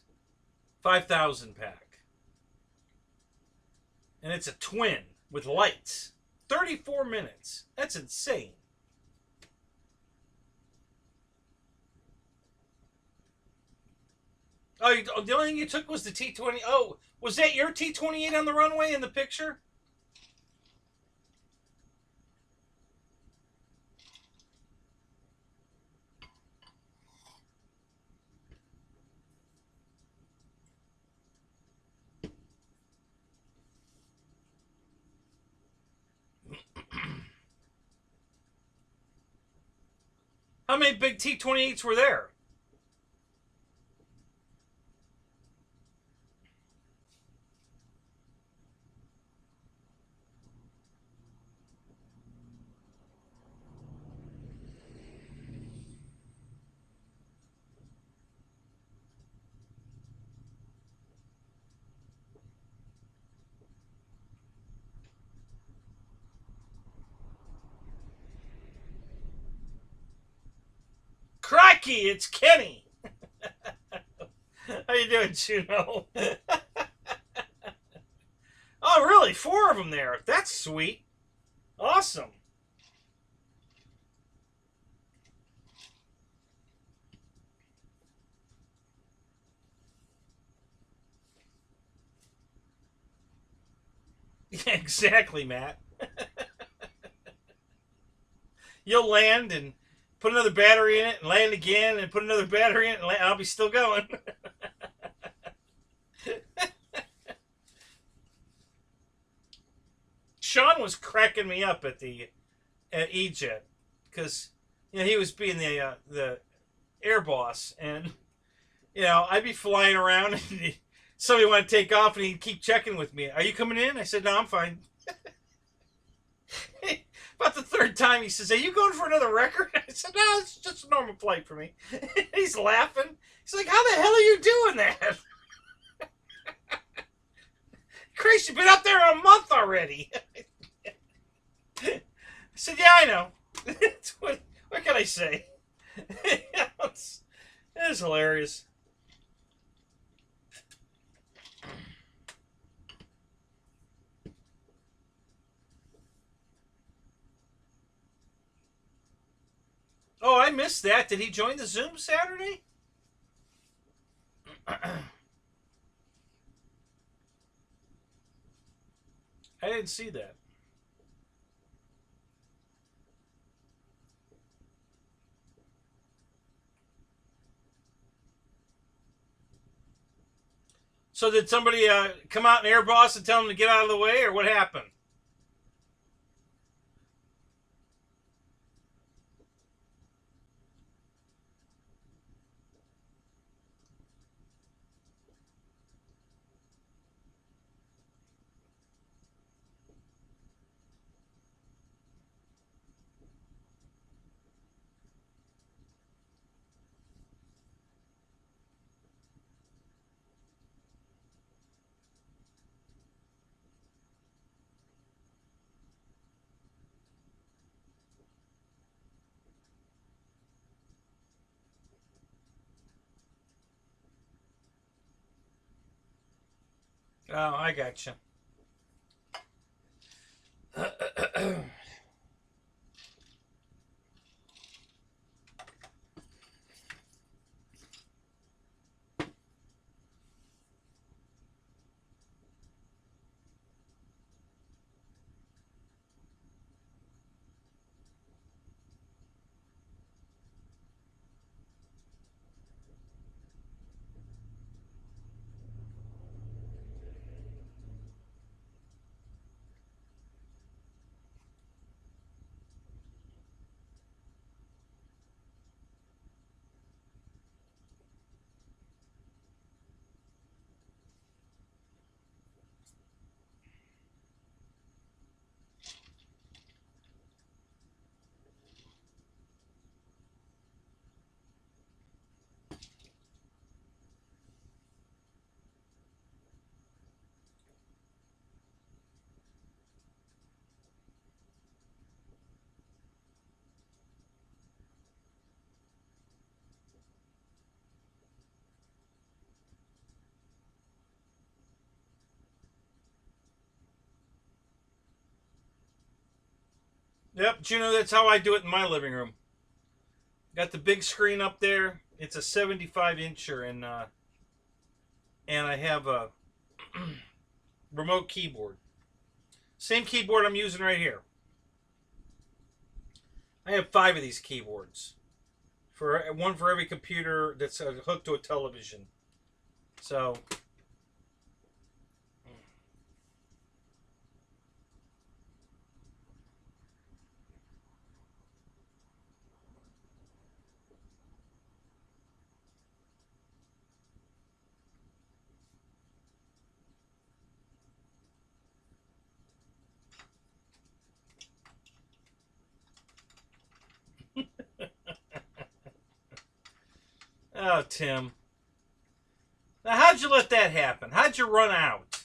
5000 pack. And it's a twin with lights. 34 minutes. That's insane. Oh, the only thing you took was the T-20. Oh, was that your T-28 on the runway in the picture? How many big T-28s were there? Crikey, it's Kenny. How you doing, Juno? Oh, really? 4 of them there. That's sweet. Awesome. Yeah, exactly, Matt. You'll land and put another battery in it and land again and put another battery in it and land. I'll be still going. Sean was cracking me up at EJet because he was being the air boss, and I'd be flying around and somebody wanted to take off and he'd keep checking with me. Are you coming in? I said, no, I'm fine. About the third time, he says, are you going for another record? I said, no, it's just a normal flight for me. He's laughing. He's like, how the hell are you doing that? Chris, you've been up there a month already. I said, yeah, I know. what can I say? It's hilarious. Oh, I missed that. Did he join the Zoom Saturday? I didn't see that. So did somebody come out and air boss and tell him to get out of the way, or what happened? Oh, I got you. Yep, Juno, that's how I do it in my living room. Got the big screen up there. It's a 75-incher, and I have a remote keyboard. Same keyboard I'm using right here. I have 5 of these keyboards. One for every computer that's hooked to a television. So... Oh, Tim. Now, how'd you let that happen? How'd you run out?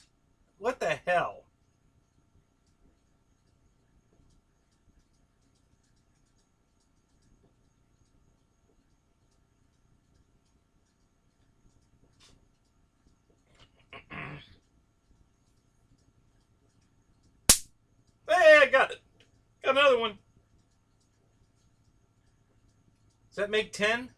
What the hell? Hey, I got it. Got another one. Does that make 10?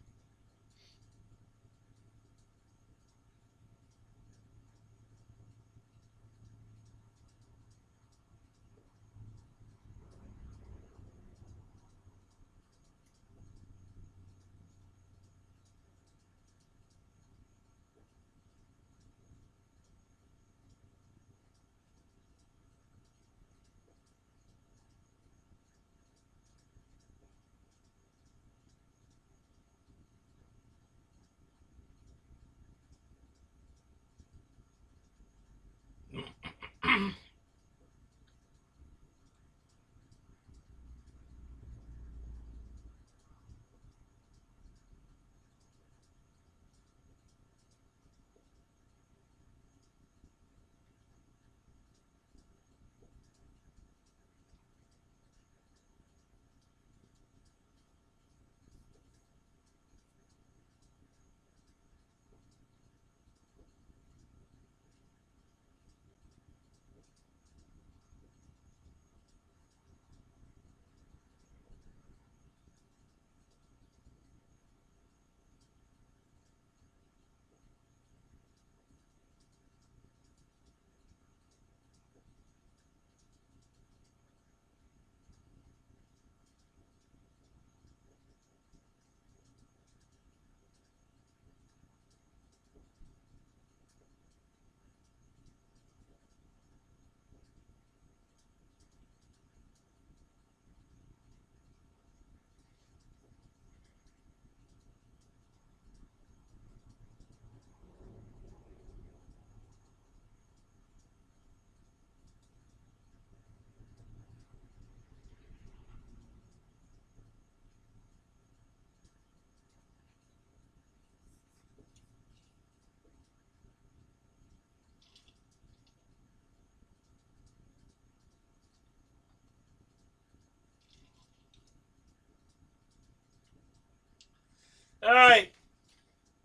All right.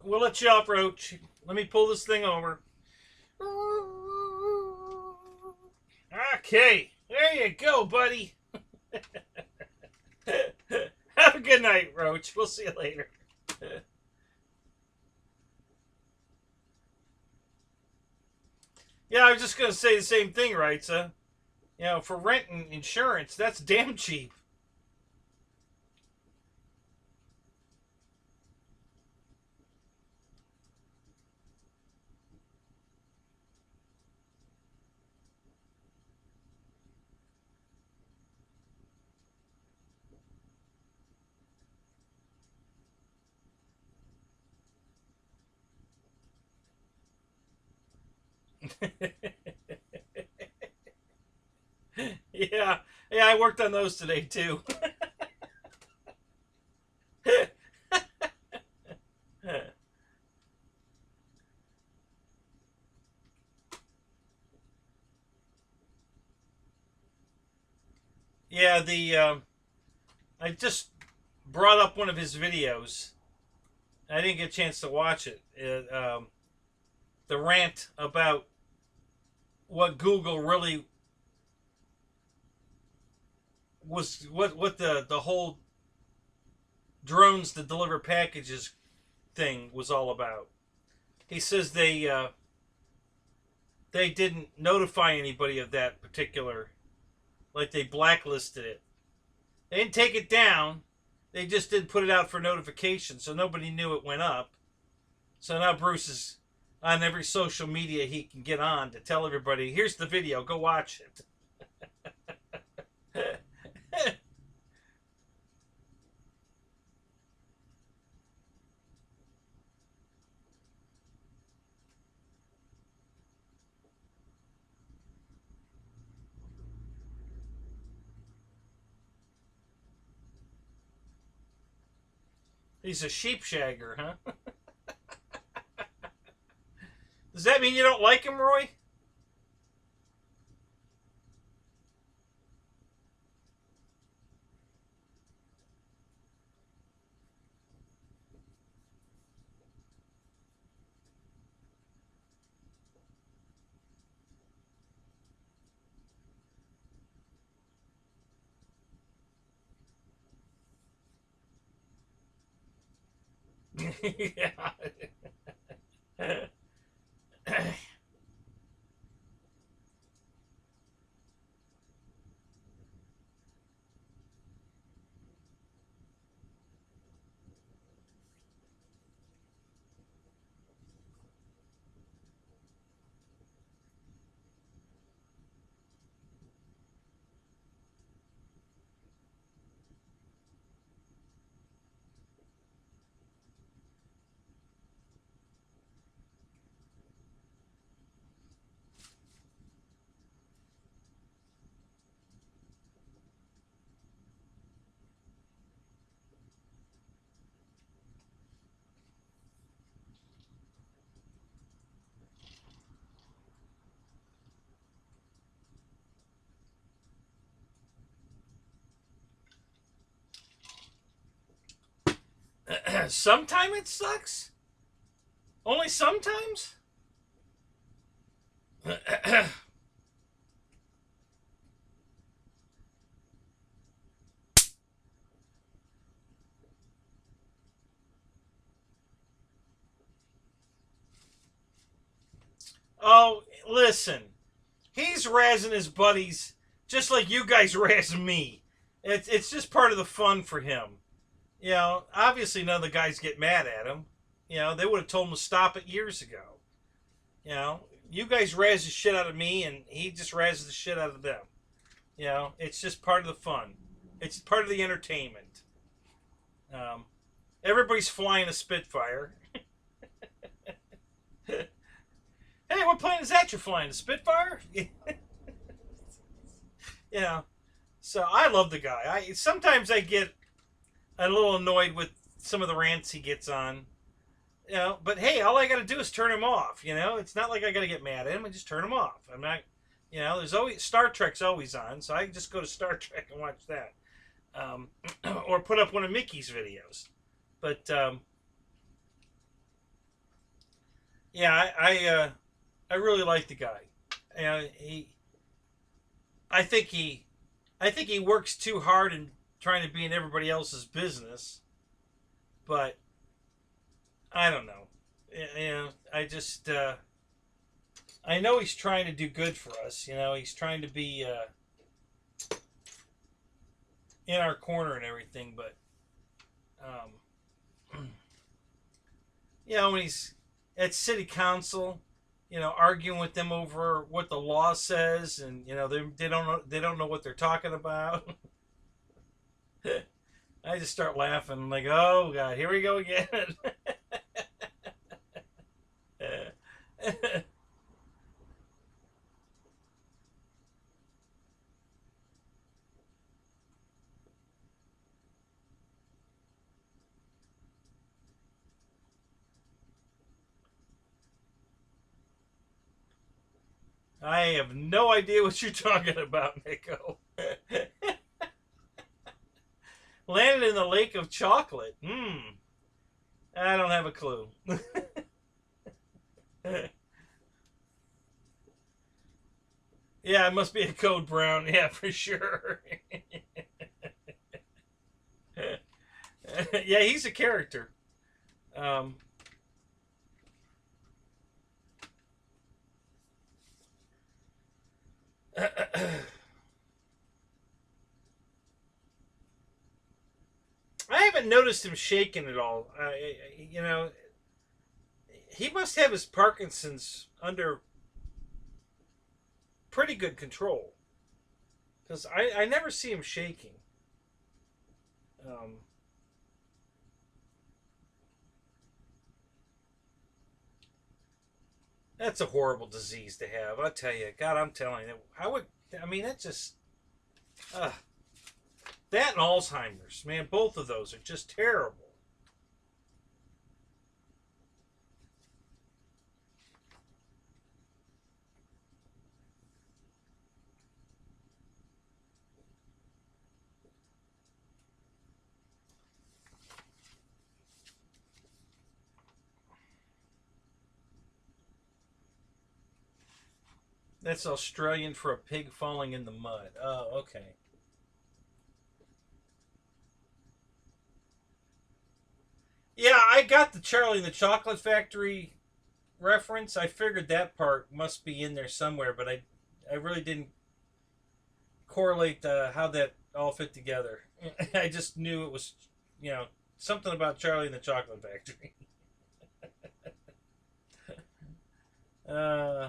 We'll let you off, Roach. Let me pull this thing over. Okay. There you go, buddy. Have a good night, Roach. We'll see you later. Yeah, I was just going to say the same thing, right, sir? You know, for rent and insurance, that's damn cheap. Yeah, I worked on those today too. Yeah, I just brought up one of his videos. I didn't get a chance to watch it. The rant about what Google really was what the whole drones to deliver packages thing was all about. He says they didn't notify anybody of that particular, like they blacklisted it. They didn't take it down. They just didn't put it out for notification, so nobody knew it went up. So now Bruce is on every social media he can get on to tell everybody, here's the video, go watch it. He's a sheep shagger, huh? Does that mean you don't like him, Roy? Yeah. Sometimes it sucks. Only sometimes? Oh, listen. He's razzing his buddies just like you guys razz me. It's just part of the fun for him. You know, obviously none of the guys get mad at him. You know, they would have told him to stop it years ago. You know, you guys razz the shit out of me and he just razzes the shit out of them. You know, it's just part of the fun. It's part of the entertainment. Everybody's flying a Spitfire. Hey, what plane is that you're flying? A Spitfire? You know, so I love the guy. Sometimes I get a little annoyed with some of the rants he gets on. You know, but hey, all I got to do is turn him off. You know, it's not like I got to get mad at him. I just turn him off. I'm not, you know, there's always Star Trek's always on, so I can just go to Star Trek and watch that, or put up one of Mickey's videos. But yeah, I really like the guy. You know, I think he works too hard and trying to be in everybody else's business, but I don't know. You know, I know he's trying to do good for us. You know, he's trying to be in our corner and everything, but you know, when he's at city council, you know, arguing with them over what the law says, and you know, they don't know what they're talking about. I just start laughing. I'm like, oh God, here we go again. I have no idea what you're talking about, Nico. Landed in the lake of chocolate. I don't have a clue. Yeah, it must be a code brown. Yeah, for sure. Yeah, he's a character. Um, I haven't noticed him shaking at all. You know, he must have his Parkinson's under pretty good control because I never see him shaking. Um, that's a horrible disease to have. I tell you, God, I'm telling you, I would. I mean, that just uh, that and Alzheimer's, man. Both of those are just terrible. That's Australian for a pig falling in the mud. Oh, okay. Yeah, I got the Charlie and the Chocolate Factory reference. I figured that part must be in there somewhere, but I really didn't correlate how that all fit together. I just knew it was, you know, something about Charlie and the Chocolate Factory. uh,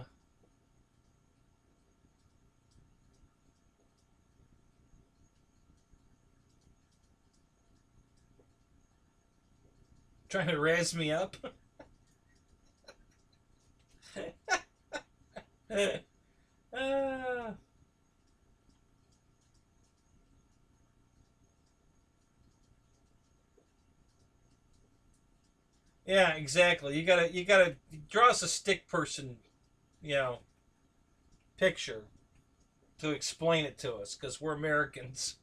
Trying to razz me up. uh, yeah, exactly. You gotta draw us a stick person, you know, picture to explain it to us because we're Americans.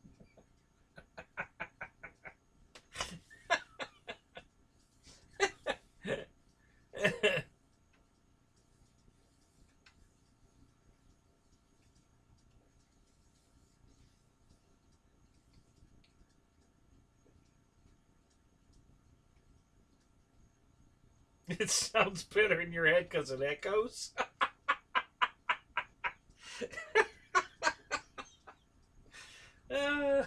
It sounds better in your head because it echoes. Uh,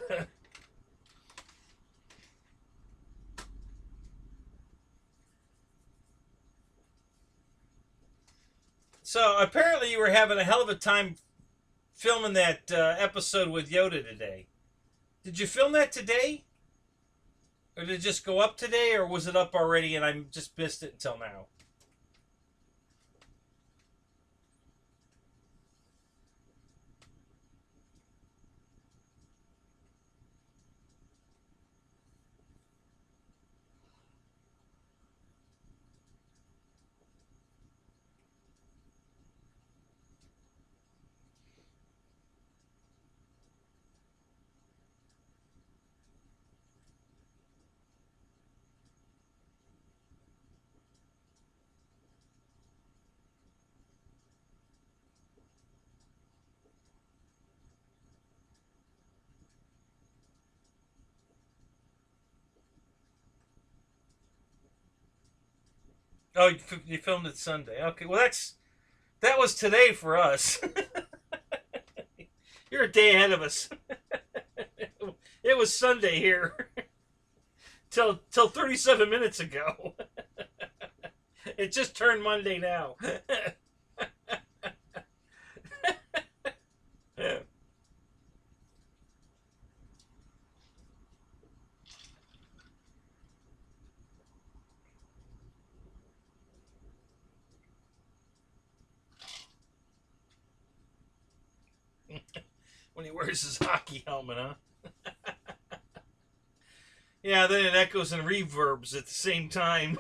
so apparently you were having a hell of a time filming that episode with Yoda today. Did you film that today, or did it just go up today, or was it up already and I just missed it until now? Oh, you filmed it Sunday. Okay, well that was today for us. You're a day ahead of us. It was Sunday here till 37 minutes ago. It just turned Monday now. When he wears his hockey helmet, huh? Yeah, then it echoes and reverbs at the same time.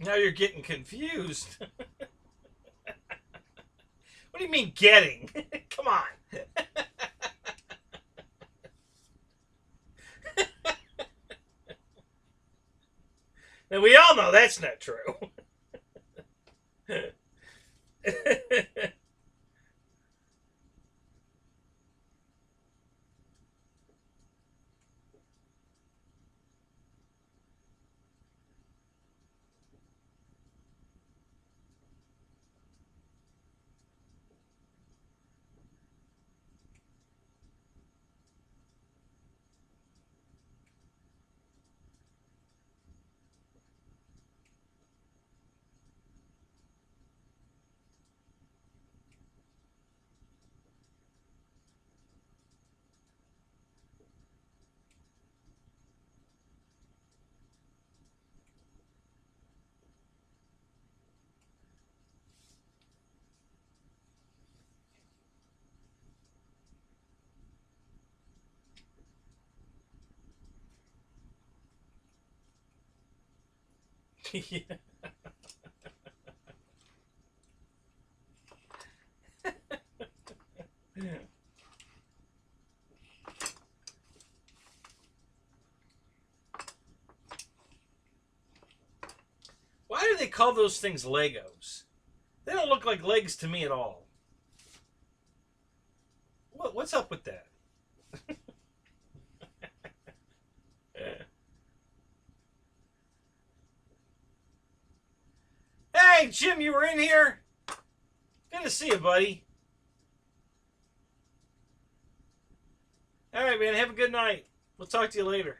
Now you're getting confused. What do you mean getting? Come on. And we all know that's not true. Yeah. Why do they call those things Legos? They don't look like legs to me at all. What's up with that? Hey, Jim, you were in here? Good to see you, buddy. All right, man. Have a good night. We'll talk to you later.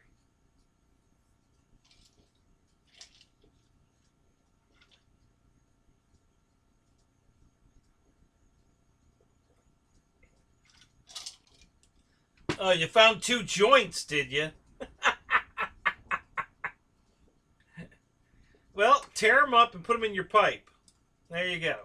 Oh, you found 2 joints, did you? Well, tear them up and put them in your pipe. There you go.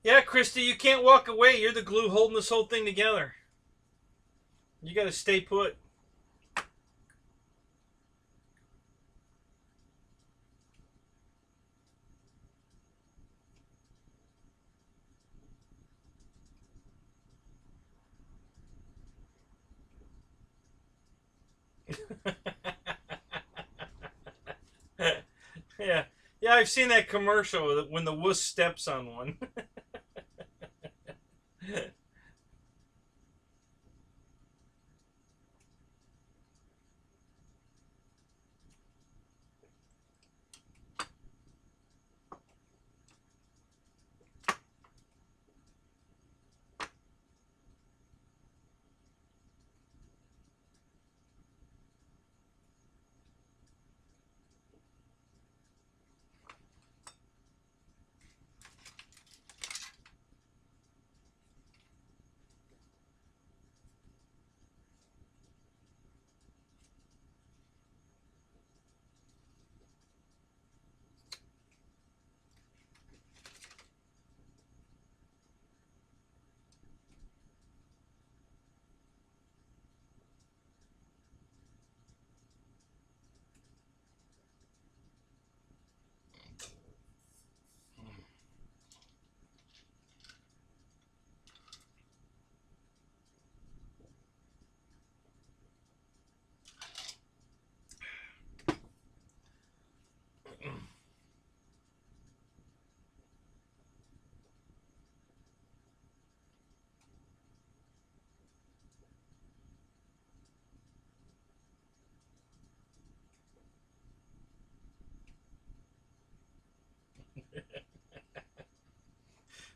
Yeah, Christy, you can't walk away. You're the glue holding this whole thing together. You got to stay put. Yeah. Yeah, I've seen that commercial when the wuss steps on one.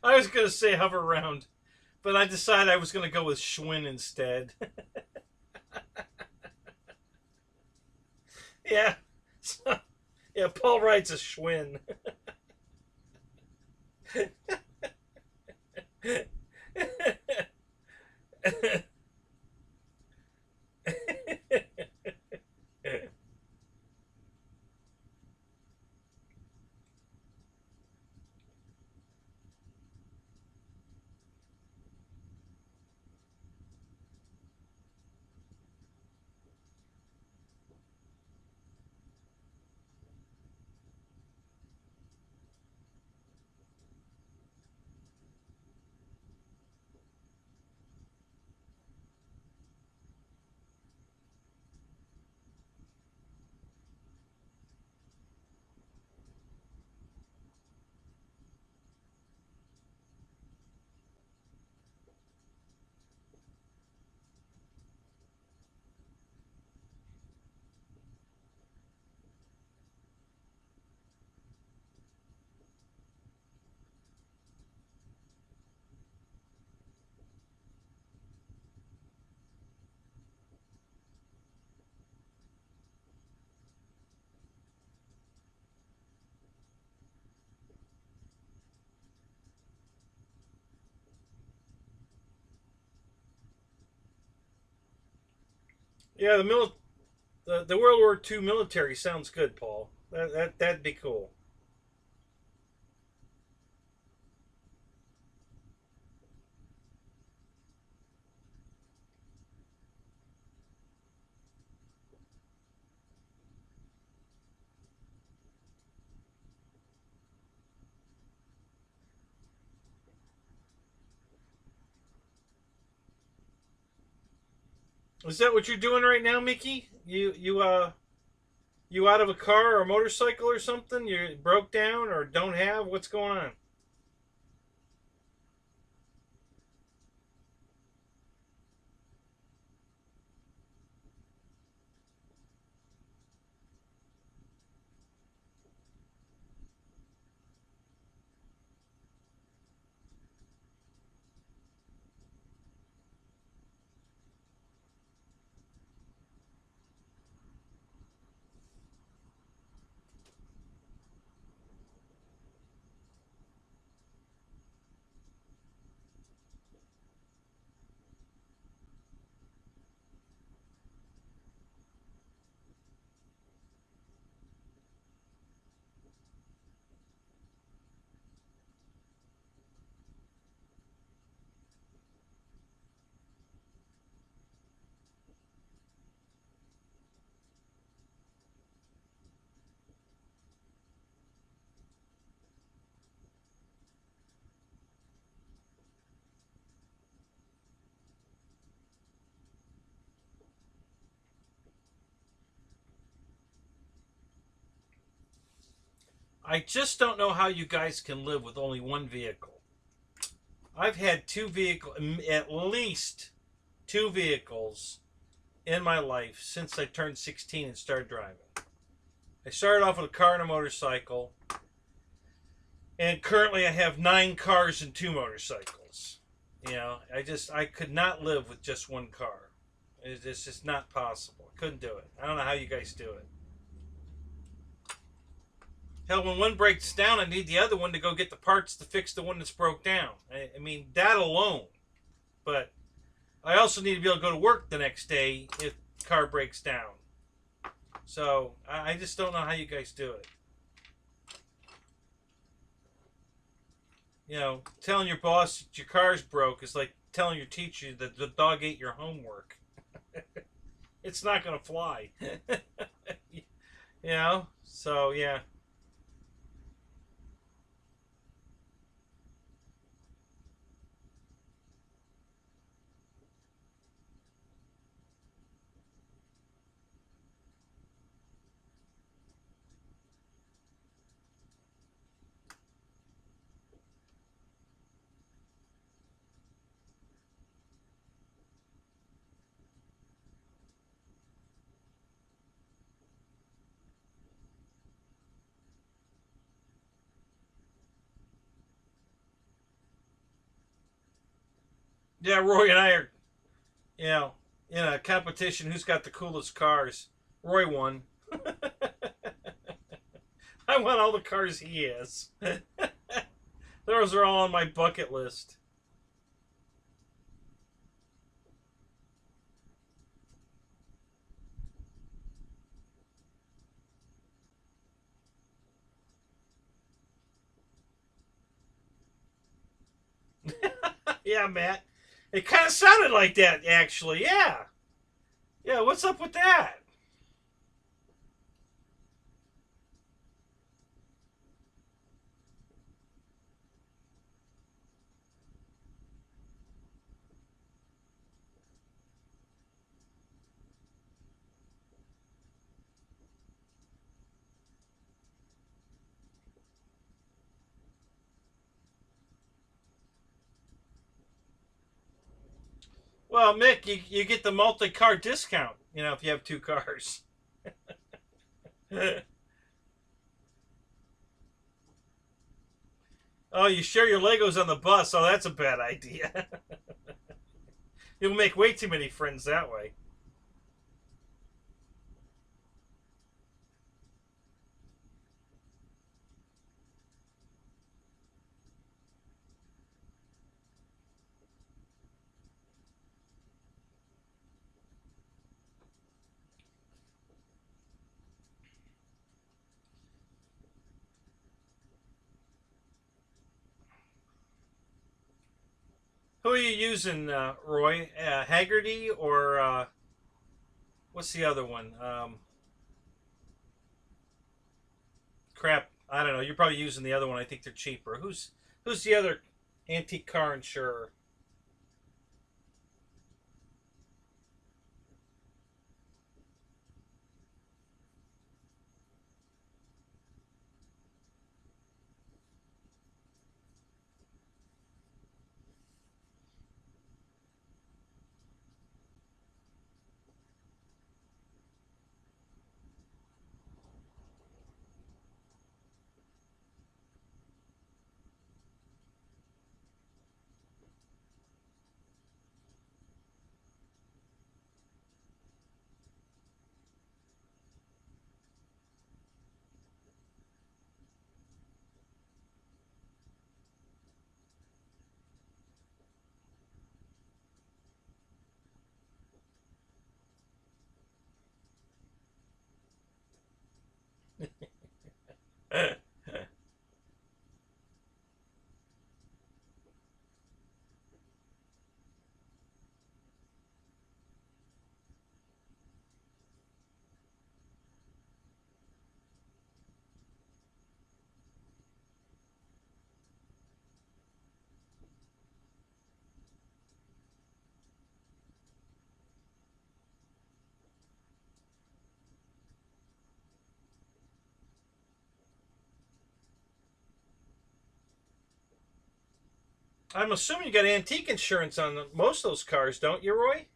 I was gonna say hover around, but I decided I was gonna go with Schwinn instead. Yeah. So, yeah, Paul writes a Schwinn. Yeah, the World War II military sounds good, Paul. That'd be cool. Is that what you're doing right now, Mickey? You out of a car or a motorcycle or something? You broke down or don't have? What's going on? I just don't know how you guys can live with only one vehicle. I've had two vehicles, at least two vehicles in my life since I turned 16 and started driving. I started off with a car and a motorcycle, and currently I have 9 cars and 2 motorcycles. I could not live with just one car. It's just not possible. I couldn't do it. I don't know how you guys do it. Hell, when one breaks down, I need the other one to go get the parts to fix the one that's broke down. I mean, that alone. But I also need to be able to go to work the next day if the car breaks down. So I just don't know how you guys do it. Telling your boss that your car's broke is like telling your teacher that the dog ate your homework. It's not going to fly. So yeah. Yeah, Roy and I are, you know, in a competition who's got the coolest cars. Roy won. I want all the cars he has. Those are all on my bucket list. Yeah, Matt. It kind of sounded like that, actually. Yeah. Yeah, what's up with that? Well, Mick, you get the multi car discount, if you have two cars. Oh, you share your Legos on the bus. Oh, that's a bad idea. You'll make way too many friends that way. Who are you using, Roy? Haggerty or what's the other one? Crap, I don't know. You're probably using the other one. I think they're cheaper. Who's the other antique car insurer? I'm assuming you got antique insurance on most of those cars, don't you, Roy?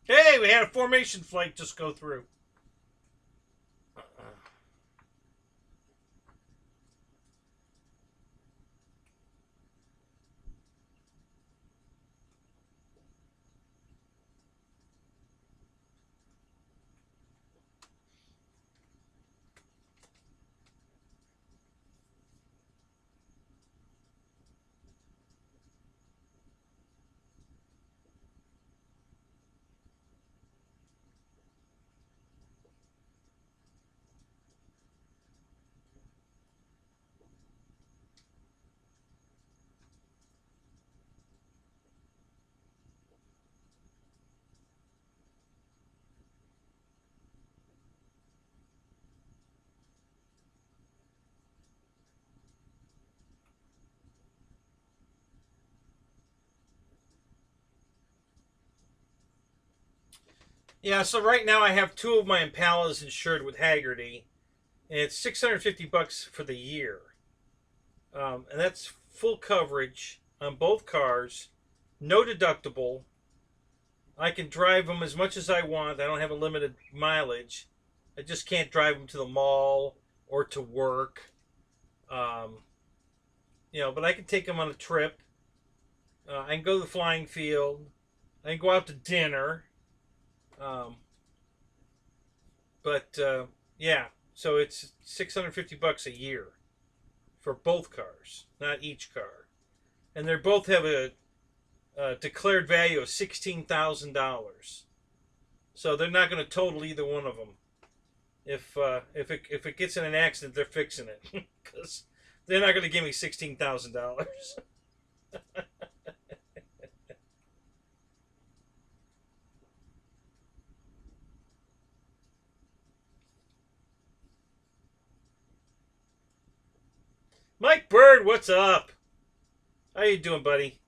Hey, we had a formation flight just go through. Yeah, so right now I have two of my Impalas insured with Haggerty, and it's $650 for the year. And that's full coverage on both cars, no deductible. I can drive them as much as I want. I don't have a limited mileage. I just can't drive them to the mall or to work. Um, but I can take them on a trip. I can go to the flying field. I can go out to dinner. Um, but yeah, so it's $650 a year for both cars, not each car, and they both have a declared value of $16,000. So they're not going to total either one of them. If it gets in an accident, they're fixing it because they're not going to give me $16,000. Mike Bird, what's up? How you doing, buddy?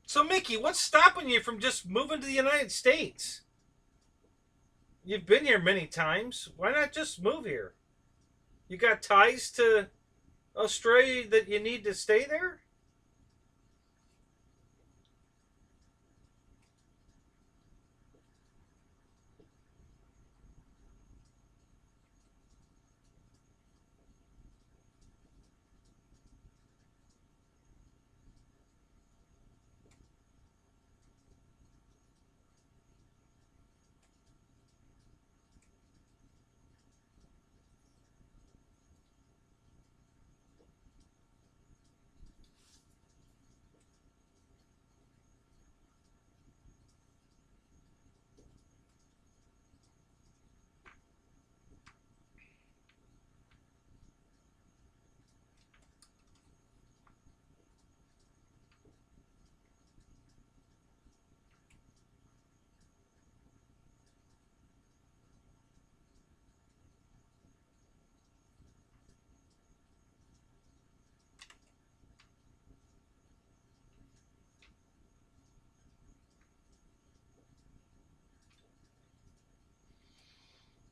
So, Mickey, what's stopping you from just moving to the United States? You've been here many times. Why not just move here? You got ties to Australia that you need to stay there?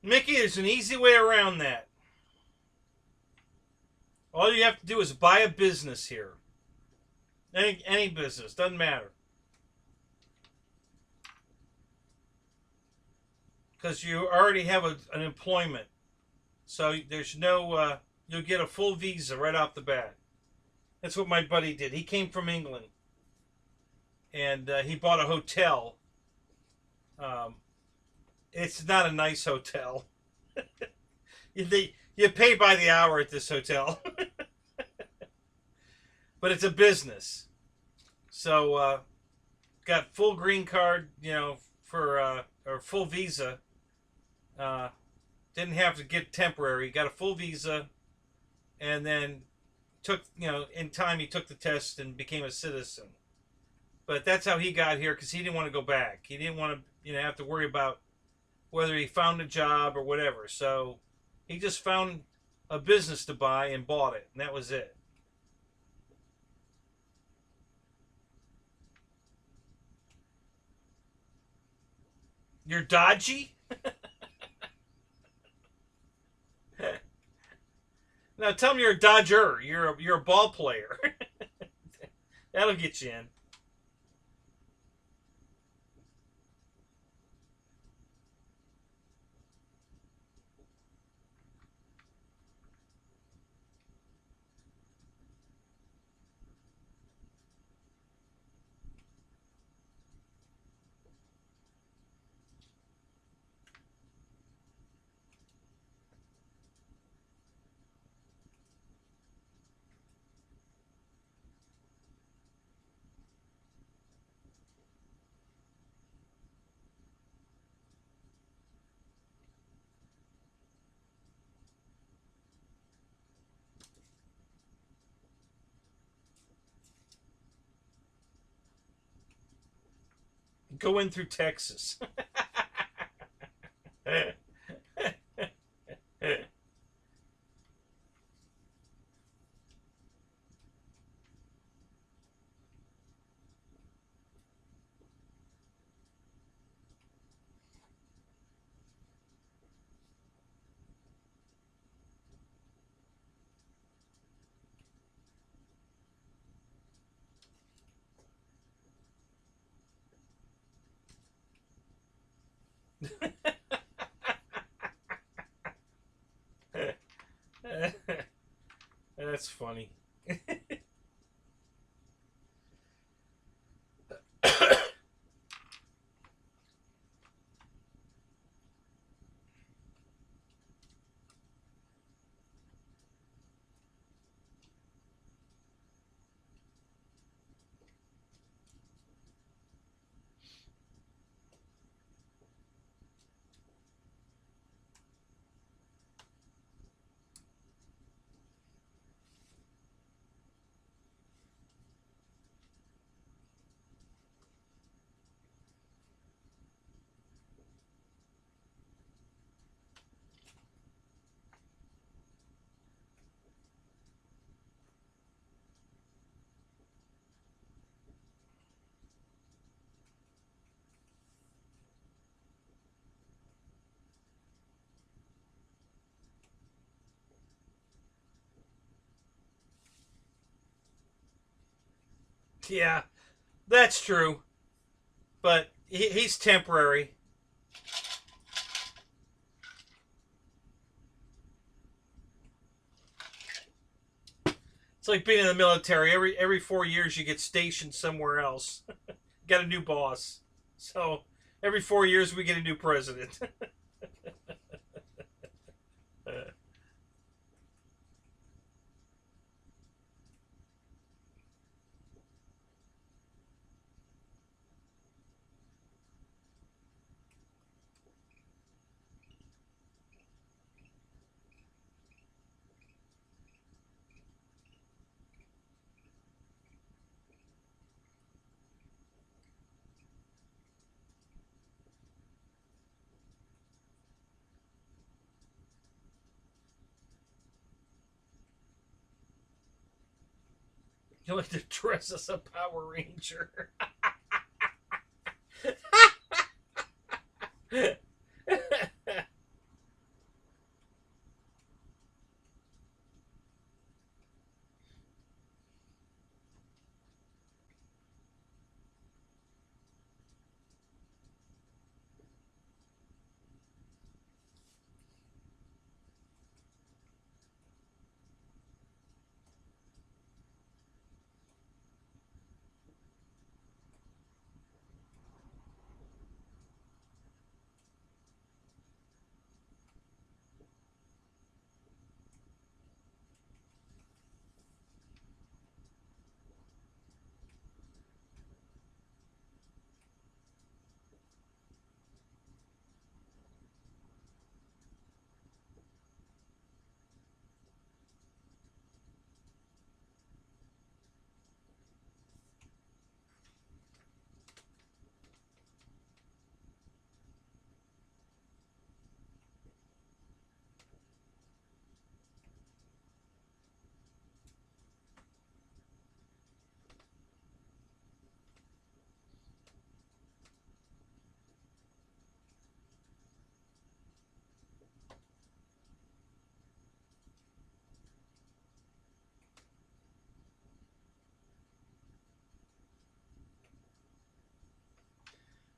Mickey, there's an easy way around that. All you have to do is buy a business here. Any business, doesn't matter. Because you already have an employment. So there's no, you'll get a full visa right off the bat. That's what my buddy did. He came from England and he bought a hotel. Um, it's not a nice hotel. You pay by the hour at this hotel, but it's a business. So got full green card, for or full visa. Uh, didn't have to get temporary. Got a full visa, and then took in time he took the test and became a citizen. But that's how he got here because he didn't want to go back. He didn't want to have to worry about whether he found a job or whatever. So he just found a business to buy and bought it, and that was it. You're dodgy? Now tell me you're a dodger. You're a ball player. That'll get you in. Go in through Texas. That's funny. Yeah, that's true. But he's temporary. It's like being in the military. Every 4 years you get stationed somewhere else. Got a new boss. So every 4 years we get a new president. You like to dress as a Power Ranger.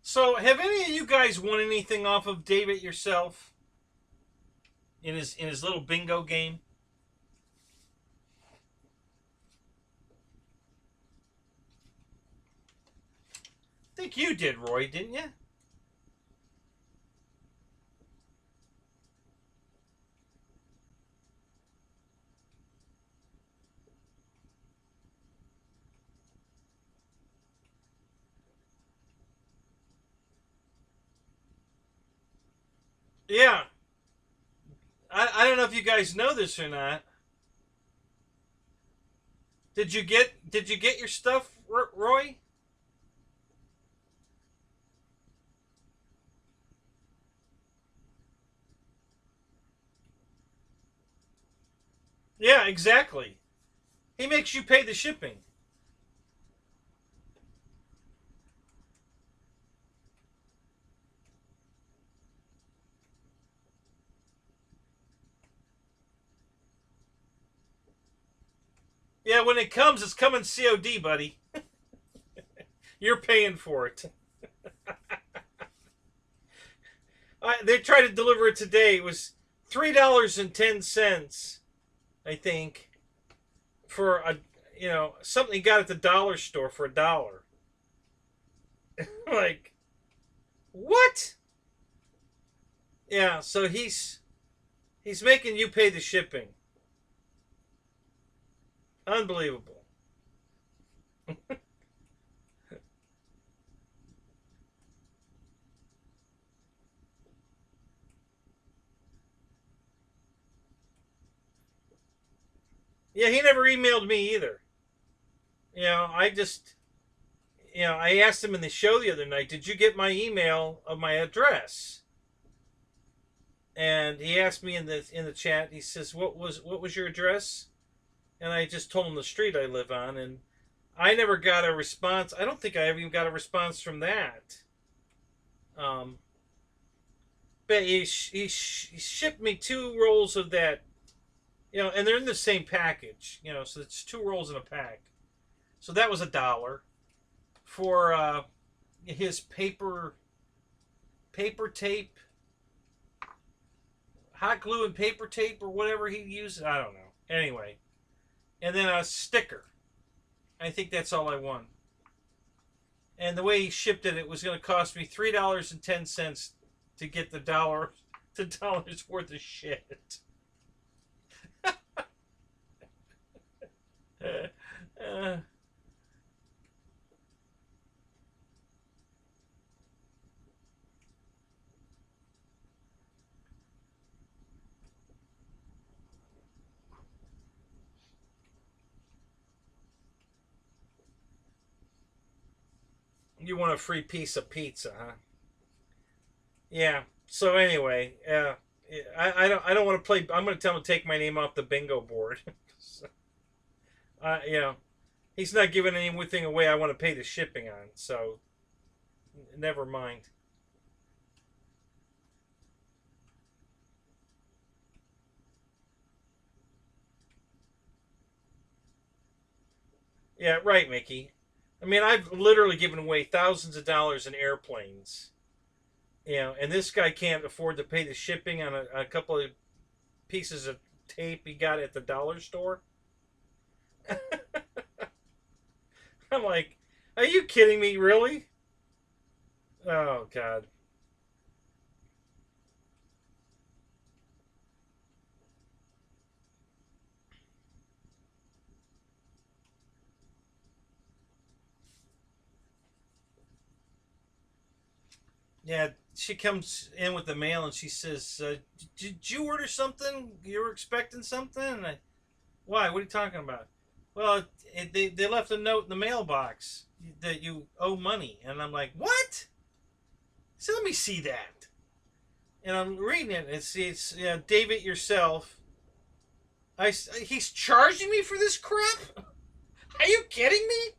So, have any of you guys won anything off of David yourself in his little bingo game? I think you did, Roy, didn't you? Yeah. I don't know if you guys know this or not. Did you get your stuff, Roy? Yeah, exactly. He makes you pay the shipping. Yeah, when it comes, it's coming COD, buddy. You're paying for it. They tried to deliver it today. It was $3.10, I think, for a something you got at the dollar store for $1. Like what? Yeah, so he's making you pay the shipping. Unbelievable. Yeah, he never emailed me either. I just I asked him in the show the other night, "Did you get my email of my address?" And he asked me in the chat. He says, "What was your address?" And I just told him the street I live on, and I never got a response. I don't think I ever even got a response from that. Um, but he shipped me 2 rolls of that, and they're in the same package, so it's 2 rolls in a pack. So that was $1 for his paper tape, hot glue and paper tape or whatever he uses. I don't know. Anyway, and then a sticker. I think that's all I won. And the way he shipped it, it was going to cost me $3.10 to get the dollar's worth of shit. uh, you want a free piece of pizza, huh? Yeah. So anyway, I don't want to play. I'm going to tell him to take my name off the bingo board. So, you know, he's not giving anything away I want to pay the shipping on. So never mind. Yeah, right, Mickey. I mean, I've literally given away thousands of dollars in airplanes. And this guy can't afford to pay the shipping on a couple of pieces of tape he got at the dollar store. I'm like, are you kidding me? Really? Oh God. Yeah, she comes in with the mail and she says, "Did you order something? You were expecting something?" And why? What are you talking about? Well, they left a note in the mailbox that you owe money, and I'm like, what? So let me see that. And I'm reading it. It's David yourself. He's charging me for this crap. Are you kidding me?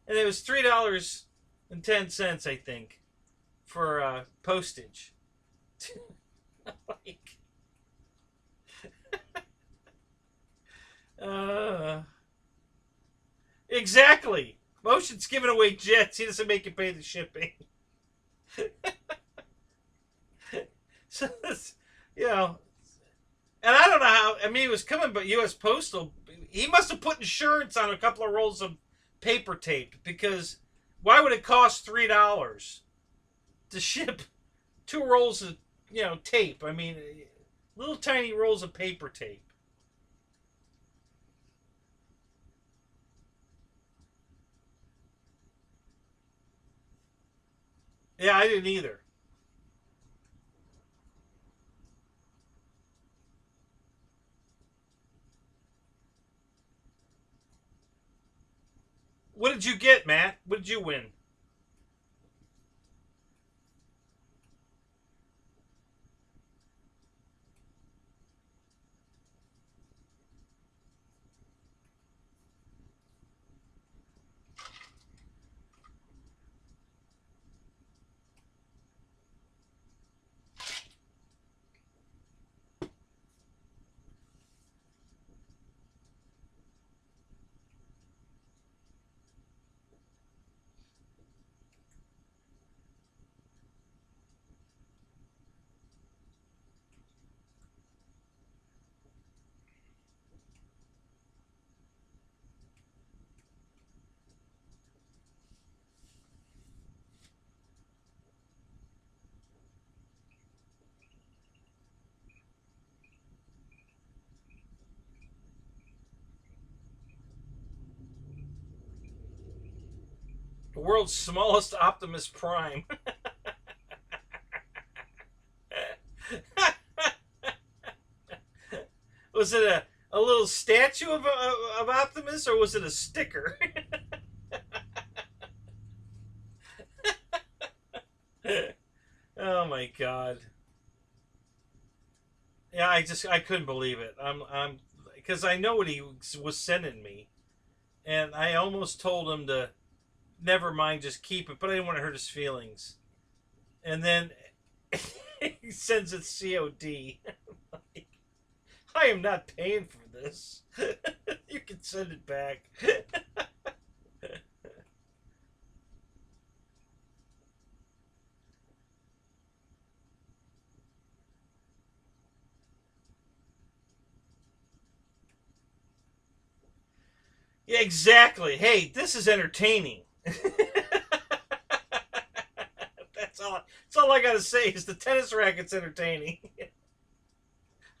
And it was $3.10, I think, for postage. Like, uh, exactly. Motion's giving away jets. He doesn't make you pay the shipping. So this, you know, and I don't know how. I mean, he was coming, but U.S. Postal. He must have put insurance on a couple of rolls of paper tape because why would it cost $3 to ship 2 rolls of tape? I mean, little tiny rolls of paper tape. Yeah, I didn't either. What did you get, Matt? What did you win? World's smallest Optimus Prime. Was it a little statue of Optimus, or was it a sticker? Oh my god. Yeah, I couldn't believe it. I'm because I know what he was sending me, and I almost told him to never mind, just keep it, but I didn't want to hurt his feelings. And then he sends it COD. Like, I am not paying for this. You can send it back. Yeah, exactly. Hey, this is entertaining. That's all I gotta say is the tennis racket's entertaining.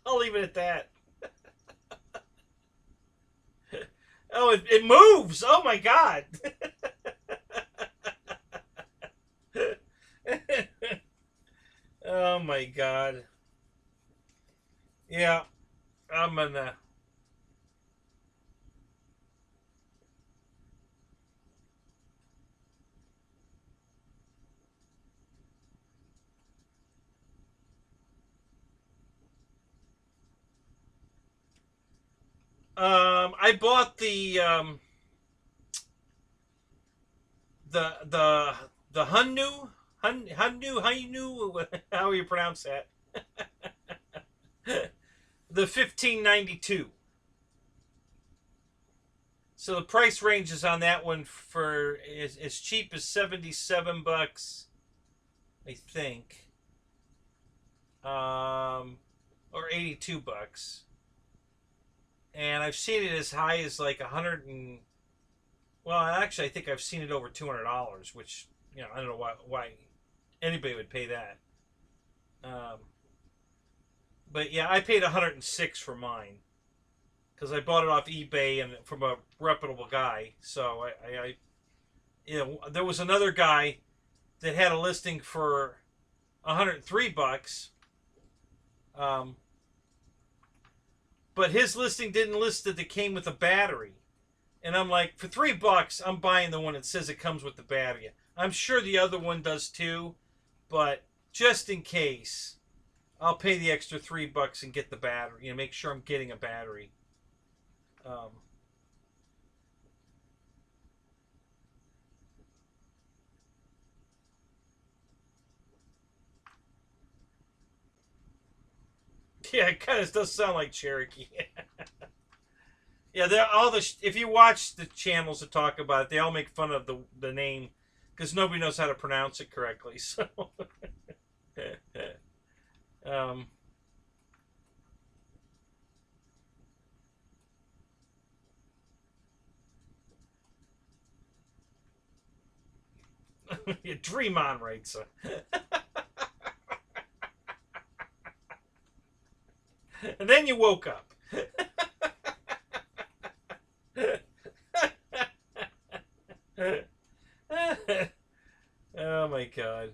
I'll leave it at that. Oh, it moves! Oh my god! Oh my god. Yeah, I'm gonna. I bought the the Hunnu, how you pronounce that? The 1592. So the price ranges on that one for as cheap as $77, I think, or $82, and I've seen it as high as like 100 and, well, actually, I think I've seen it over $200, which, I don't know why anybody would pay that. Um, but yeah, I paid 106 for mine because I bought it off eBay and from a reputable guy. So there was another guy that had a listing for $103. But his listing didn't list that it came with a battery. And I'm like, for $3, I'm buying the one that says it comes with the battery. I'm sure the other one does too, but just in case, I'll pay the extra $3 and get the battery. Make sure I'm getting a battery. Yeah, it kind of does sound like Cherokee. Yeah, if you watch the channels that talk about it, they all make fun of the name because nobody knows how to pronounce it correctly. So, um, yeah, dream on, right? So, and then you woke up. Oh my god.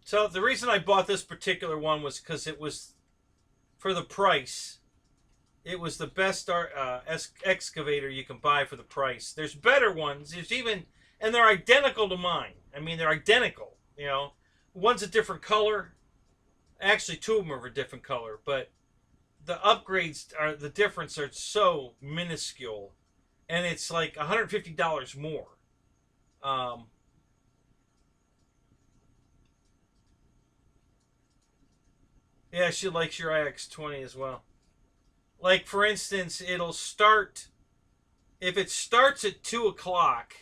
So the reason I bought this particular one was because it was, for the price, it was the best excavator you can buy for the price. There's better ones. There's even, and they're identical to mine. I mean, they're identical. One's a different color. Actually, two of them are a different color, but the upgrades are the difference are so minuscule, and it's like $150 more. Um, yeah, she likes your IX20 as well. Like, for instance, it'll start, if it starts at 2 o'clock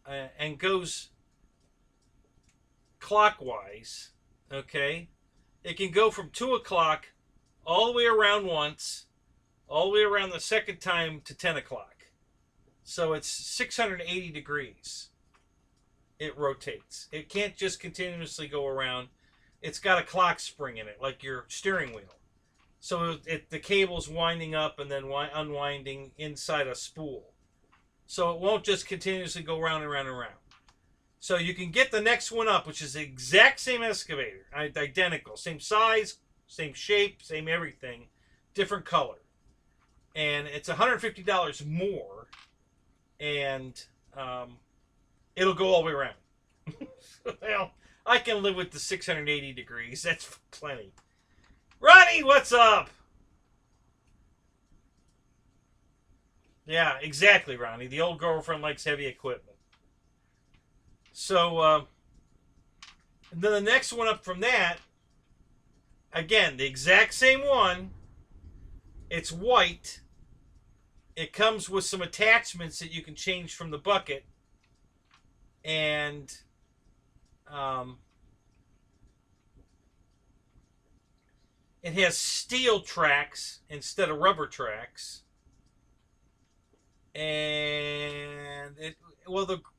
and goes clockwise, okay, it can go from 2 o'clock all the way around once, all the way around the second time to 10 o'clock. So it's 680 degrees. It rotates. It can't just continuously go around. It's got a clock spring in it, like your steering wheel. So the cable's winding up and then unwinding inside a spool. So it won't just continuously go round and round and round. So you can get the next one up, which is the exact same excavator, identical, same size, same shape, same everything, different color. And it's $150 more, and it'll go all the way around. Well, I can live with the 680 degrees. That's plenty. Ronnie, what's up? Yeah, exactly, Ronnie. The old girlfriend likes heavy equipment. So, and then the next one up from that, again, the exact same one. It's white. It comes with some attachments that you can change from the bucket. And it has steel tracks instead of rubber tracks. And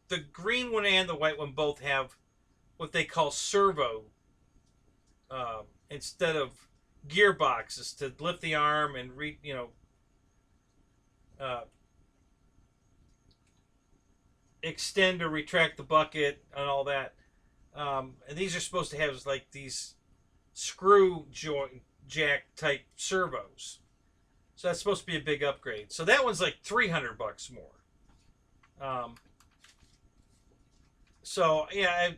the green one and the white one both have what they call servo instead of gearboxes to lift the arm and extend or retract the bucket and all that. And these are supposed to have like these screw jack type servos. So that's supposed to be a big upgrade. So that one's like $300 more. So yeah,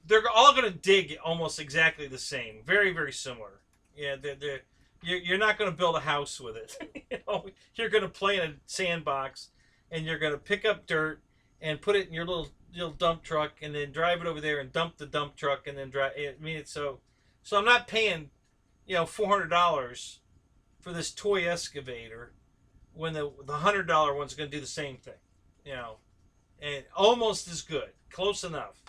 they're all going to dig almost exactly the same. Very, very similar. Yeah, you're not going to build a house with it. You're going to play in a sandbox, and you're going to pick up dirt and put it in your little dump truck, and then drive it over there and dump the dump truck, and then drive. I mean, it's so I'm not paying, $400 for this toy excavator when the $100 one's going to do the same thing, and almost as good, close enough.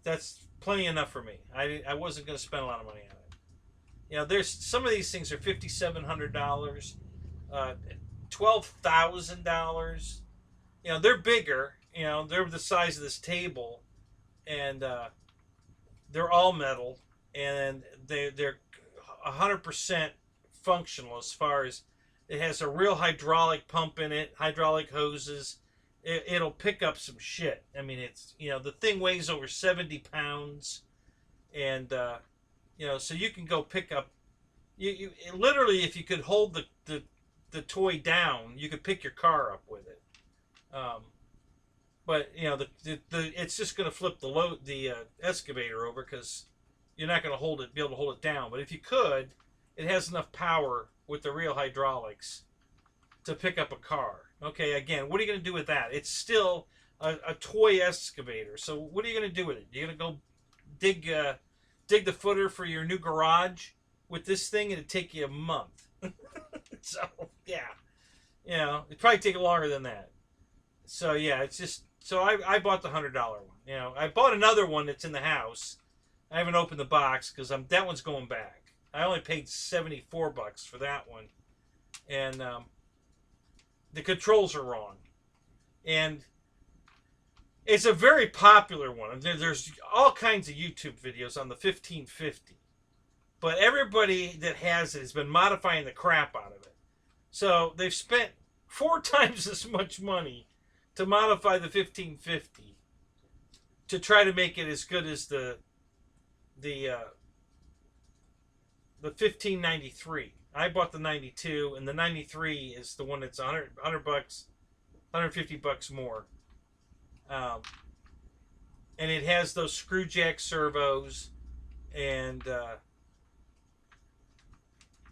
That's plenty enough for me. I wasn't going to spend a lot of money on it. There's some of these things are $5,700, $12,000. They're bigger. They're the size of this table, and they're all metal, and they're 100% functional as far as it has a real hydraulic pump in it, hydraulic hoses. It'll pick up some shit. I mean, it's the thing weighs over 70 pounds, and so you can go pick up. You literally, if you could hold the toy down, you could pick your car up with it. But it's just going to flip the excavator over because you're not going to be able to hold it down. But if you could, it has enough power with the real hydraulics to pick up a car. Okay, again, what are you going to do with that? It's still a toy excavator. So what are you going to do with it? You're going to go dig the footer for your new garage with this thing, and it'd take you a month. So yeah, it'd probably take longer than that. So yeah, it's just I bought the $100 one. I bought another one that's in the house. I haven't opened the box because that one's going back. I only paid $74 for that one, and the controls are wrong, and it's a very popular one. There's all kinds of YouTube videos on the 1550, but everybody that has it has been modifying the crap out of it. So they've spent 4 times as much money to modify the 1550 to try to make it as good as the 1593. I bought the 92, and the 93 is the one that's $100, $150 more. And it has those screw jack servos, and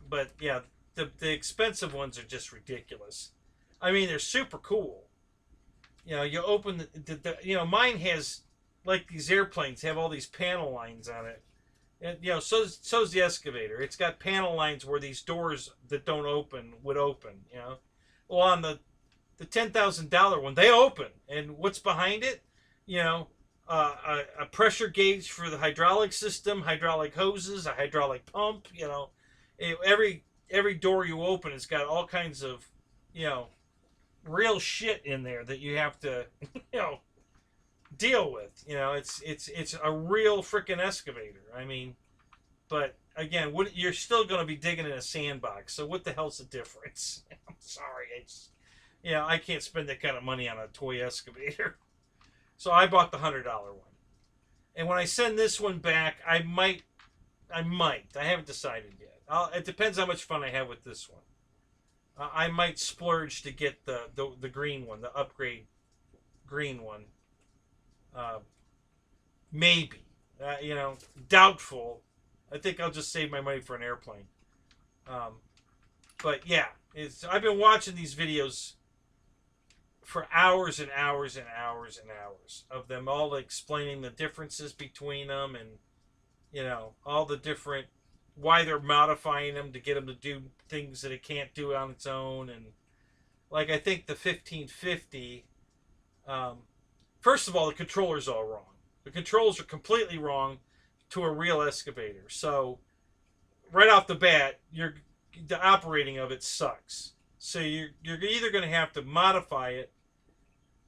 but yeah, the expensive ones are just ridiculous. I mean, they're super cool. You open mine has, like these airplanes have all these panel lines on it. And, so's the excavator. It's got panel lines where these doors that don't open would open, Well, on the $10,000 one, they open. And what's behind it? A pressure gauge for the hydraulic system, hydraulic hoses, a hydraulic pump, every every door you open has got all kinds of, you know, real shit in there that you have to, you know, deal with. You know, it's a real freaking excavator. I mean, but again, you're still going to be digging in a sandbox. So what the hell's the difference? I'm sorry, you know, I can't spend that kind of money on a toy excavator. So I bought the $100 one. And when I send this one back, I might. I haven't decided yet. It depends how much fun I have with this one. I might splurge to get the green one, the upgrade green one. Maybe. You know, doubtful. I think I'll just save my money for an airplane. But yeah, I've been watching these videos for hours and hours and hours and hours of them all explaining the differences between them, and you know, all the different, why they're modifying them to get them to do things that it can't do on its own. And like, I think the 1550, first of all, the controller's all wrong. The controls are completely wrong to a real excavator. So right off the bat, the operating of it sucks. So you're either going to have to modify it,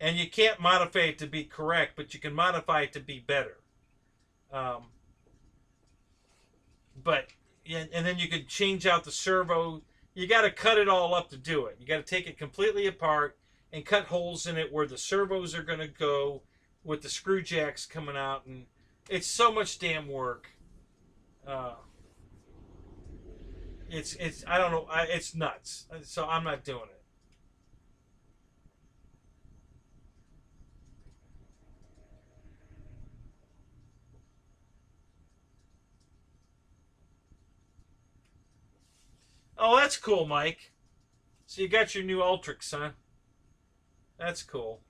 and you can't modify it to be correct, but you can modify it to be better. But and then you can change out the servo. You got to cut it all up to do it. You got to take it completely apart and cut holes in it where the servos are going to go, with the screw jacks coming out, and it's so much damn work. It's I don't know. It's nuts. So I'm not doing it. Oh, that's cool, Mike. So you got your new Ultrix, huh? That's cool.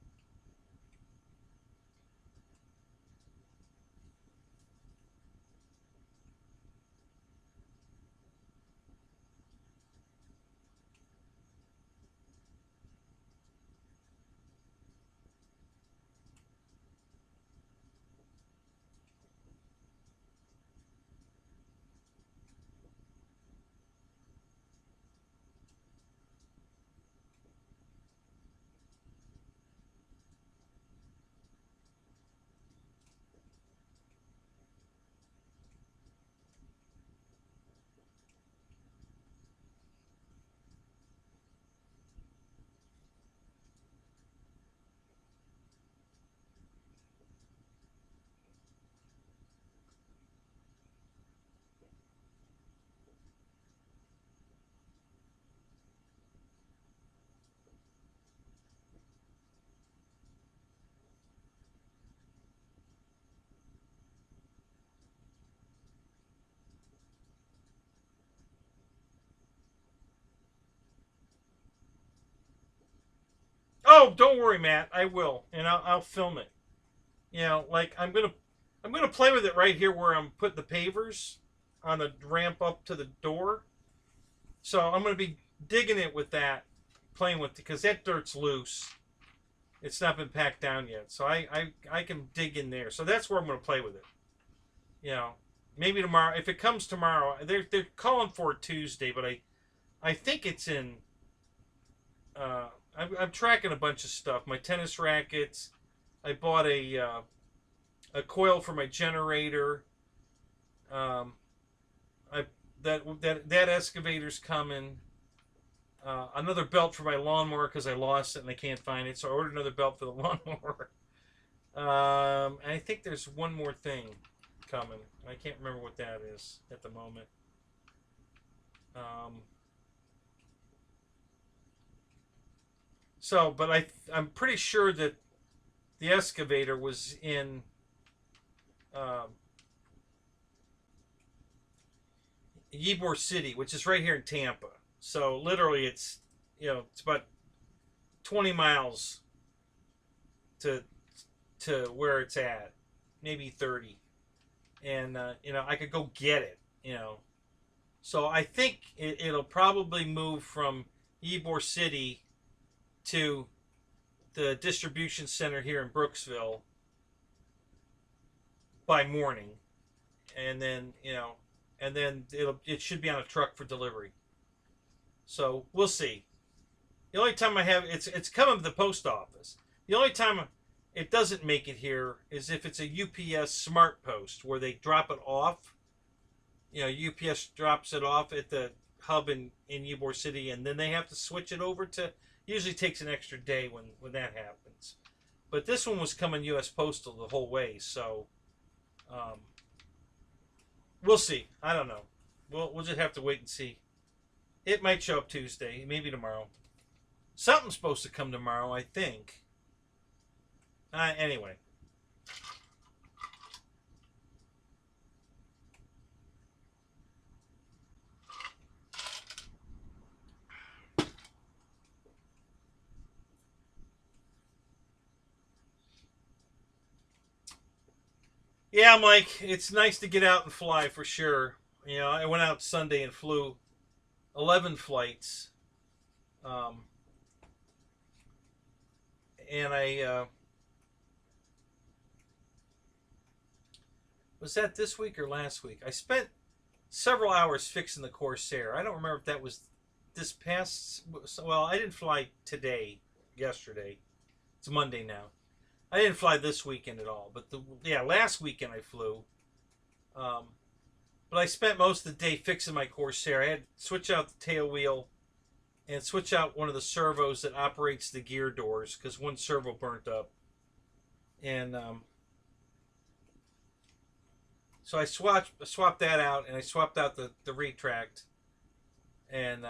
Oh, don't worry, Matt. I will, and I'll film it. You know, like I'm gonna play with it right here where I'm putting the pavers on the ramp up to the door. So I'm gonna be digging it with that, playing with it, because that dirt's loose. It's not been packed down yet, so I can dig in there. So that's where I'm gonna play with it. You know, maybe tomorrow. If it comes tomorrow, they're calling for it Tuesday, but I think it's in. I'm tracking a bunch of stuff. My tennis rackets. I bought a coil for my generator. Um, I that excavator's coming. Another belt for my lawnmower because I lost it and I can't find it, so I ordered another belt for the lawnmower. And I think there's one more thing coming. I can't remember what that is at the moment. So, but I'm pretty sure that the excavator was in Ybor City, which is right here in Tampa. So literally, it's it's about 20 miles to where it's at, maybe 30, and I could go get it. So I think it'll probably move from Ybor City to the distribution center here in Brooksville by morning, and then it should be on a truck for delivery. So we'll see. The only time I have it's coming to the post office. The only time it doesn't make it here is if it's a UPS Smart Post where they drop it off. You know, UPS drops it off at the hub in Ybor City, and then they have to switch it over to. Usually takes an extra day when that happens. But this one was coming U.S. Postal the whole way, so we'll see. I don't know. We'll just have to wait and see. It might show up Tuesday, maybe tomorrow. Something's supposed to come tomorrow, I think. Anyway. Yeah, Mike, it's nice to get out and fly for sure. You know, I went out Sunday and flew 11 flights. Um, and was that this week or last week? I spent several hours fixing the Corsair. I don't remember if that was this past. Well, I didn't fly yesterday. It's Monday now. I didn't fly this weekend at all, but last weekend I flew. But I spent most of the day fixing my Corsair. I had to switch out the tail wheel and switch out one of the servos that operates the gear doors because one servo burnt up. And so I swapped that out, and I swapped out the retract. And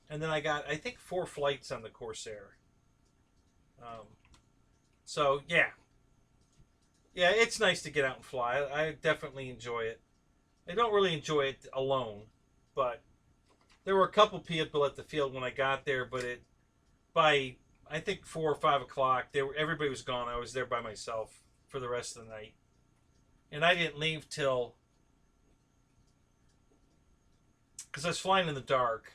then I got, I think, 4 flights on the Corsair. So, yeah. Yeah, it's nice to get out and fly. I definitely enjoy it. I don't really enjoy it alone, but there were a couple people at the field when I got there, but by, I think, 4 or 5 o'clock, everybody was gone. I was there by myself for the rest of the night. And I didn't leave till, because I was flying in the dark.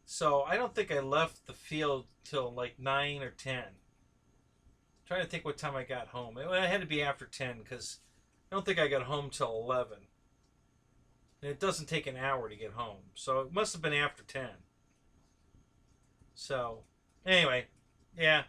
So I don't think I left the field till like 9 or 10. Trying to think what time I got home. It had to be after 10 because I don't think I got home till 11. And it doesn't take an hour to get home. So it must have been after 10. So, anyway, yeah.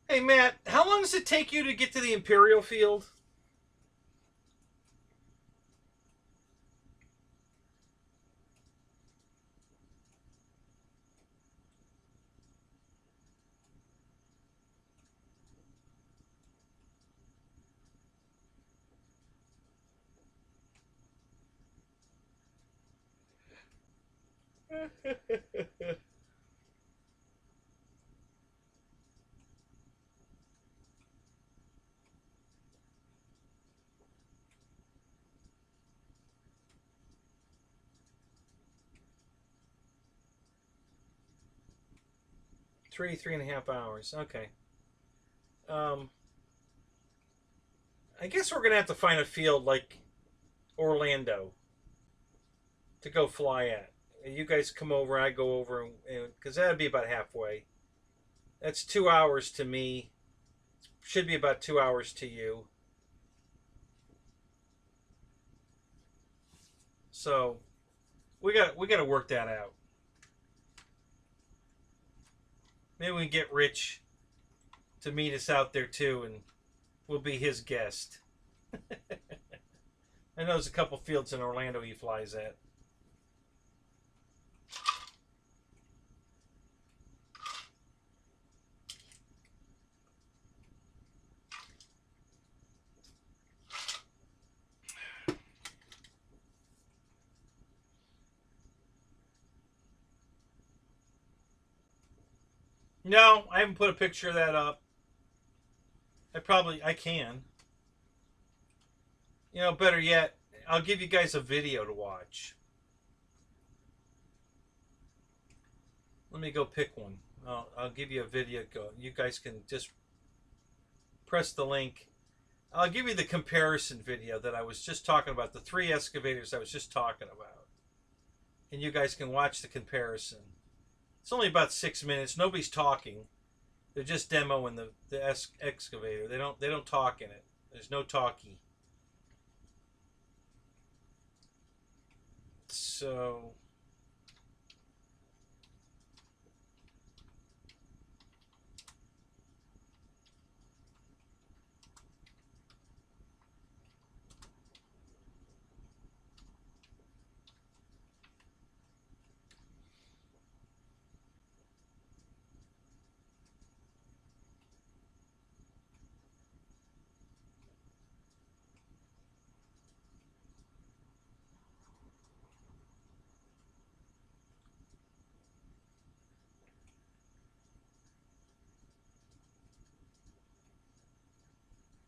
Hey, Matt, how long does it take you to get to the Imperial field? Three and a half hours. Okay. Um, I guess we're gonna have to find a field like Orlando to go fly at. You guys come over, I go over, because that'd be about halfway. That's 2 hours to me. Should be about 2 hours to you. So we got to work that out. Maybe we can get Rich to meet us out there too, and we'll be his guest. I know there's a couple fields in Orlando he flies at. No, I haven't put a picture of that up. I can. You know, better yet, I'll give you guys a video to watch. Let me go pick one. I'll give you a video. Go. You guys can just press the link. I'll give you the comparison video that I was just talking about. The 3 excavators I was just talking about. And you guys can watch the comparison. It's only about 6 minutes. Nobody's talking. They're just demoing the excavator. They don't talk in it. There's no talkie. So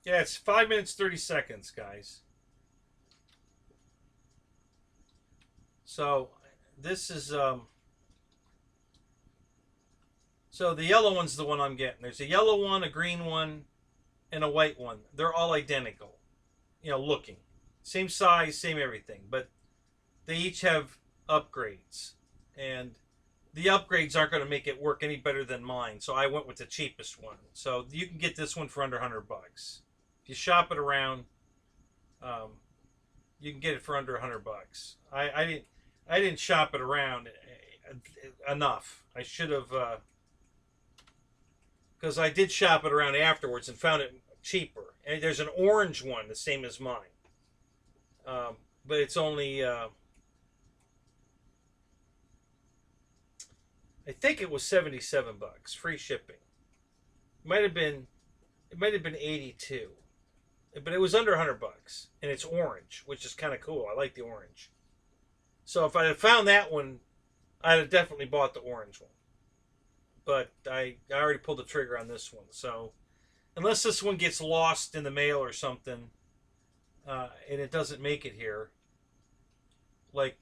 yeah, it's 5 minutes 30 seconds, guys. So this is so the yellow one's the one I'm getting. There's a yellow one, a green one, and a white one. They're all identical, you know, looking. Same size, same everything, but they each have upgrades. And the upgrades aren't going to make it work any better than mine, so I went with the cheapest one. So you can get this one for under $100. If you shop it around, you can get it for under $100. I didn't shop it around enough. I should have, because I did shop it around afterwards and found it cheaper. And there's an orange one, the same as mine, but it's only I think it was $77, free shipping. It might have been 82, but it was under $100, and it's orange, which is kind of cool. I like the orange. So if I had found that one, I'd have definitely bought the orange one. But I already pulled the trigger on this one. So unless this one gets lost in the mail or something, and it doesn't make it here, like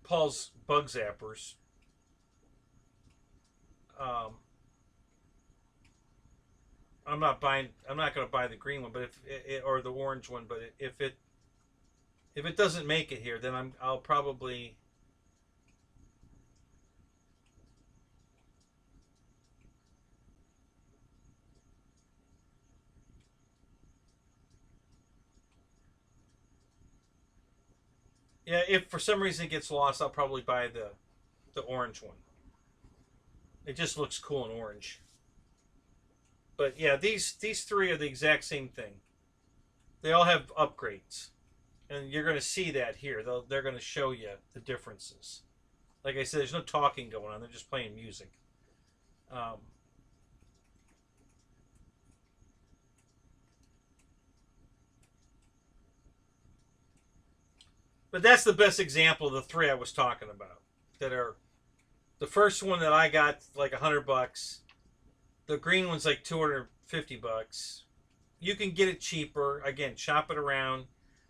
Paul's bug zappers. I'm not going to buy the green one, but or the orange one. But if it doesn't make it here, then I'll probably. Yeah, if for some reason it gets lost, I'll probably buy the orange one. It just looks cool in orange. But yeah, these 3 are the exact same thing. They all have upgrades, and you're going to see that here. They're going to show you the differences. Like I said, there's no talking going on. They're just playing music. But that's the best example of the 3 I was talking about. That are the first one that I got like $100. The green one's like $250. You can get it cheaper. Again, shop it around.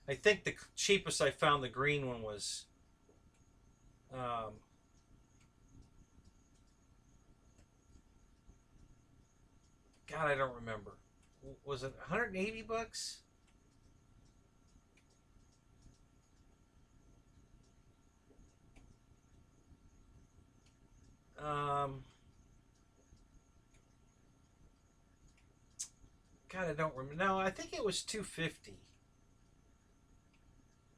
I think the cheapest I found the green one was God, I don't remember. Was it $180? God, I don't remember. No, I think it was $250.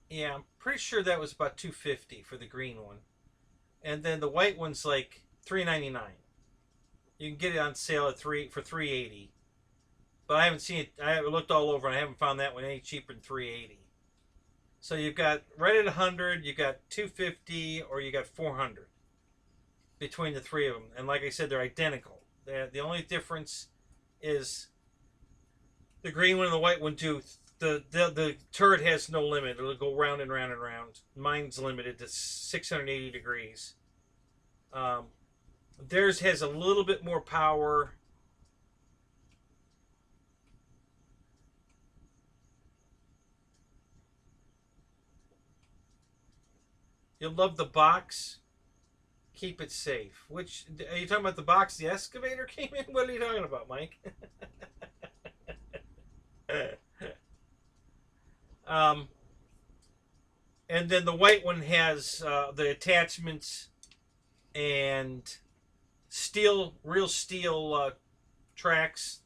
Yeah, I'm pretty sure that was about $250 for the green one, and then the white one's like $3.99. You can get it on sale at for $3.80, but I haven't seen it. I haven't looked all over, and I haven't found that one any cheaper than $3.80. So you've got right at 100, you got $250, or you got $400 between the 3 of them. And like I said, they're identical. The only difference is the green one and the white one do. The turret has no limit. It'll go round and round and round. Mine's limited to 680 degrees. Theirs has a little bit more power. You'll love the box. Keep it safe. Which are you talking about? The box the excavator came in? What are you talking about, Mike? um, and then the white one has the attachments and steel, real steel tracks,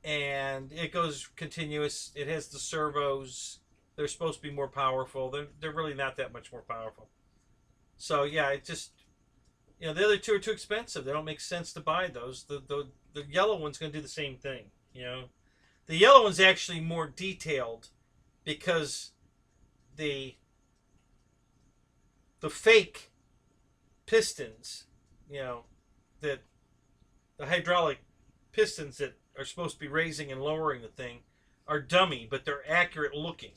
and it goes continuous. It has the servos. They're supposed to be more powerful. They're really not that much more powerful. So yeah, it just, the other two are too expensive. They don't make sense to buy those. The yellow one's going to do the same thing. The yellow one's actually more detailed because the the fake pistons, that the hydraulic pistons that are supposed to be raising and lowering the thing are dummy, but they're accurate looking.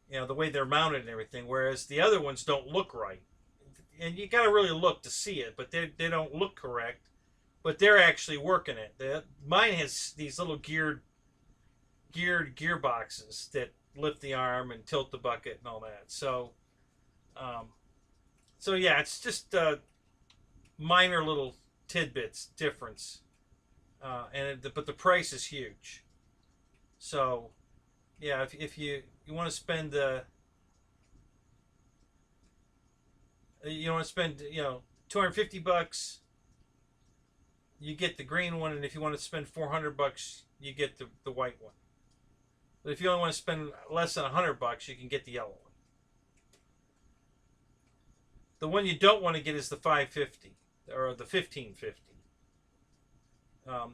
The way they're mounted and everything. Whereas the other ones don't look right, and you got to really look to see it. But they don't look correct. But they're actually working it. Mine has these little geared gearboxes that lift the arm and tilt the bucket and all that. So yeah, it's just minor little tidbits difference, but the price is huge. So yeah, if you want to spend $250, you get the green one, and if you want to spend $400, you get the white one. But if you only want to spend less than $100, you can get the yellow one. The one you don't want to get is the 550 or the 1550.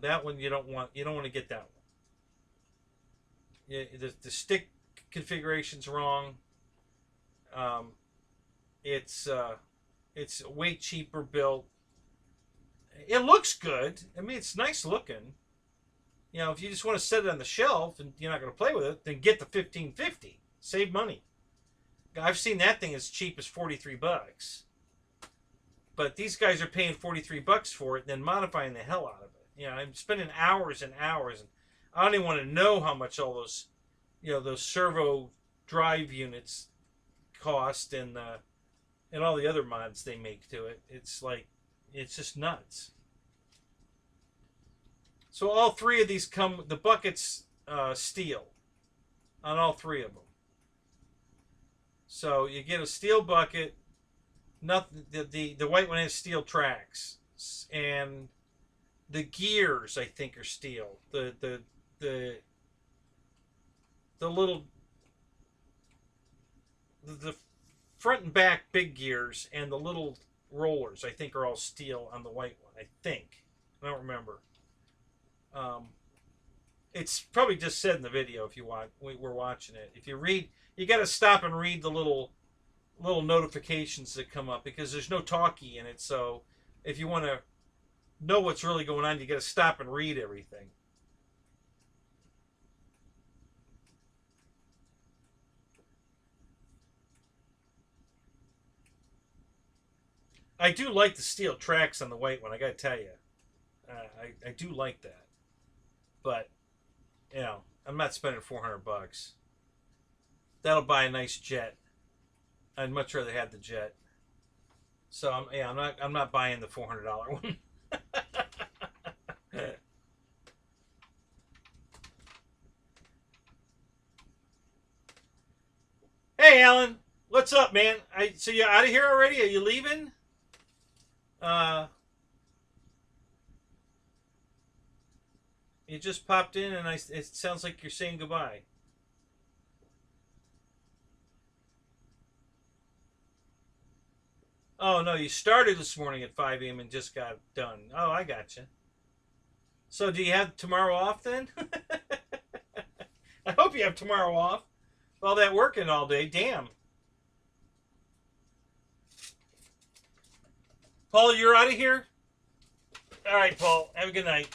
That one you don't want. You don't want to get that one. The stick configuration's wrong. It's way cheaper built. It looks good. I mean, it's nice looking. If you just want to set it on the shelf and you're not going to play with it, then get the 1550. Save money. I've seen that thing as cheap as $43. But these guys are paying $43 for it and then modifying the hell out of it. I'm spending hours and hours, and I don't even want to know how much all those, those servo drive units cost, and all the other mods they make to it. It's just nuts. So all three of these come, the buckets steel on all three of them. So you get a steel bucket. Nothing. The white one has steel tracks, and the gears I think are steel. The little the front and back big gears and the little rollers I think are all steel on the white one. I think. I don't remember. It's probably just said in the video if you watch. We're watching it. If you read, you got to stop and read the little notifications that come up, because there's no talkie in it. So if you want to know what's really going on, you got to stop and read everything. I do like the steel tracks on the white one. I got to tell you, I do like that. But I'm not spending $400. That'll buy a nice jet. I'd much rather have the jet. So I'm not buying the $400 one. Hey Alan, what's up, man? So you out of here already? Are you leaving? You just popped in, and it sounds like you're saying goodbye. Oh no, you started this morning at 5 a.m. and just got done. Oh, I gotcha. So do you have tomorrow off then? I hope you have tomorrow off. All that working all day, damn. Paul, you're out of here? All right, Paul. Have a good night.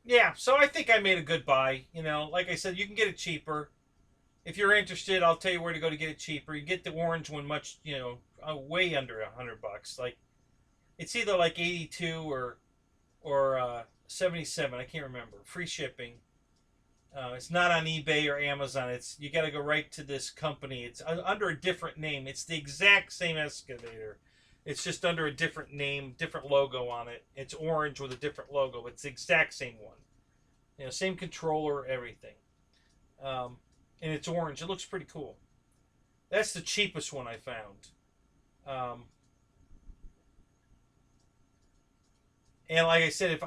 yeah, so I think I made a good buy. You know, like I said, you can get it cheaper. If you're interested, I'll tell you where to go to get it cheaper. You get the orange one much, you know, way under $100. Like it's either like 82 or 77. I can't remember. Free shipping. It's not on eBay or Amazon. It's you got to go right to this company. It's under a different name. It's the exact same excavator. It's just under a different name, different logo on it. It's orange with a different logo. It's the exact same one. You know, same controller, everything. Um, and it's orange. It looks pretty cool. That's the cheapest one I found. Um, and like I said, if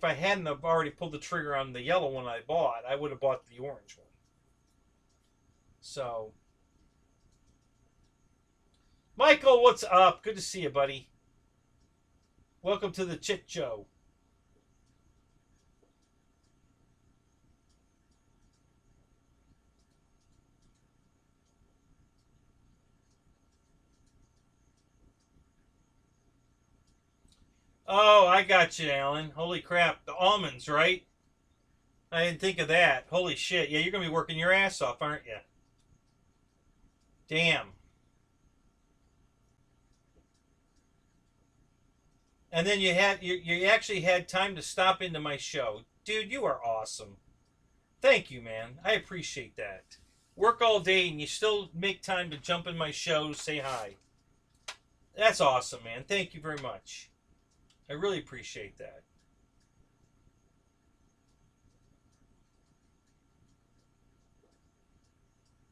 I hadn't have already pulled the trigger on the yellow one I bought, I would have bought the orange one. So, Michael, what's up? Good to see you, buddy. Welcome to the Chit Show. Oh, I got you, Alan. Holy crap. The almonds, right? I didn't think of that. Holy shit. Yeah, you're going to be working your ass off, aren't you? Damn. And then you actually had time to stop into my show. Dude, you are awesome. Thank you, man. I appreciate that. Work all day and you still make time to jump in my show, say hi. That's awesome, man. Thank you very much. I really appreciate that.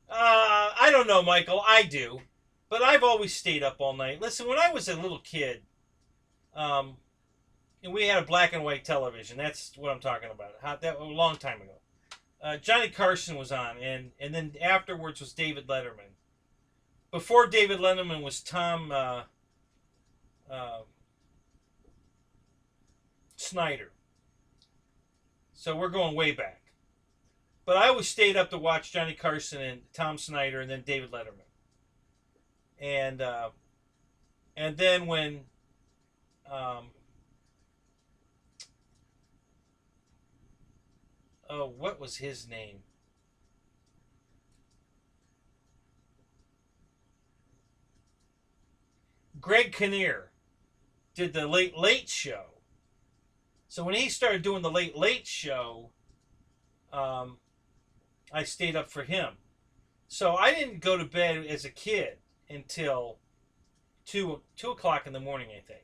I don't know, Michael. I do. But I've always stayed up all night. Listen, when I was a little kid, um, and we had a black and white television. That's what I'm talking about. That a long time ago. Johnny Carson was on, and then afterwards was David Letterman. Before David Letterman was Tom uh, Snyder. So we're going way back. But I always stayed up to watch Johnny Carson and Tom Snyder and then David Letterman. And and then when um, oh, what was his name? Greg Kinnear did the Late Late Show. So when he started doing the Late Late Show, um, I stayed up for him. So I didn't go to bed as a kid until two o'clock in the morning, I think.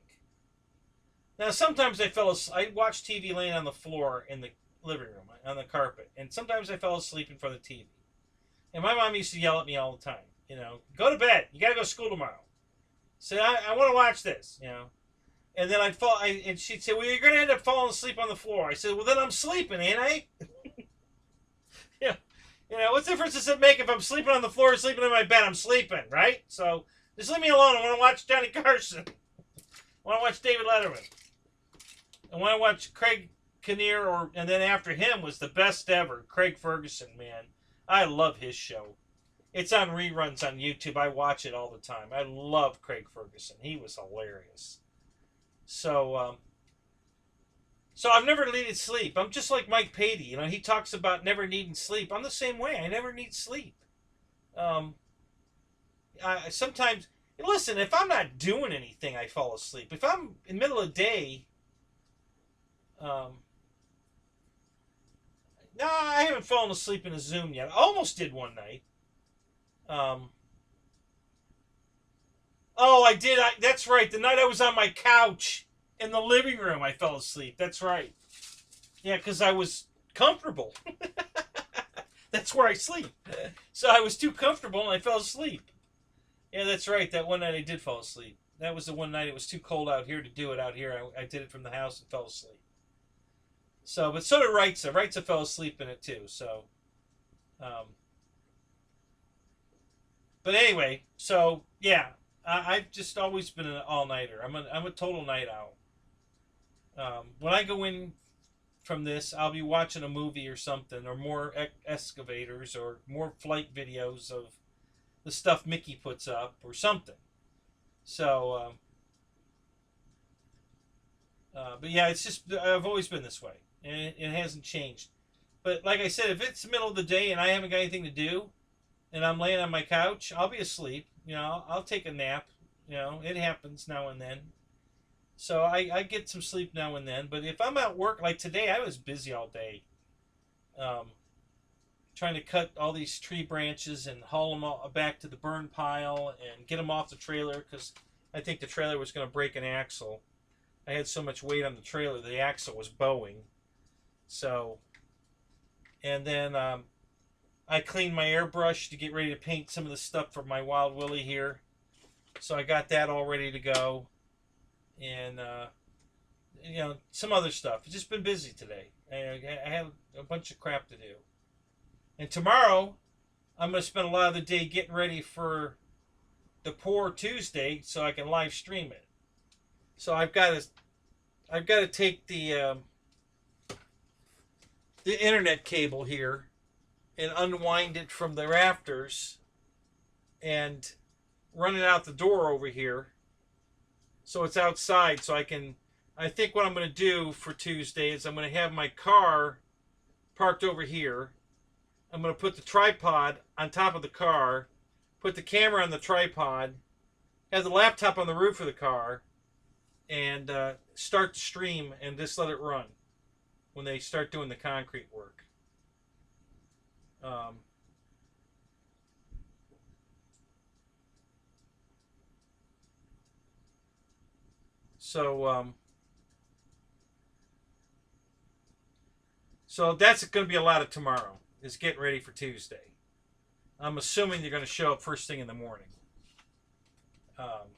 Now sometimes I fell asleep. I watched TV laying on the floor in the living room on the carpet, and sometimes I fell asleep in front of the TV. And my mom used to yell at me all the time. You know, go to bed. You got to go to school tomorrow. So I want to watch this. You know, and then I'd fall. And she'd say, "Well, you're going to end up falling asleep on the floor." I said, "Well, then I'm sleeping, ain't I?" Yeah. You know, what difference does it make if I'm sleeping on the floor or sleeping in my bed? I'm sleeping, right? So just leave me alone. I want to watch Johnny Carson. I want to watch David Letterman. I want to watch Craig Kinnear, and then after him was the best ever, Craig Ferguson, man. I love his show. It's on reruns on YouTube. I watch it all the time. I love Craig Ferguson. He was hilarious. So, so I've never needed sleep. I'm just like Mike Patey. You know, he talks about never needing sleep. I'm the same way. I never need sleep. Um, I sometimes listen. If I'm not doing anything, I fall asleep. If I'm in the middle of the day, um, no, I haven't fallen asleep in a Zoom yet. I almost did one night. Um, oh, I did. That's right. The night I was on my couch in the living room, I fell asleep. That's right. Yeah, because I was comfortable. That's where I sleep. So I was too comfortable and I fell asleep. Yeah, that's right. That one night I did fall asleep. That was the one night it was too cold out here to do it out here. I did it from the house and fell asleep. So, but so did Reitza. Reitza fell asleep in it too. So, um, but anyway, so yeah, I've just always been an all nighter. I'm a total night owl. When I go in from this, I'll be watching a movie or something, or more excavators, or more flight videos of the stuff Mickey puts up, or something. So, but yeah, it's just I've always been this way. and it hasn't changed. But like I said, if it's the middle of the day and I haven't got anything to do, and I'm laying on my couch, I'll be asleep. You know, I'll take a nap. You know, it happens now and then. So I get some sleep now and then. But if I'm at work, like today, I was busy all day, um, trying to cut all these tree branches and haul them all back to the burn pile and get them off the trailer because I think the trailer was going to break an axle. I had so much weight on the trailer, the axle was bowing. So, and then I cleaned my airbrush to get ready to paint some of the stuff for my Wild Willie here. So I got that all ready to go. And, you know, some other stuff. It's just been busy today. I had a bunch of crap to do. And tomorrow, I'm going to spend a lot of the day getting ready for the Pour Tuesday so I can live stream it. So I've got to take the internet cable here and unwind it from the rafters and run it out the door over here so it's outside so I think what I'm going to do for Tuesday is I'm going to have my car parked over here. I'm going to put the tripod on top of the car, put the camera on the tripod, have the laptop on the roof of the car, and start the stream and just let it run when they start doing the concrete work. So that's going to be a lot of tomorrow, is getting ready for Tuesday. I'm assuming they're going to show up first thing in the morning. Um,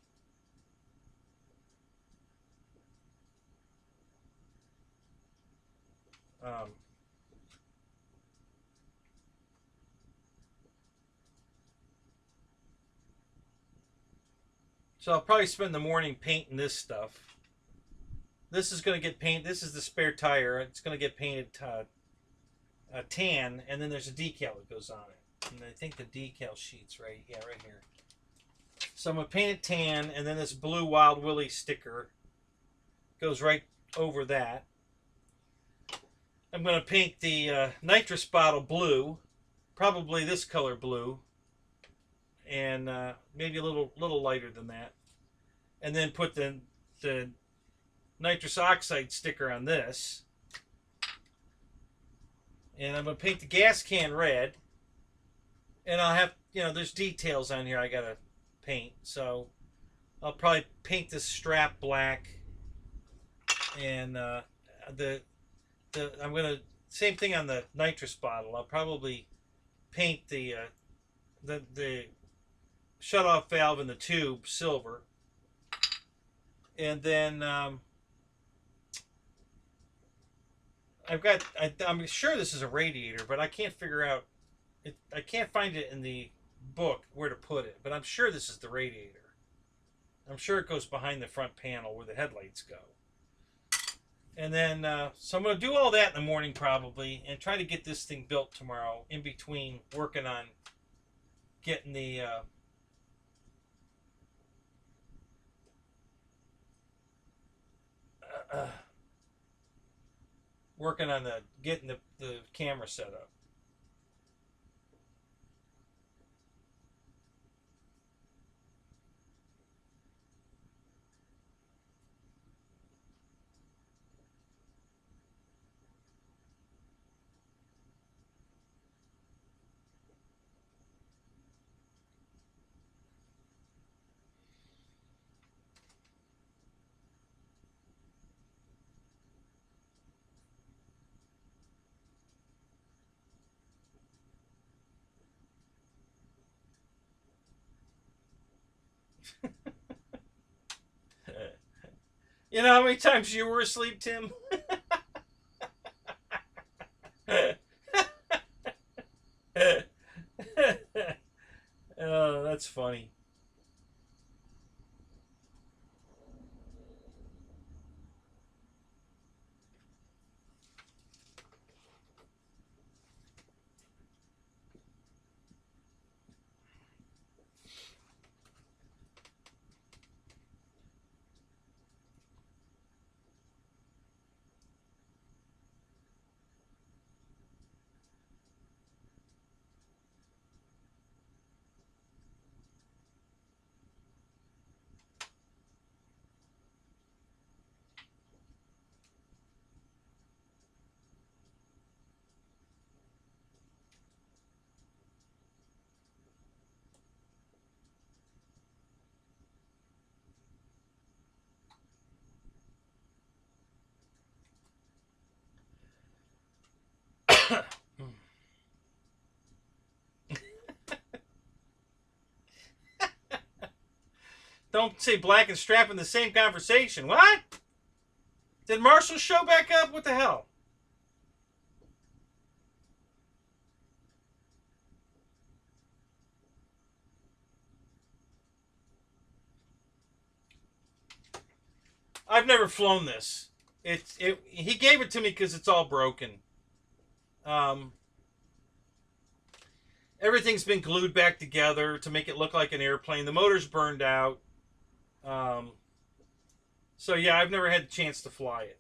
so I'll probably spend the morning painting this stuff. This is going to get painted. This is the spare tire. It's going to get painted tan, and then there's a decal that goes on it. And I think the decal sheet's right here. So I'm going to paint it tan, and then this blue Wild Willie sticker goes right over that. I'm going to paint the nitrous bottle blue, probably this color blue, and maybe a little lighter than that. And then put the nitrous oxide sticker on this. And I'm going to paint the gas can red. And I'll have, you know, there's details on here I got to paint. So I'll probably paint this strap black. And I'm going to, same thing on the nitrous bottle. I'll probably paint the shutoff valve in the tube silver. And then I'm sure this is a radiator, but I can't figure out it. I can't find it in the book where to put it, but I'm sure this is the radiator. I'm sure it goes behind the front panel where the headlights go. And then, so I'm going to do all that in the morning probably and try to get this thing built tomorrow in between working on getting the getting the camera set up. You know how many times you were asleep, Tim? Oh, that's funny. Don't say black and strap in the same conversation. What? Did Marshall show back up? What the hell? I've never flown this. He gave it to me because it's all broken. Everything's been glued back together to make it look like an airplane. The motor's burned out. So yeah, I've never had the chance to fly it.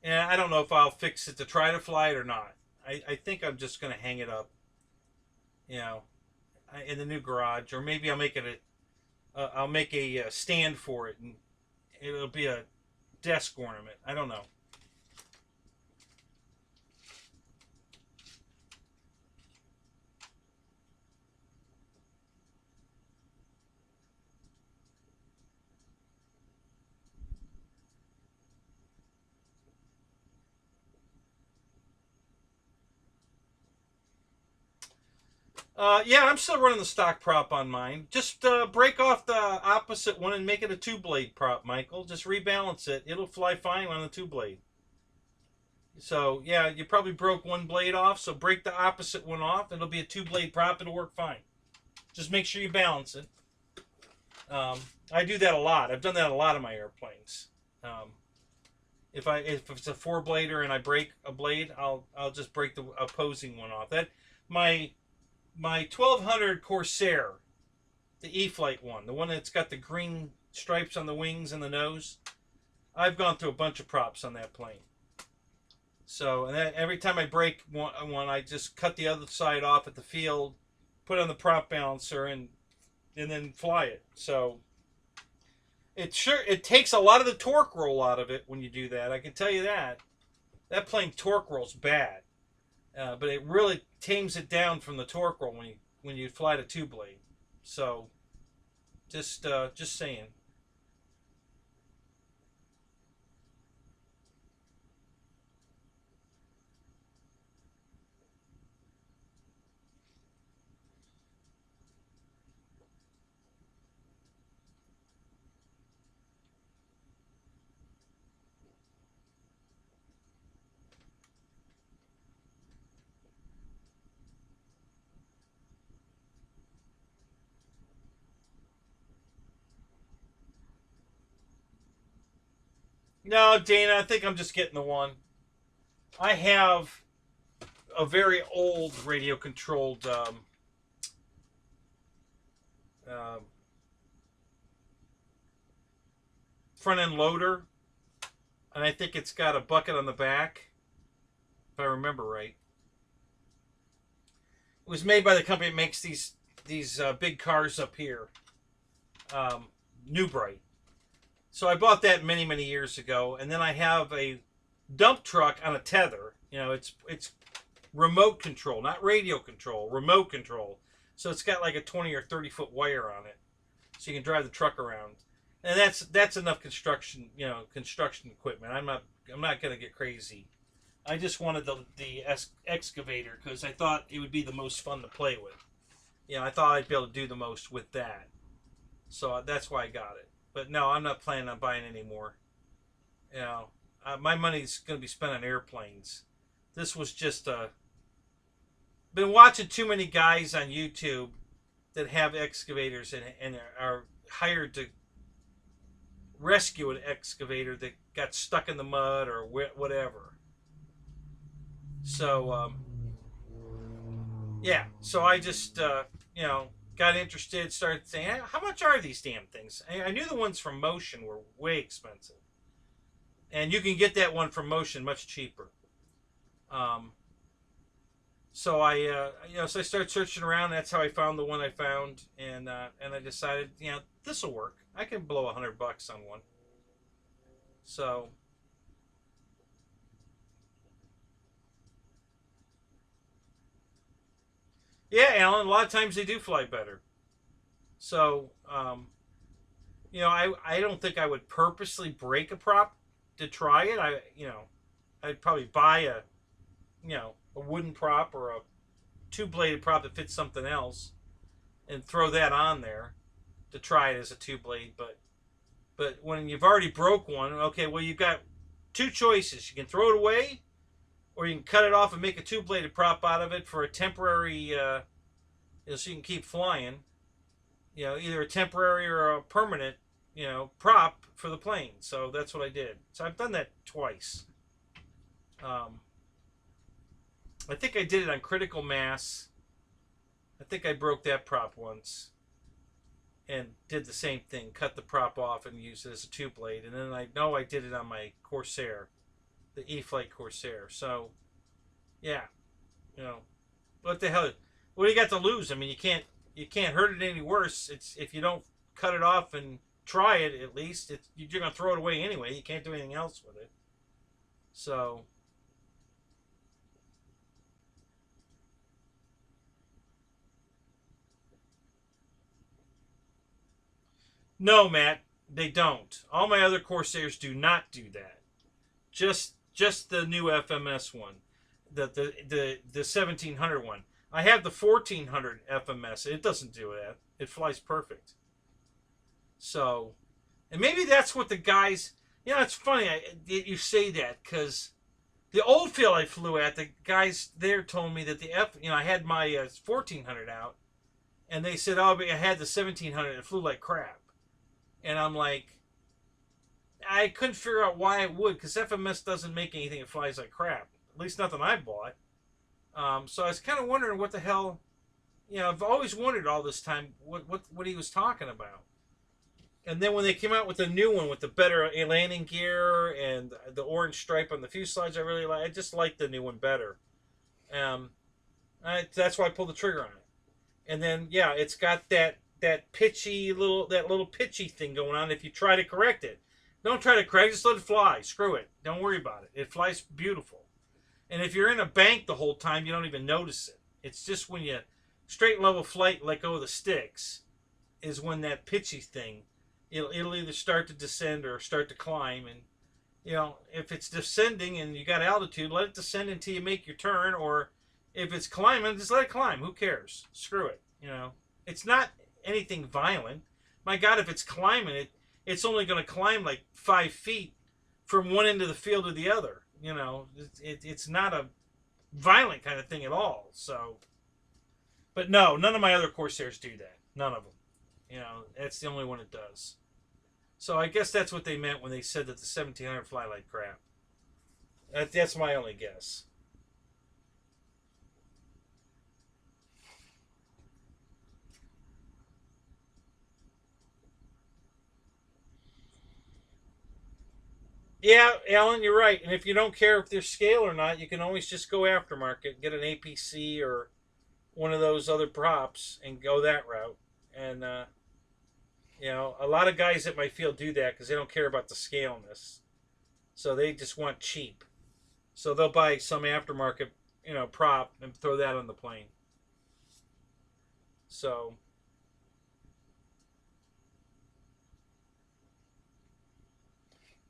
And I don't know if I'll fix it to try to fly it or not. I think I'm just going to hang it up, you know, in the new garage. Or maybe I'll make it I'll make a stand for it, and it'll be a desk ornament. I don't know. Yeah, I'm still running the stock prop on mine. Just break off the opposite one and make it a 2-blade prop, Michael. Just rebalance it. It'll fly fine on the 2-blade. So, yeah, you probably broke one blade off, so break the opposite one off. It'll be a 2-blade prop. It'll work fine. Just make sure you balance it. I do that a lot. I've done that a lot of my airplanes. If it's a 4-blader and I break a blade, I'll just break the opposing one off. My 1200 Corsair, the E-Flight one, the one that's got the green stripes on the wings and the nose, I've gone through a bunch of props on that plane. So, and every time I break one, I just cut the other side off at the field, put on the prop balancer, and then fly it. So, it takes a lot of the torque roll out of it when you do that. I can tell you that. That plane torque rolls bad. But it really tames it down from the torque roll when you fly the 2-blade. So, just saying. No, Dana, I think I'm just getting the one. I have a very old radio-controlled front-end loader, and I think it's got a bucket on the back, if I remember right. It was made by the company that makes these big cars up here, New Bright. So I bought that many, many years ago, and then I have a dump truck on a tether. You know, it's remote control, not radio control, remote control. So it's got like a 20 or 30-foot wire on it, so you can drive the truck around. And that's enough construction equipment. I'm not gonna get crazy. I just wanted the excavator because I thought it would be the most fun to play with. You know, I thought I'd be able to do the most with that. So that's why I got it. But no, I'm not planning on buying any more. You know, my money's going to be spent on airplanes. This was just been watching too many guys on YouTube that have excavators and are hired to rescue an excavator that got stuck in the mud or whatever. So, yeah. So I just, got interested, started saying, how much are these damn things? I knew the ones from Motion were way expensive. And you can get that one from Motion much cheaper. So I started searching around. That's how I found the one I found. And I decided, this will work. I can blow $100 on one. So... yeah, Alan, a lot of times they do fly better. So, I don't think I would purposely break a prop to try it. I'd probably buy a wooden prop or a 2-bladed prop that fits something else and throw that on there. to try it as a two blade, but when you've already broke one, okay, well you've got two choices. You can throw it away, or you can cut it off and make a two bladed prop out of it for a temporary, so you can keep flying. Either a temporary or a permanent, prop for the plane. So that's what I did. So I've done that twice. I think I did it on Critical Mass. I think I broke that prop once and did the same thing. Cut the prop off and used it as a two blade. And then I know I did it on my Corsair, the E-Flight Corsair. So, yeah, what the hell? What do you got to lose? I mean, you can't hurt it any worse. It's if you don't cut it off and try it, at least you're gonna throw it away anyway. You can't do anything else with it. So no, Matt, they don't. All my other Corsairs do not do that. Just the new FMS one, the 1700 one. I have the 1400 FMS. It doesn't do that. It flies perfect. So, and maybe that's what the guys. It's funny you say that, because the old field I flew at, the guys there told me that I had my 1400 out, and they said, oh, but I had the 1700. It flew like crap, and I'm like, I couldn't figure out why it would, because FMS doesn't make anything that flies like crap. At least nothing I bought. So I was kind of wondering what the hell. I've always wondered all this time what he was talking about. And then when they came out with the new one with the better landing gear and the orange stripe on the fuselage, I just like the new one better. That's why I pulled the trigger on it. And then it's got that little pitchy thing going on. If you try to correct it, don't try to correct it. Just let it fly. Screw it. Don't worry about it. It flies beautiful. And if you're in a bank the whole time, you don't even notice it. It's just when you straight level flight, let go of the sticks, is when that pitchy thing, it'll either start to descend or start to climb. And if it's descending and you got altitude, let it descend until you make your turn. Or if it's climbing, just let it climb. Who cares? Screw it. It's not anything violent. My God, if it's climbing, it's only going to climb like 5 feet from one end of the field to the other. It's not a violent kind of thing at all. So, but no, none of my other Corsairs do that. None of them. That's the only one it does. So I guess that's what they meant when they said that the 1700 fly like crap. That's my only guess. Yeah, Alan, you're right. And if you don't care if there's scale or not, you can always just go aftermarket, get an APC or one of those other props and go that route. And, a lot of guys at my field do that because they don't care about the scaleness. So they just want cheap. So they'll buy some aftermarket, prop and throw that on the plane. So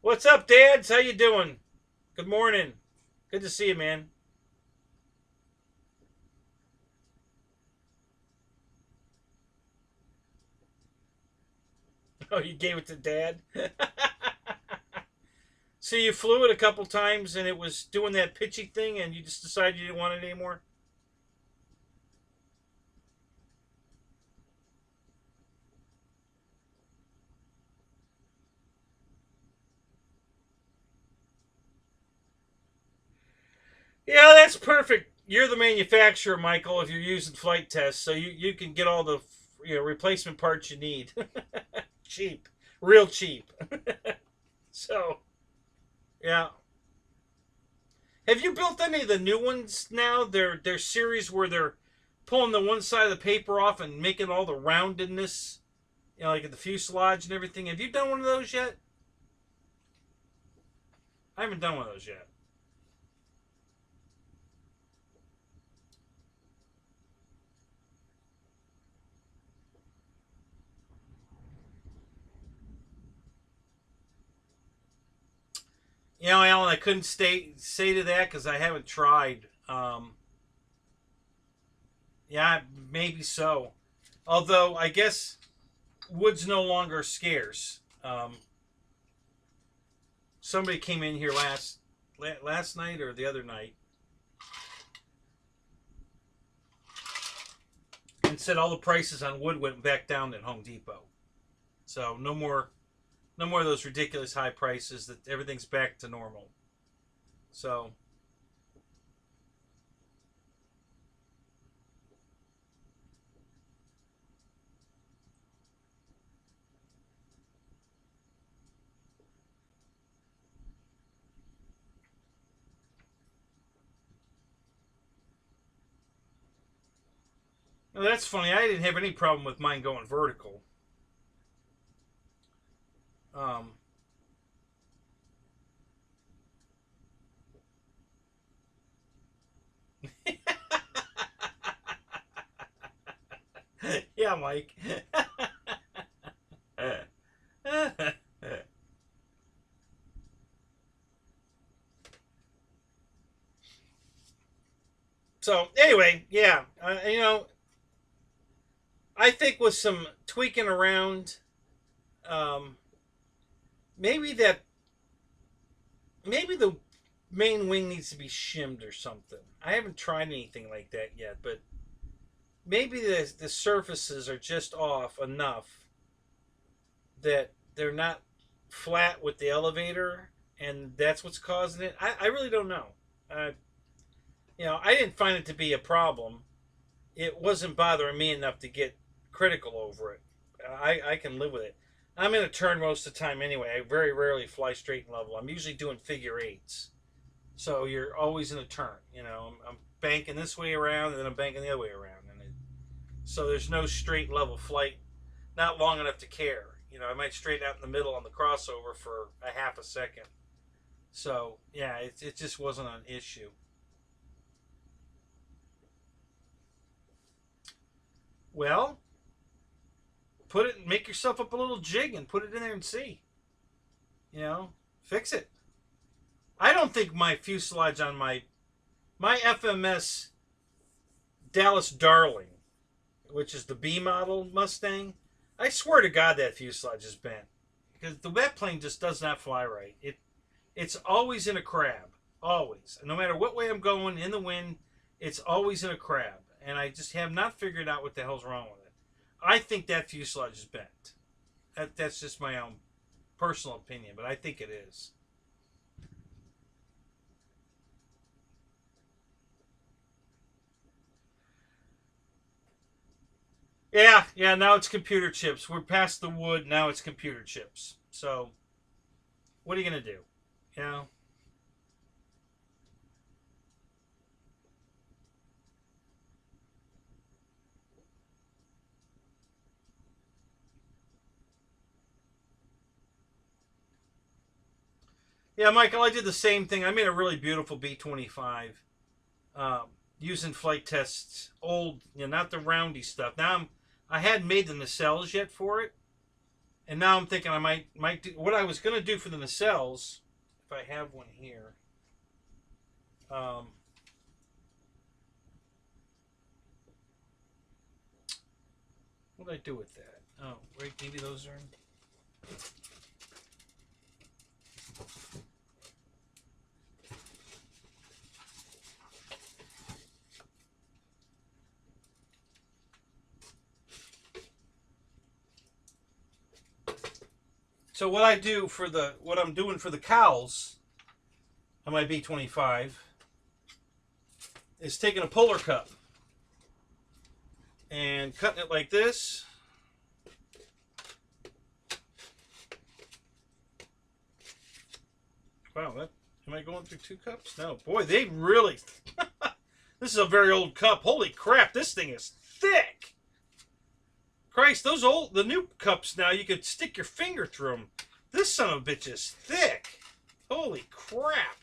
what's up, Dads? How you doing? Good morning. Good to see you, man. Oh, you gave it to Dad? So you flew it a couple times and it was doing that pitchy thing and you just decided you didn't want it anymore? Yeah, that's perfect. You're the manufacturer, Michael, if you're using flight tests, so you can get all the replacement parts you need. Cheap. Real cheap. So, yeah. Have you built any of the new ones now? Their series where they're pulling the one side of the paper off and making all the roundedness, like at the fuselage and everything. Have you done one of those yet? I haven't done one of those yet. Alan, I couldn't say to that because I haven't tried. Yeah, maybe so. Although, I guess wood's no longer scarce. Somebody came in here last night or the other night and said all the prices on wood went back down at Home Depot. So no more of those ridiculous high prices. That everything's back to normal. So well, that's funny. I didn't have any problem with mine going vertical. Um, yeah, Mike. So anyway, yeah, I think with some tweaking around, um, maybe the main wing needs to be shimmed or something. I haven't tried anything like that yet, but maybe the surfaces are just off enough that they're not flat with the elevator, and that's what's causing it. I really don't know. I didn't find it to be a problem. It wasn't bothering me enough to get critical over it. I can live with it. I'm in a turn most of the time anyway. I very rarely fly straight and level. I'm usually doing figure eights. So you're always in a turn. I'm banking this way around and then I'm banking the other way around. So there's no straight level flight, not long enough to care. I might straighten out in the middle on the crossover for a half a second. So yeah, it just wasn't an issue. Well, make yourself up a little jig and put it in there and see. Fix it. I don't think my fuselage on my FMS Dallas Darling, which is the B model Mustang, I swear to God that fuselage is bent. Because that plane just does not fly right. It's always in a crab. Always. No matter what way I'm going in the wind, it's always in a crab. And I just have not figured out what the hell's wrong with it. I think that fuselage is bent. That's just my own personal opinion, but I think it is. Yeah, now it's computer chips. We're past the wood, now it's computer chips. So, what are you going to do? You know? Yeah, Michael, I did the same thing. I made a really beautiful B-25 using flight tests, old, not the roundy stuff. Now I hadn't made the nacelles yet for it, and now I'm thinking I might do what I was going to do for the nacelles. If I have one here, what did I do with that? Oh, wait, maybe those are in. So what I'm doing for the cowls on my B-25 is taking a puller cup and cutting it like this. Wow, am I going through 2 cups? No, boy, they really. This is a very old cup. Holy crap, this thing is thick. Christ, the new cups now, you could stick your finger through them. This son of a bitch is thick. Holy crap.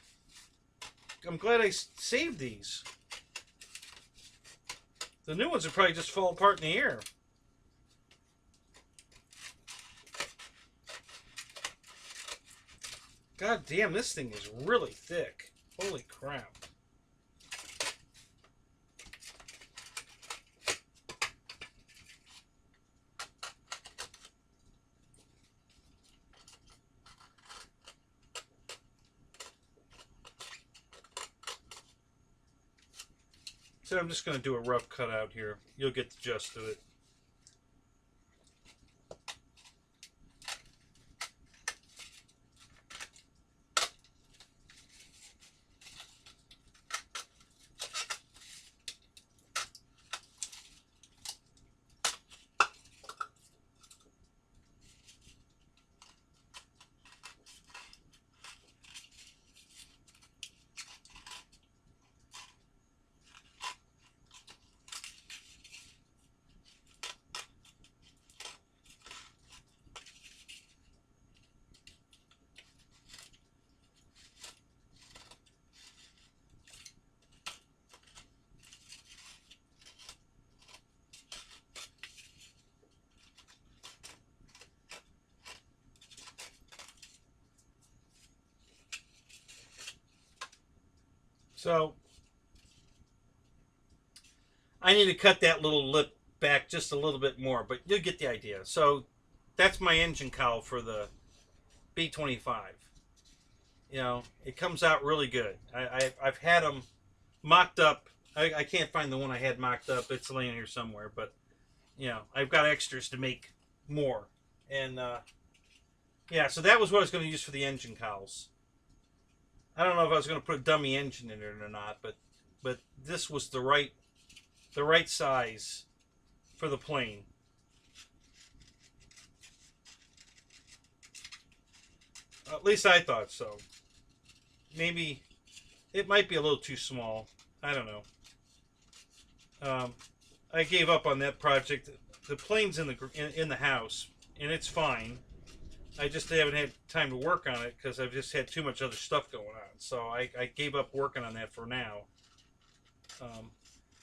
I'm glad I saved these. The new ones would probably just fall apart in the air. God damn, this thing is really thick. Holy crap. said, I'm just going to do a rough cutout here. You'll get the gist of it. So I need to cut that little lip back just a little bit more, but you'll get the idea. So that's my engine cowl for the B-25. You know, it comes out really good. I've had them mocked up. I can't find the one I had mocked up. It's laying here somewhere, but you know, I've got extras to make more. And yeah, so that was what I was going to use for the engine cowls. I don't know if I was going to put a dummy engine in it or not, but this was the right size for the plane. At least I thought so. Maybe it might be a little too small. I don't know. I gave up on that project. The plane's in the house, and it's fine. I just haven't had time to work on it because I've just had too much other stuff going on. So I gave up working on that for now.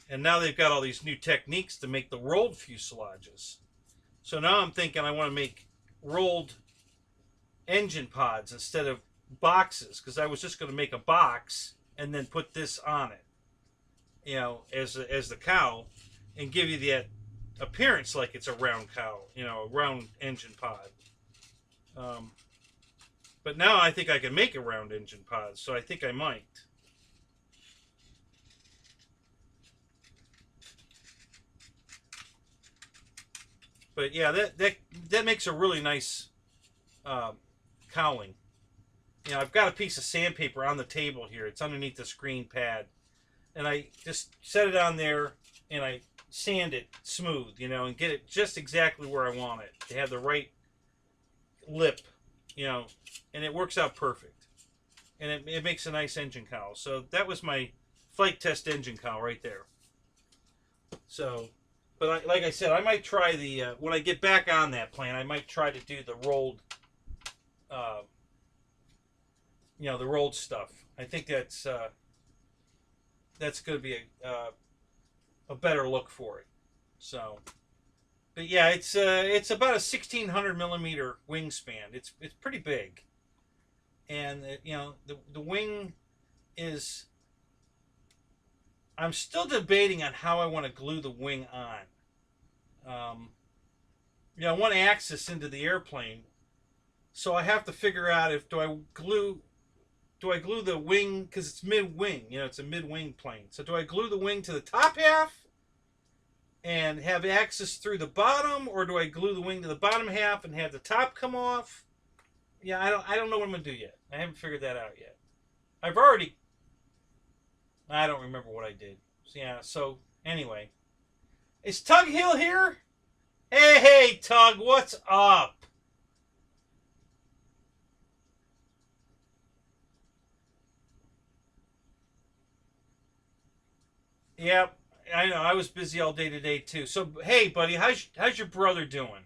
And now they've got all these new techniques to make the rolled fuselages. So now I'm thinking I want to make rolled engine pods instead of boxes, because I was just going to make a box and then put this on it, you know, as the cowl, and give you that appearance like it's a round cowl, you know, a round engine pod. But now I think I can make a round engine pod, so I think I might. But yeah, that makes a really nice cowling. You know, I've got a piece of sandpaper on the table here. It's underneath the screen pad, and I just set it on there and I sand it smooth, you know, and get it just exactly where I want it to have the right lip, you know, and it works out perfect. And it makes a nice engine cowl. So that was my flight test engine cowl right there. So, but like I said, I might try the, when I get back on that plane, I might try to do the rolled, you know, the rolled stuff. I think that's going to be a better look for it. So, but yeah, it's about a 1600 millimeter wingspan. It's pretty big, and you know, the wing is. I'm still debating on how I want to glue the wing on. You know, one axis into the airplane, so I have to figure out if do I glue the wing, because it's mid-wing, you know, it's a mid-wing plane. So do I glue the wing to the top half and have access through the bottom, or do I glue the wing to the bottom half and have the top come off? Yeah, I don't know what I'm going to do yet. I haven't figured that out yet. I don't remember what I did. So, yeah, so anyway. Is Tug Hill here? Hey, Tug, what's up? Yep, I know. I was busy all day today too. So, hey, buddy, how's your brother doing?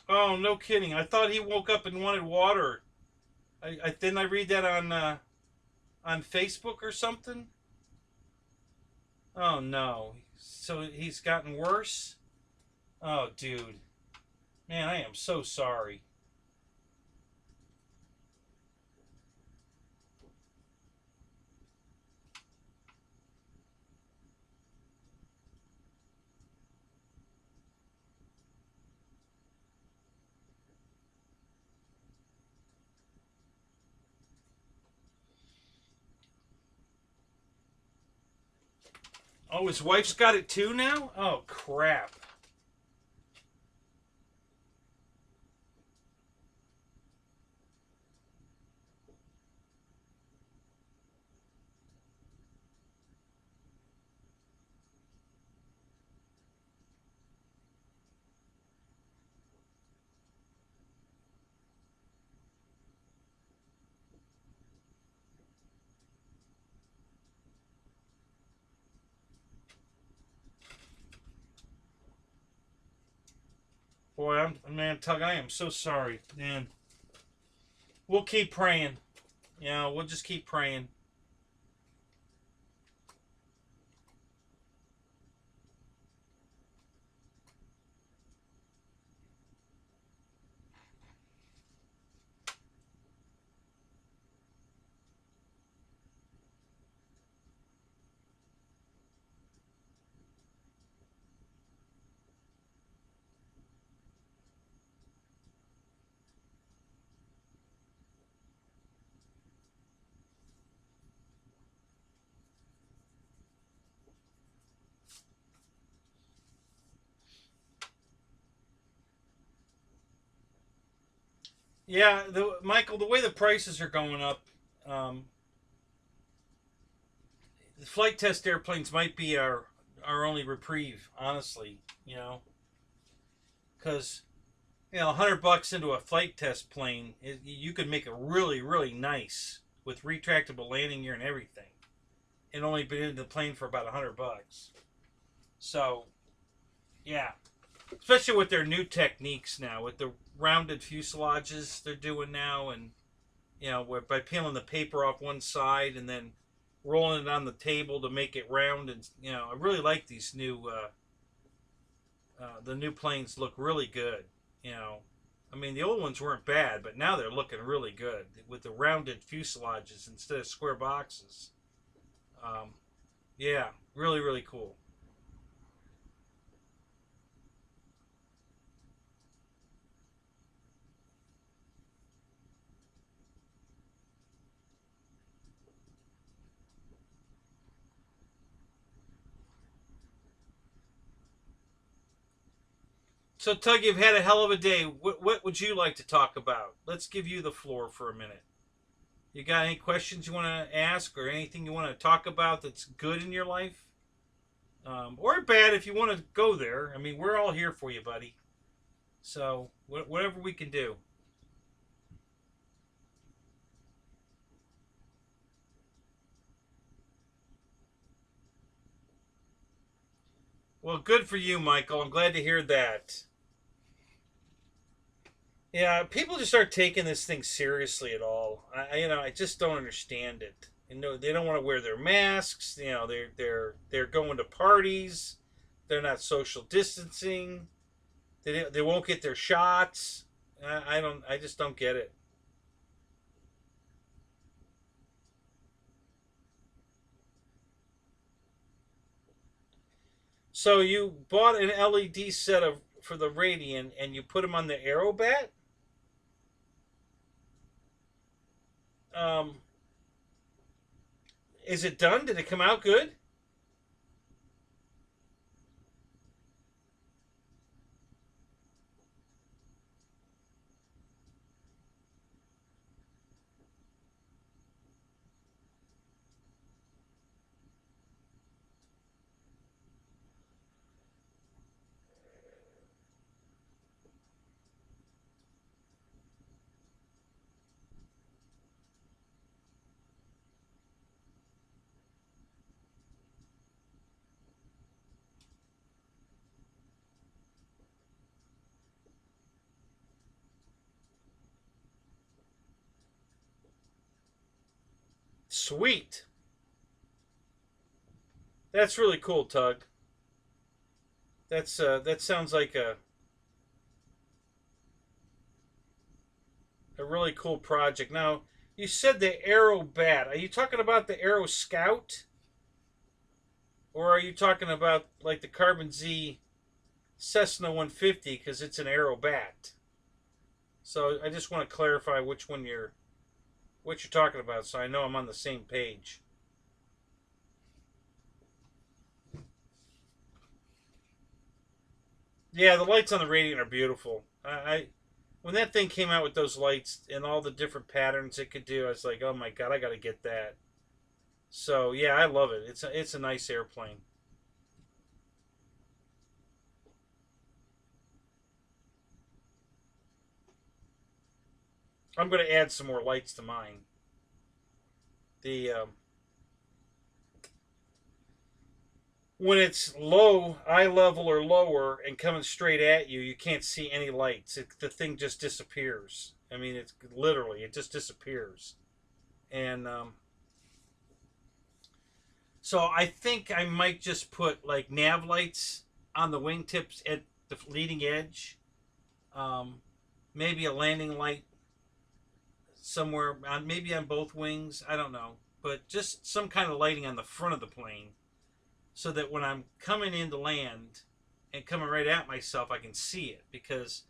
Oh, no kidding. I thought he woke up and wanted water. I didn't I read that on Facebook or something? Oh no. So he's gotten worse? Oh dude. Man, I am so sorry. Oh, his wife's got it too now? Oh crap. Boy, man, Tug, I am so sorry. Man. We'll keep praying. Yeah, we'll just keep praying. Yeah, Michael, the way the prices are going up, um, the flight test airplanes might be our only reprieve, honestly. You know, because $100 into a flight test plane, you could make it really nice with retractable landing gear and everything, and only been into the plane for about $100. So, yeah, especially with their new techniques now, with the rounded fuselages they're doing now, and by peeling the paper off one side and then rolling it on the table to make it round, and I really like these new the new planes look really good. You know, I mean the old ones weren't bad, but now they're looking really good with the rounded fuselages instead of square boxes. Um, yeah, really cool. So Tug, you've had a hell of a day. What would you like to talk about? Let's give you the floor for a minute. You got any questions you want to ask or anything you want to talk about that's good in your life? Or bad if you want to go there. I mean, we're all here for you, buddy. So, whatever we can do. Well, good for you, Michael. I'm glad to hear that. Yeah, people just aren't taking this thing seriously at all. I just don't understand it. They don't want to wear their masks. They're going to parties. They're not social distancing. They won't get their shots. I don't. I just don't get it. So you bought an LED set of for the Radiant, and you put them on the Aerobat. Um, is it done? Did it come out good? sweet. That's really cool, Tug. That sounds like a really cool project. Now, you said the Aero Bat. Are you talking about the Aero Scout? Or are you talking about like the Carbon Z Cessna 150 because it's an Aero Bat? So I just want to clarify which one what you're talking about so I know I'm on the same page. Yeah, the lights on the Radiant are beautiful. When that thing came out with those lights and all the different patterns it could do, I was like, oh my god, I got to get that. So yeah, I love it. It's a nice airplane. I'm going to add some more lights to mine. The when it's low, eye level or lower, and coming straight at you, you can't see any lights. The thing just disappears. I mean, it's literally it just disappears. And so I think I might just put like nav lights on the wingtips at the leading edge. Um, Maybe a landing light somewhere, maybe on both wings. I don't know, but just some kind of lighting on the front of the plane, so that when I'm coming in to land and coming right at myself, I can see it. Because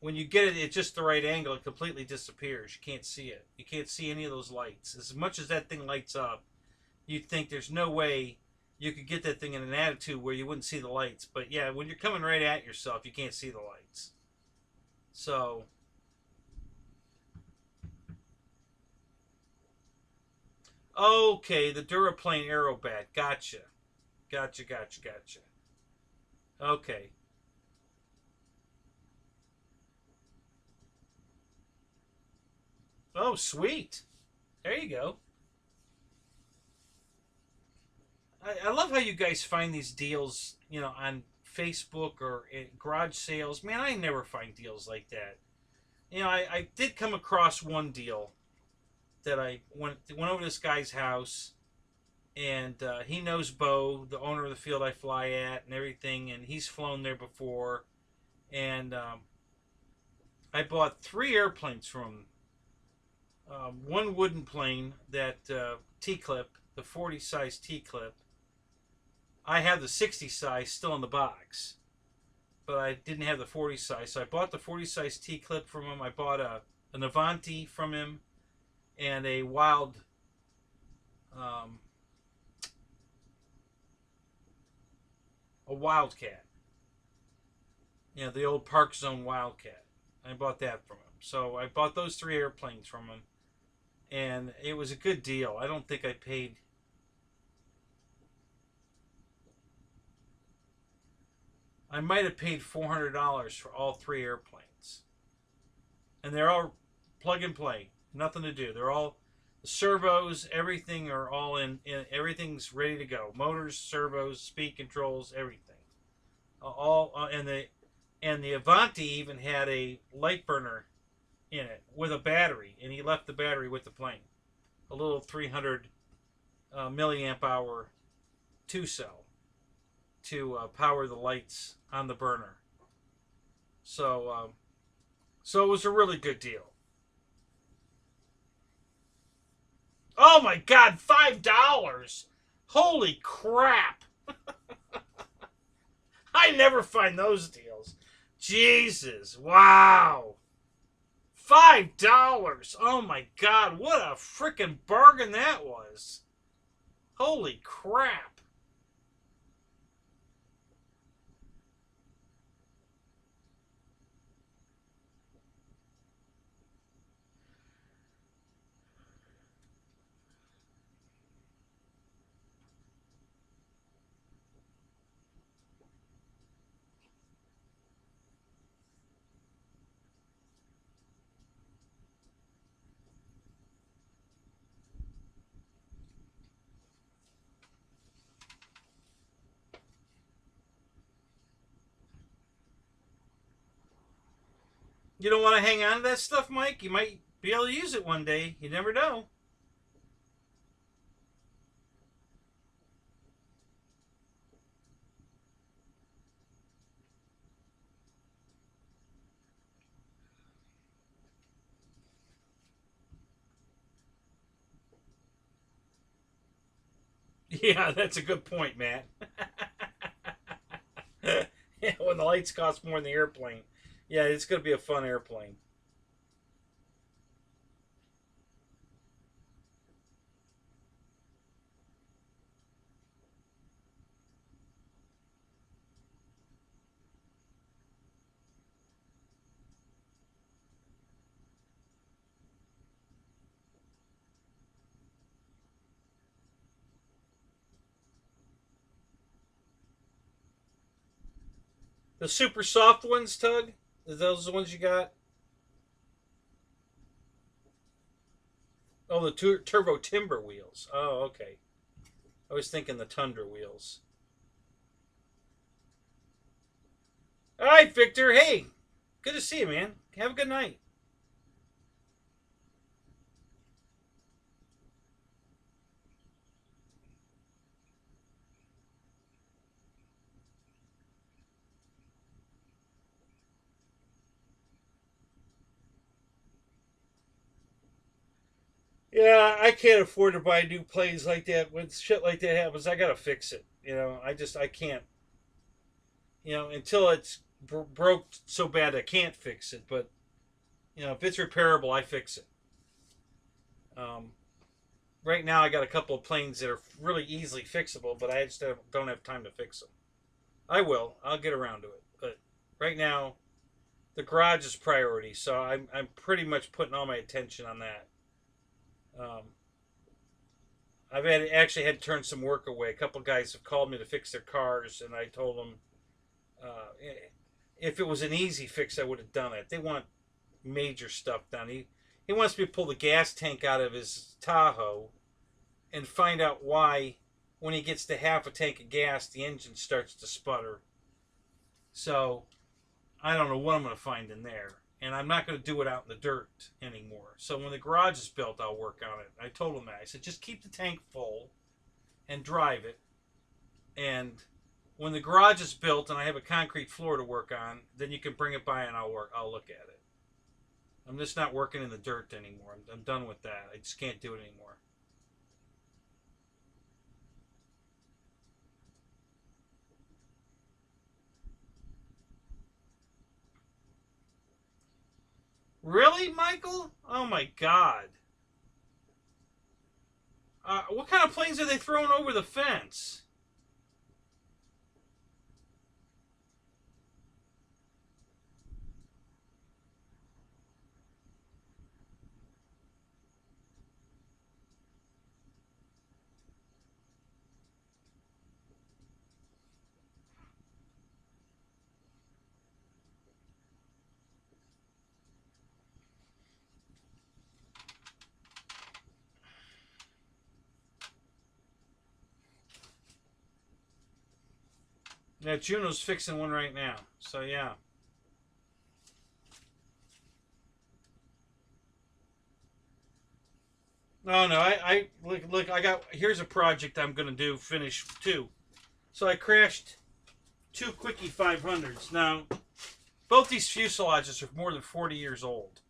when you get it at just the right angle, it completely disappears. You can't see it. You can't see any of those lights. As much as that thing lights up, you'd think there's no way you could get that thing in an attitude where you wouldn't see the lights. But yeah, when you're coming right at yourself, you can't see the lights. So, okay, the Duraplane Aerobat. Gotcha. Gotcha, gotcha, gotcha. Okay. Oh, sweet. There you go. I love how you guys find these deals, on Facebook or at garage sales. Man, I never find deals like that. I did come across one deal that I went over to this guy's house, and he knows Bo, the owner of the field I fly at, and everything, and he's flown there before. And I bought 3 airplanes from him. One wooden plane, that T-clip, the 40 size T-clip. I have the 60 size still in the box, but I didn't have the 40 size. So I bought the 40 size T-clip from him. I bought an Avanti from him and a um, Wildcat. The old Park Zone Wildcat. I bought that from him. So I bought those 3 airplanes from him, and it was a good deal. I don't think I paid. I might have paid $400 for all 3 airplanes, and they're all plug and play, nothing to do. They're all the servos, everything are all in. Everything's ready to go. Motors, servos, speed controls, everything. All and the Avanti even had a light burner in it with a battery, and he left the battery with the plane. A little 300 milliamp hour 2-cell to power the lights on the burner. So so it was a really good deal. Oh my god, $5! Holy crap! I never find those deals. Jesus, wow. $5! Oh my god, what a freaking bargain that was. Holy crap. You don't want to hang on to that stuff, Mike? You might be able to use it one day. You never know. Yeah, that's a good point, Matt. Yeah, when the lights cost more than the airplane. Yeah, it's going to be a fun airplane. The super soft ones, Tug? Is those the ones you got? Oh, the turbo timber wheels. Oh, okay. I was thinking the Tundra wheels. All right, Victor. Hey, good to see you, man. Have a good night. Yeah, I can't afford to buy new planes like that. When shit like that happens, I gotta fix it. I can't. Until it's broke so bad I can't fix it. But if it's repairable, I fix it. Um, right now, I got a couple of planes that are really easily fixable, but I just don't have time to fix them. I will. I'll get around to it. But right now, the garage is priority, so I'm pretty much putting all my attention on that. Um, I've actually had to turn some work away. A couple guys have called me to fix their cars, and I told them uh, if it was an easy fix, I would have done it. They want major stuff done. He wants me to pull the gas tank out of his Tahoe and find out why, when he gets to half a tank of gas, the engine starts to sputter. So I don't know what I'm going to find in there. And I'm not going to do it out in the dirt anymore. So when the garage is built, I'll work on it. I told him that. I said, just keep the tank full and drive it. And when the garage is built and I have a concrete floor to work on, then you can bring it by and I'll look at it. I'm just not working in the dirt anymore. I'm done with that. I just can't do it anymore. Really, Michael? Oh my God. What kind of planes are they throwing over the fence? Yeah, Juno's fixing one right now. So yeah. No, no. I look. I got here's a project I'm gonna do. Finish too. So I crashed two Quickie 500s. Now both these fuselages are more than 40 years old.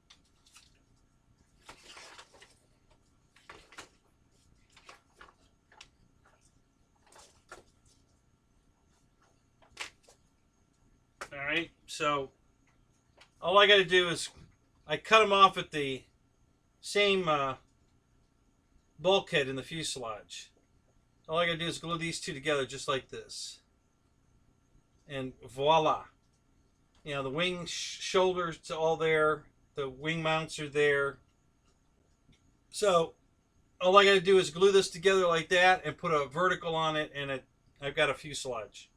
All right. So all I got to do is I cut them off at the same bulkhead in the fuselage. All I got to do is glue these two together just like this, and voila. The wing shoulders all there. The wing mounts are there. So all I got to do is glue this together like that and put a vertical on it, and I've got a fuselage.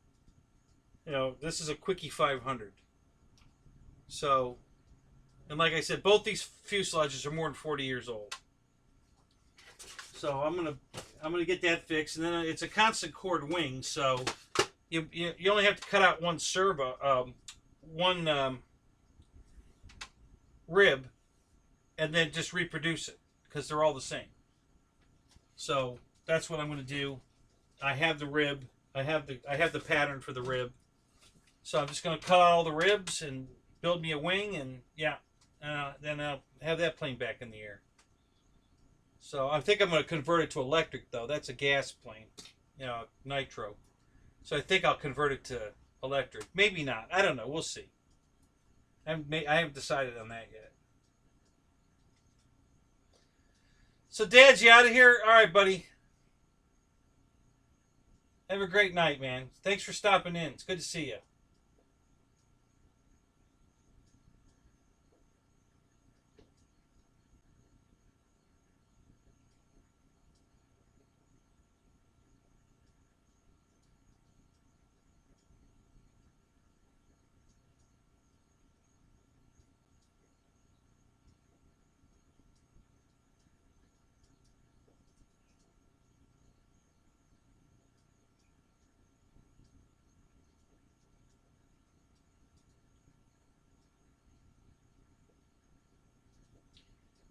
This is a Quickie 500. So, and like I said, both these fuselages are more than 40 years old. So I'm gonna get that fixed, and then it's a constant cord wing, so you only have to cut out one servo, one rib, and then just reproduce it because they're all the same. So that's what I'm gonna do. I have the rib. I have the pattern for the rib. So I'm just gonna cut out all the ribs and build me a wing, and yeah, then I'll have that plane back in the air. So I think I'm going to convert it to electric, though. That's a gas plane, nitro. So I think I'll convert it to electric. Maybe not. I don't know. We'll see. I haven't decided on that yet. So, Dad's, you out of here? All right, buddy. Have a great night, man. Thanks for stopping in. It's good to see you.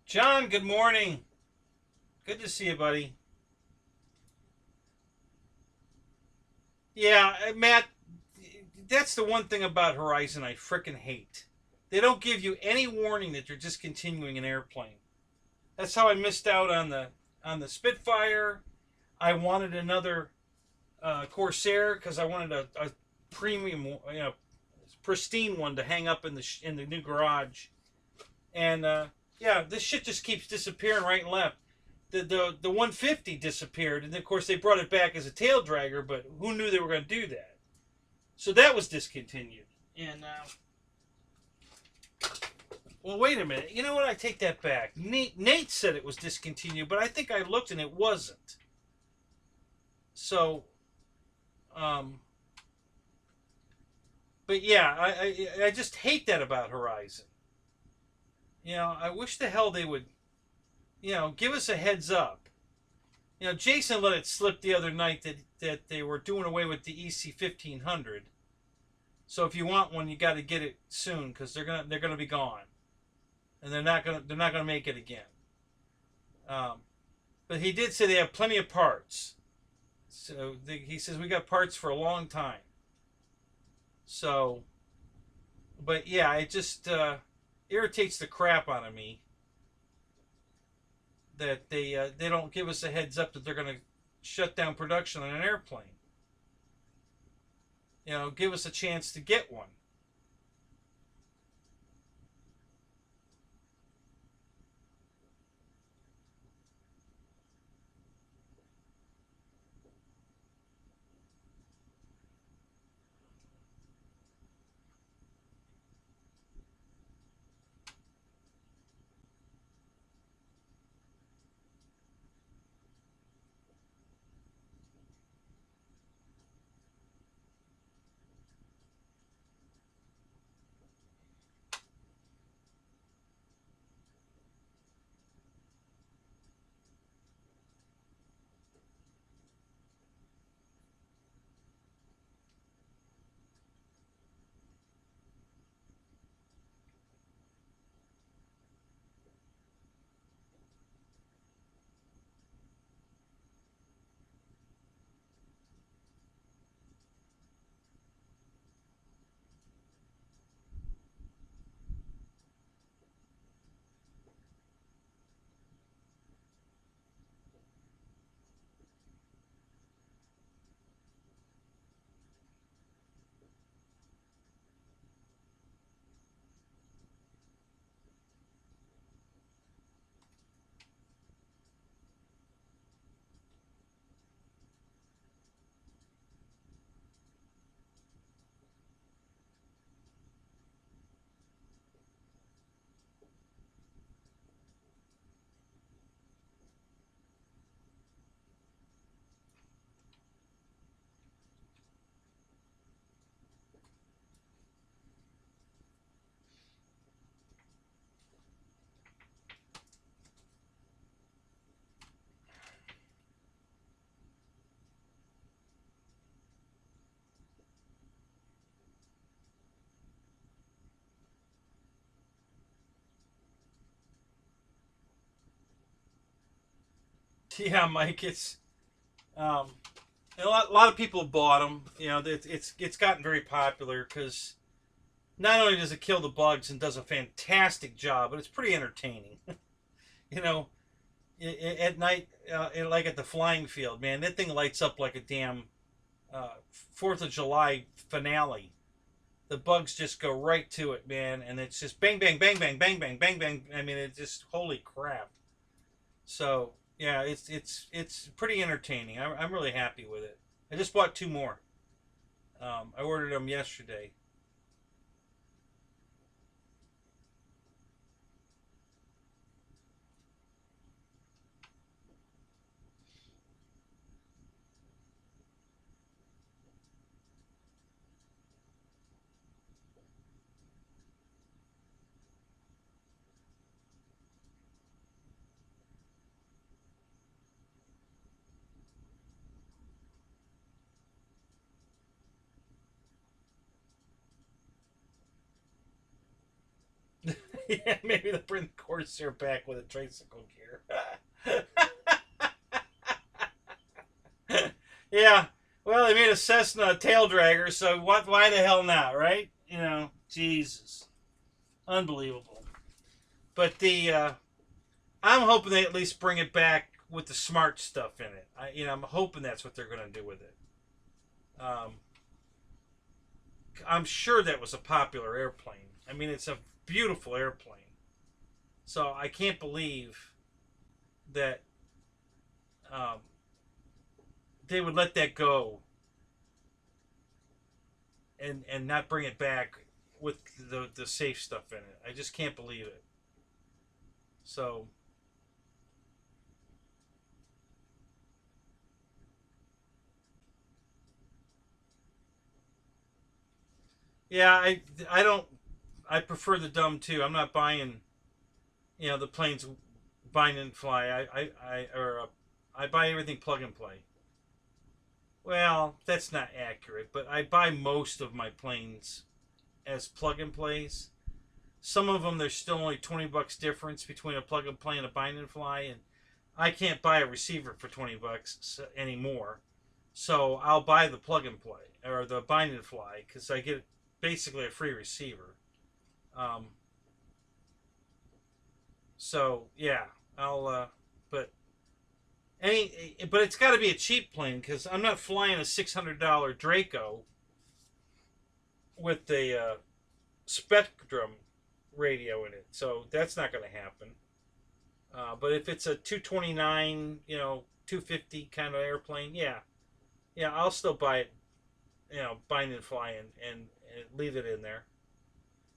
John, good morning. Good to see you, buddy. Yeah, Matt, that's the one thing about Horizon I frickin' hate. They don't give you any warning that you're discontinuing an airplane. That's how I missed out on the Spitfire. I wanted another Corsair because I wanted a premium, pristine one to hang up in the new garage. And yeah, this shit just keeps disappearing right and left. The 150 disappeared, and of course they brought it back as a tail dragger, but who knew they were going to do that? So that was discontinued. And well, wait a minute. You know what? I take that back. Nate said it was discontinued, but I think I looked and it wasn't. So, but yeah, I just hate that about Horizon. I wish the hell they would, give us a heads up. Jason let it slip the other night that they were doing away with the EC 1500. So if you want one, you got to get it soon because they're gonna be gone, and they're not gonna make it again. But he did say they have plenty of parts. So he says we got parts for a long time. So, but yeah, it just irritates the crap out of me that they don't give us a heads up that they're going to shut down production on an airplane. Give us a chance to get one. Yeah, Mike, it's a lot of people have bought them. It's gotten very popular because not only does it kill the bugs and does a fantastic job, but it's pretty entertaining. you know, at night, like at the flying field, man, that thing lights up like a damn 4th of July finale. The bugs just go right to it, man, and it's just bang, bang, bang, bang, bang, bang, bang, bang. I mean, it's just holy crap. So yeah, it's pretty entertaining. I'm really happy with it. I just bought 2 more. I ordered them yesterday. Yeah, maybe they'll bring the Corsair back with a tricycle gear. Yeah. Well, they made a Cessna tail dragger, so what? Why the hell not, right? You know, Jesus, unbelievable. But I'm hoping they at least bring it back with the smart stuff in it. I'm hoping that's what they're going to do with it. Um, I'm sure that was a popular airplane. I mean, it's a beautiful airplane. So I can't believe that um, they would let that go and not bring it back with the safe stuff in it. I just can't believe it. So yeah, I don't I prefer the dumb too. I'm not buying the planes bind and fly. I buy everything plug and play. Well, that's not accurate, but I buy most of my planes as plug and plays. Some of them there's still only $20 difference between a plug and play and a bind and fly, and I can't buy a receiver for $20 anymore. So I'll buy the plug and play or the bind and fly because I get basically a free receiver. Um, so yeah, I'll. But it's got to be a cheap plane because I'm not flying a $600 Draco with the Spectrum radio in it, so that's not going to happen. But if it's a 229, 250 kind of airplane, yeah, I'll still buy it, bind and fly and leave it in there,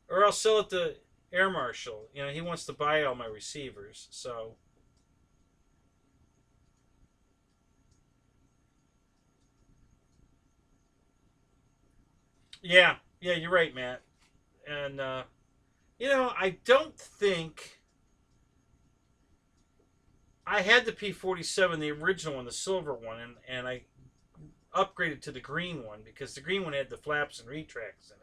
or I'll sell it to Air Marshal. He wants to buy all my receivers, so yeah, you're right, Matt. And I don't think I had the P-47, the original one, the silver one, and I upgraded to the green one because the green one had the flaps and retracts in it.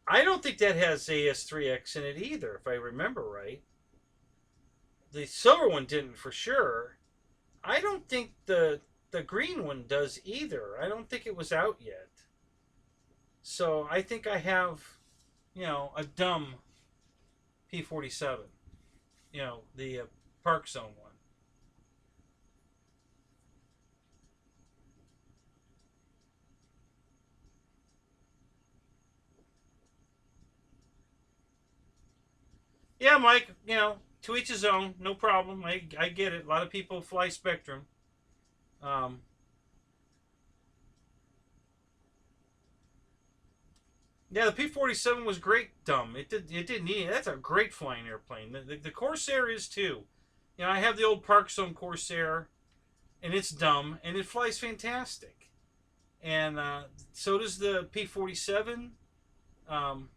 I don't think that has AS3X in it either, if I remember right. The silver one didn't for sure. I don't think the green one does either. I don't think it was out yet. So I think I have, a dumb P-47. The Park Zone one. Yeah, Mike. To each his own. No problem. I get it. A lot of people fly Spectrum. Um, yeah, the P-47 was great. Dumb. It didn't need it. That's a great flying airplane. The Corsair is too. I have the old Park Zone Corsair, and it's dumb, and it flies fantastic. And so does the P-47. I'm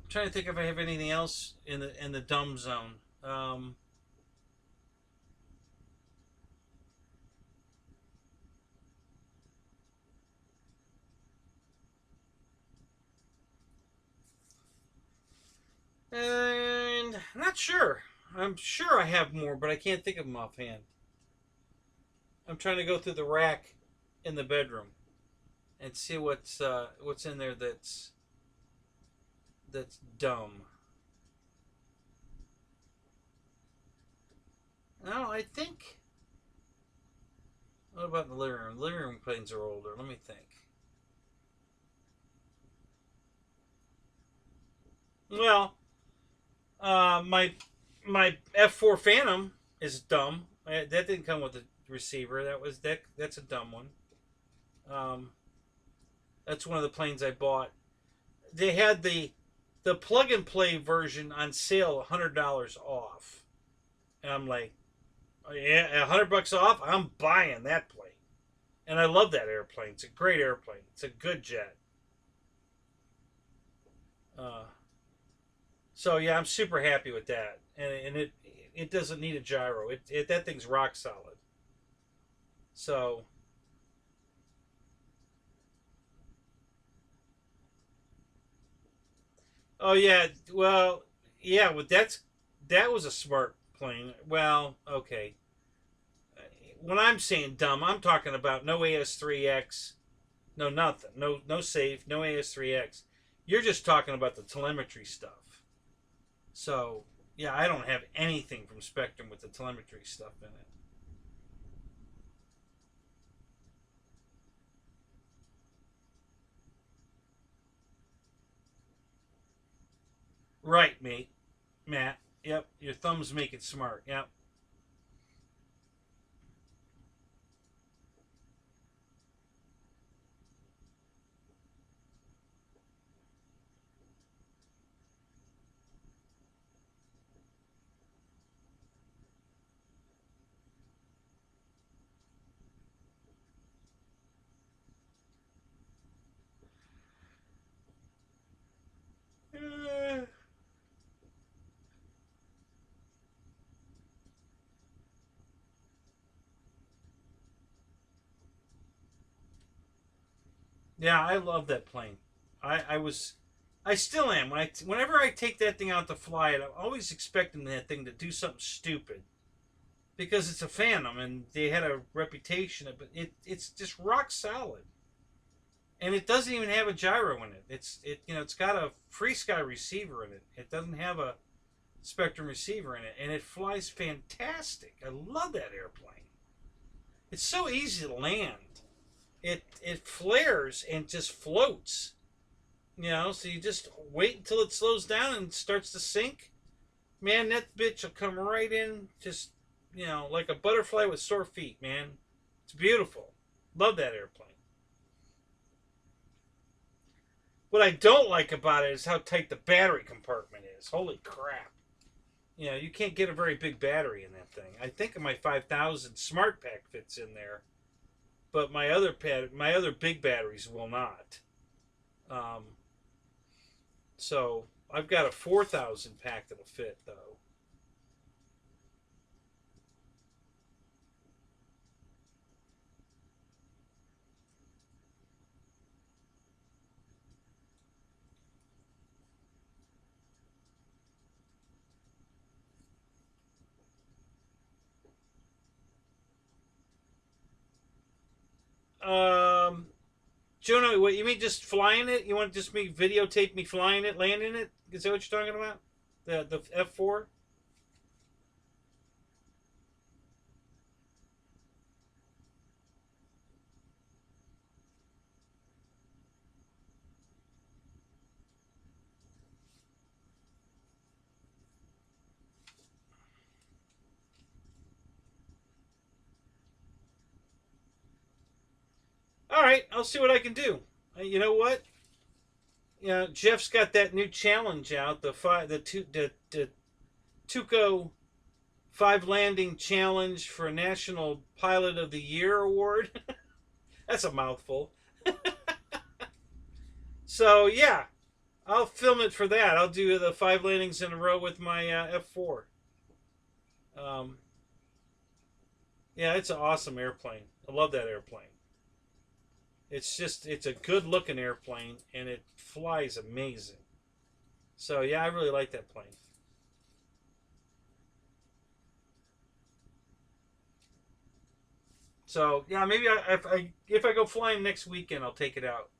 trying to think if I have anything else in the dumb zone. And I'm not sure. I'm sure I have more, but I can't think of them offhand. I'm trying to go through the rack in the bedroom and see what's in there that's dumb. No, I think. What about the living room? The living room planes are older. Let me think. Well, my F4 Phantom is dumb. That didn't come with a receiver. That's a dumb one. Um, that's one of the planes I bought. They had the plug and play version on sale, $100 off. And I'm like, oh, yeah, $100 off. I'm buying that plane. And I love that airplane. It's a great airplane. It's a good jet. Uh, so yeah, I'm super happy with that. And it doesn't need a gyro. That thing's rock solid. So oh yeah, well yeah, but that was a smart plane. Well, okay. When I'm saying dumb, I'm talking about no AS3X, no nothing, no safe, no AS3X. You're just talking about the telemetry stuff. So yeah, I don't have anything from Spectrum with the telemetry stuff in it. Right, mate, Matt. Yep, your thumbs make it smart. Yep. Uh, yeah, I love that plane. I still am. Whenever I take that thing out to fly it, I'm always expecting that thing to do something stupid because it's a Phantom and they had a reputation, but it's just rock solid, and it doesn't even have a gyro in it. It's got a Free Sky receiver in it. It doesn't have a Spectrum receiver in it, and it flies fantastic. I love that airplane. It's so easy to land. It flares and just floats. So you just wait until it slows down and starts to sink. Man, that bitch will come right in, just like a butterfly with sore feet. Man, it's beautiful. Love that airplane. What I don't like about it is how tight the battery compartment is. Holy crap! You can't get a very big battery in that thing. I think my 5000 Smart Pack fits in there, but my other big batteries will not. Um, so I've got a 4000 pack that'll fit though. Um, Jonah, what you mean? Just flying it? You want to just me videotape me flying it, landing it? Is that what you're talking about? The F4? All right, I'll see what I can do. You know what? Jeff's got that new challenge out. The Tuco 5 landing challenge for National Pilot of the Year award. That's a mouthful. So yeah, I'll film it for that. I'll do the 5 landings in a row with my F4. Um, yeah, it's an awesome airplane. I love that airplane. It's a good looking airplane and it flies amazing. So yeah, I really like that plane. So yeah, maybe if I go flying next weekend, I'll take it out.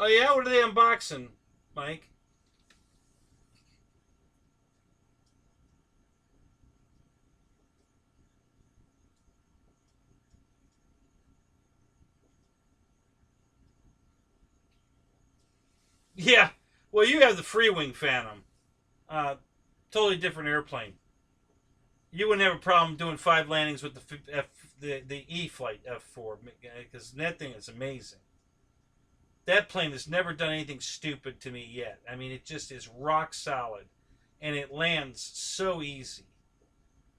Oh yeah, what are they unboxing, Mike? Yeah. Well, you have the Freewing Phantom. Uh, totally different airplane. You wouldn't have a problem doing 5 landings with the E flight F4 because that thing is amazing. That plane has never done anything stupid to me yet. I mean, it just is rock solid, and it lands so easy.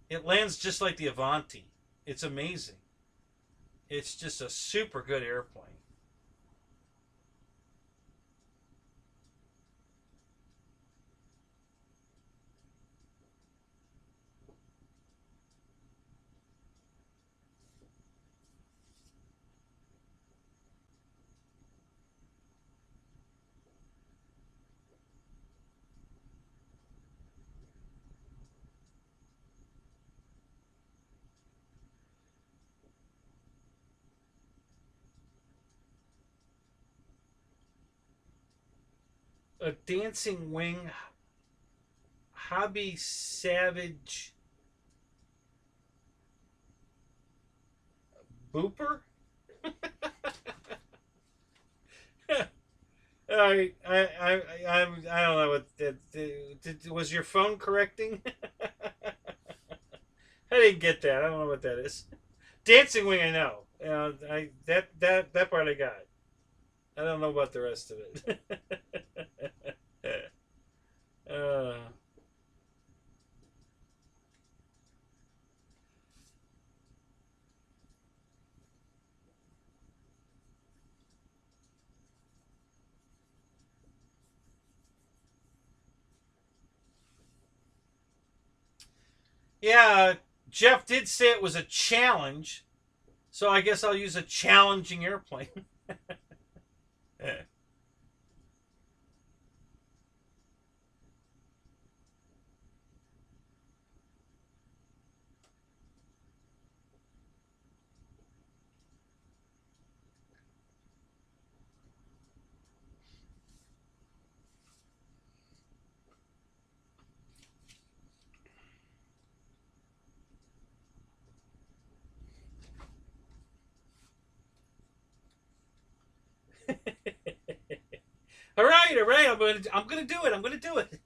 It lands just like the Avanti. It's amazing. It's just a super good airplane. A dancing wing hobby savage booper. I don't know what that was. Your phone correcting? I didn't get that. I don't know what that is. Dancing wing, I know. I that part I got. I don't know about the rest of it. uh, yeah, Jeff did say it was a challenge, so I guess I'll use a challenging airplane. All right, all right. I'm gonna do it. I'm gonna do it.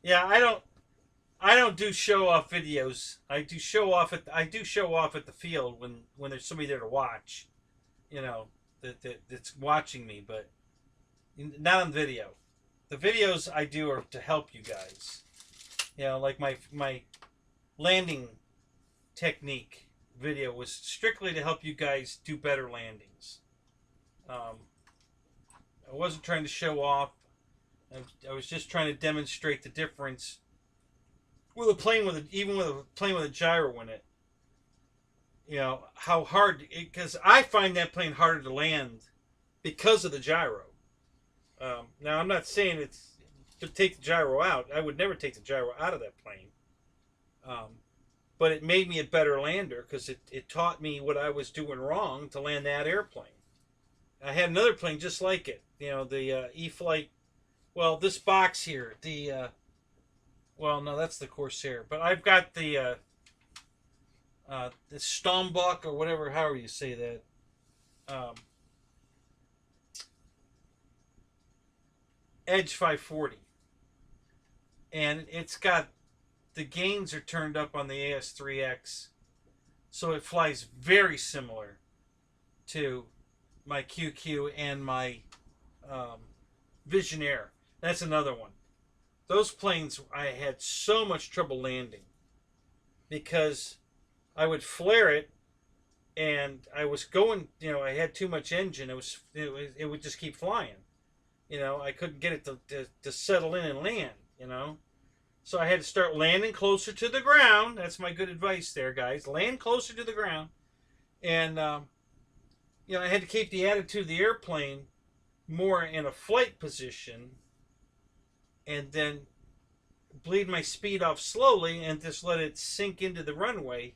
Yeah, I don't do show off videos. I do show off at the field when there's somebody there to watch. You know that's watching me, but not on video. The videos I do are to help you guys. You know, like my landing technique video was strictly to help you guys do better landings. Um, I wasn't trying to show off. I was just trying to demonstrate the difference with a plane even with a plane with a gyro in it. You know how hard because I find that plane harder to land because of the gyro. Now I'm not saying it's to take the gyro out. I would never take the gyro out of that plane. Um, but it made me a better lander because it taught me what I was doing wrong to land that airplane. I had another plane just like it. You know, the E-Flight. Well, this box here, well, no, that's the Corsair. But I've got the Stombach or whatever, however you say that. Edge 540. And it's got the gains are turned up on the AS3X. So it flies very similar to my QQ and my Visionaire. That's another one. Those planes I had so much trouble landing because I would flare it and I was going, I had too much engine. It would just keep flying. I couldn't get it to settle in and land. So I had to start landing closer to the ground. That's my good advice there, guys. Land closer to the ground. And, I had to keep the attitude of the airplane more in a flight position and then bleed my speed off slowly and just let it sink into the runway.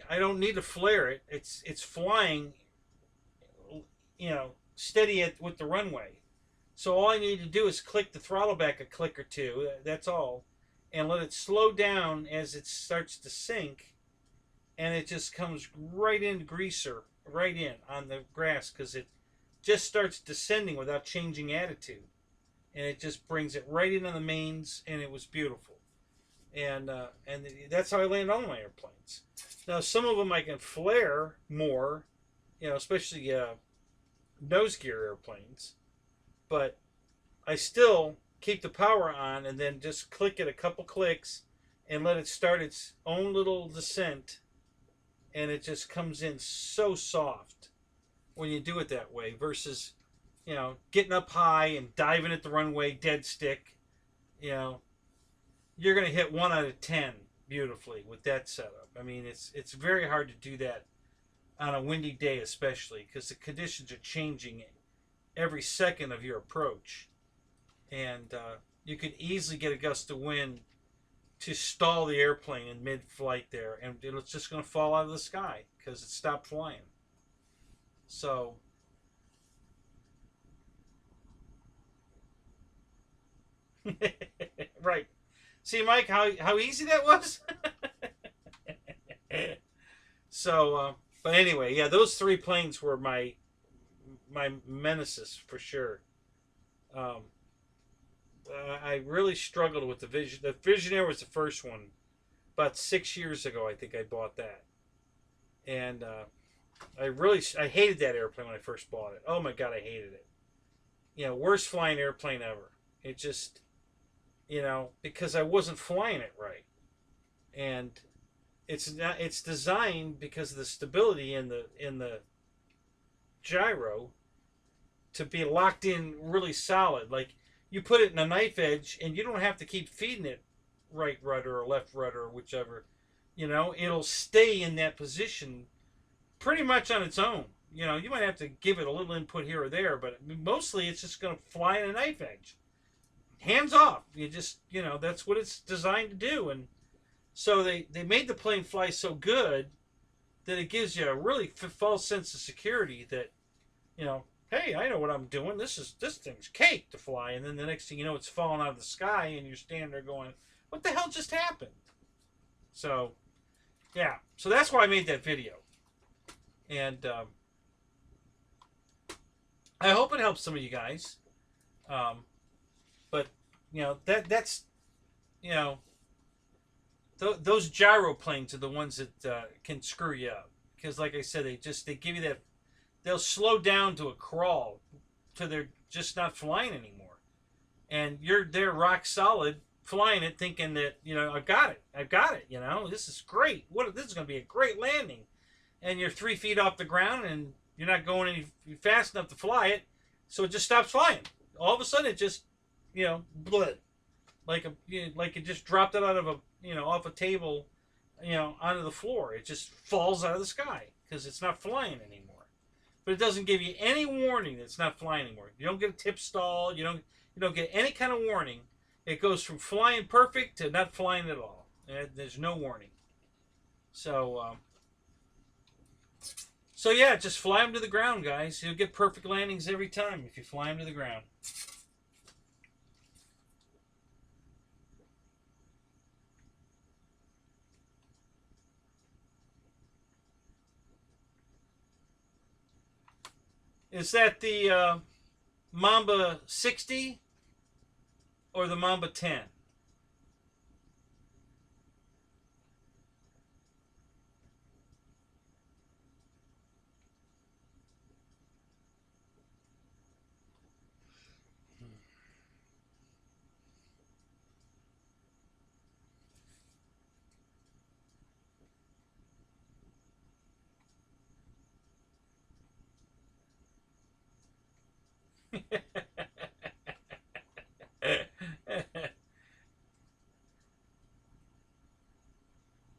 I don't need to flare it. It's flying, steady with the runway. So all I need to do is click the throttle back a click or two. That's all, and let it slow down as it starts to sink, and it just comes right in greaser, right in on the grass because it just starts descending without changing attitude, and it just brings it right into the mains, and it was beautiful. And that's how I land all my airplanes. Now some of them I can flare more, especially nose gear airplanes, but I still keep the power on and then just click it a couple clicks and let it start its own little descent, and it just comes in so soft when you do it that way versus getting up high and diving at the runway dead stick. You're going to hit 1 out of 10 beautifully with that setup. I mean, it's very hard to do that on a windy day, especially because the conditions are changing every second of your approach, and you could easily get a gust of wind to stall the airplane in mid-flight there, and it's just going to fall out of the sky because it stopped flying. So right. See, Mike, how easy that was? So, but anyway, yeah, those 3 planes were my menaces for sure. Um, I really struggled with the Vision. The Visionaire was the first one. About 6 years ago, I think I bought that, and I hated that airplane when I first bought it. Oh my god, I hated it. Worst flying airplane ever. It just, because I wasn't flying it right, and it's designed because of the stability in the gyro to be locked in really solid. Like you put it in a knife edge, and you don't have to keep feeding it right rudder or left rudder or whichever. It'll stay in that position pretty much on its own. You might have to give it a little input here or there, but mostly it's just going to fly in a knife edge. Hands off. You just, that's what it's designed to do. And so they made the plane fly so good that it gives you a really false sense of security that, hey, I know what I'm doing. This thing's cake to fly. And then the next thing you know, it's falling out of the sky, and you're standing there going, what the hell just happened? So, yeah. So that's why I made that video. And I hope it helps some of you guys. But that's those gyro planes are the ones that can screw you up, because like I said, they give you that, they'll slow down to a crawl till they're just not flying anymore, and you're there rock solid flying it thinking that I've got it, this is great, this is going to be a great landing, and you're 3 feet off the ground and you're not going any fast enough to fly it, so it just stops flying. All of a sudden it just blood, like it just dropped it out of off a table, onto the floor. It just falls out of the sky because it's not flying anymore. But it doesn't give you any warning that it's not flying anymore. You don't get a tip stall. You don't get any kind of warning. It goes from flying perfect to not flying at all. There's no warning. So yeah, just fly them to the ground, guys. You'll get perfect landings every time if you fly them to the ground. Is that the Mamba 60 or the Mamba 10?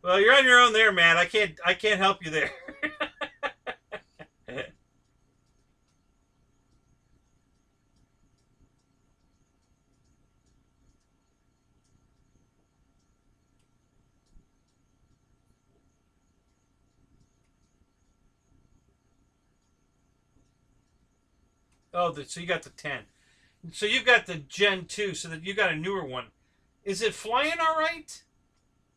Well, you're on your own there, man. I can't help you there. Oh, so you got the 10. So you got the Gen 2, so that you got a newer one. Is it flying all right?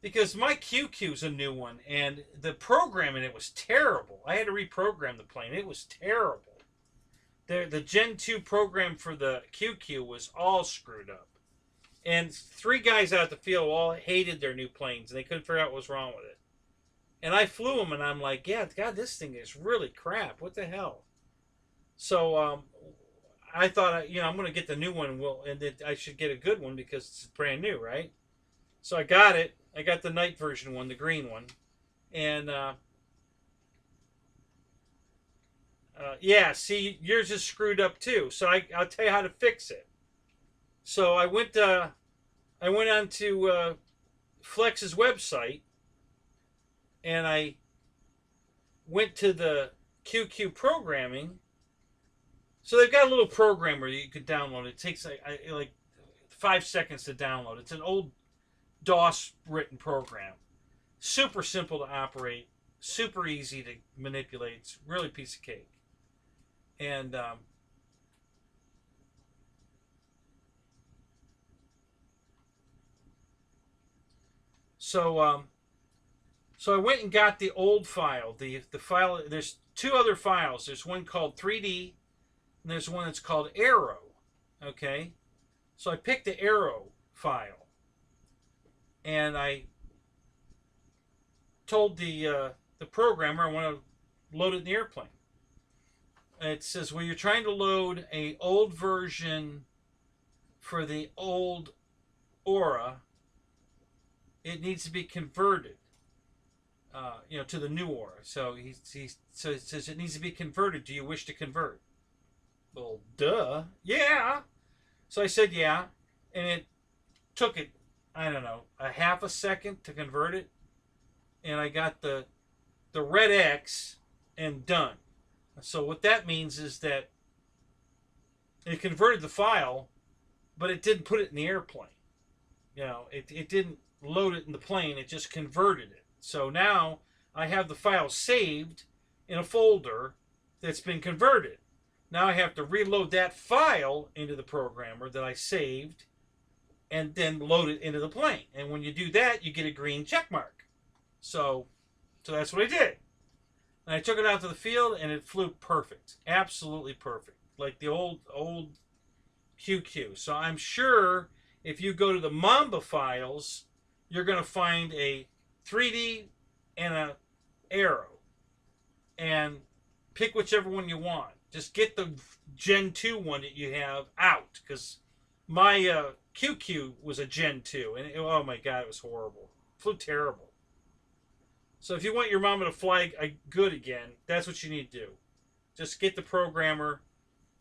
Because my QQ is a new one, and the program in it was terrible. I had to reprogram the plane. It was terrible. The Gen 2 program for the QQ was all screwed up. And 3 guys out the field all hated their new planes, and they couldn't figure out what was wrong with it. And I flew them, and I'm like, yeah, God, this thing is really crap. What the hell? So I thought, I'm going to get the new one, and I should get a good one because it's brand new, right? So I got it. I got the night version one, the green one, and yeah, see, yours is screwed up too. So I'll tell you how to fix it. So I went on to Flex's website, and I went to the QQ programming. So they've got a little programmer that you could download. It takes like 5 seconds to download. It's an old DOS written program. Super simple to operate. Super easy to manipulate. It's really a piece of cake. And so I went and got the old file. The file. There's 2 other files. There's one called 3D, and there's one that's called Arrow. Okay, so I picked the Arrow file, and I told the programmer I want to load it in the airplane. It says, well, you're trying to load a old version for the old Aura. It needs to be converted, to the new Aura. So so it says it needs to be converted. Do you wish to convert? Well, duh. Yeah. So I said yeah, and it took it, I don't know, a half a second to convert it, and I got the red X and done. So what that means is that it converted the file, but it didn't put it in the airplane. It didn't load it in the plane. It just converted it. So now I have the file saved in a folder that's been converted. Now I have to reload that file into the programmer that I saved and then load it into the plane. And when you do that, you get a green check mark. So that's what I did. And I took it out to the field, and it flew perfect. Absolutely perfect. Like the old QQ. So I'm sure if you go to the Mamba files, you're going to find a 3D and a Arrow. And pick whichever one you want. Just get the Gen 2 one that you have out. Because my QQ was a Gen 2. And oh my God, it was horrible. It flew terrible. So if you want your mama to fly good again, that's what you need to do. Just get the programmer.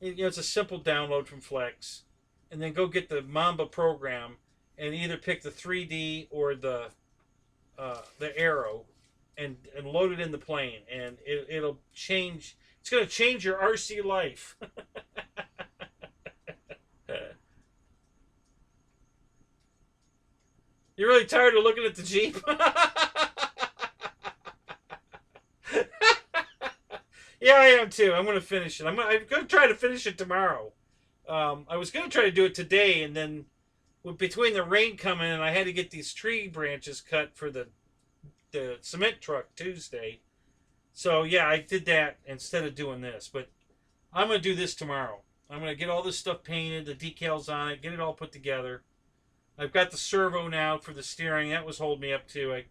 It's a simple download from Flex. And then go get the Mamba program and either pick the 3D or the Arrow and load it in the plane. And it'll change. It's going to change your RC life. You're really tired of looking at the Jeep? Yeah, I am too. I'm going to finish it. I'm going to try to finish it tomorrow. I was going to try to do it today, and then between the rain coming and I had to get these tree branches cut for the cement truck Tuesday. So yeah, I did that instead of doing this. But I'm going to do this tomorrow. I'm going to get all this stuff painted, the decals on it, get it all put together. I've got the servo now for the steering. That was holding me up too.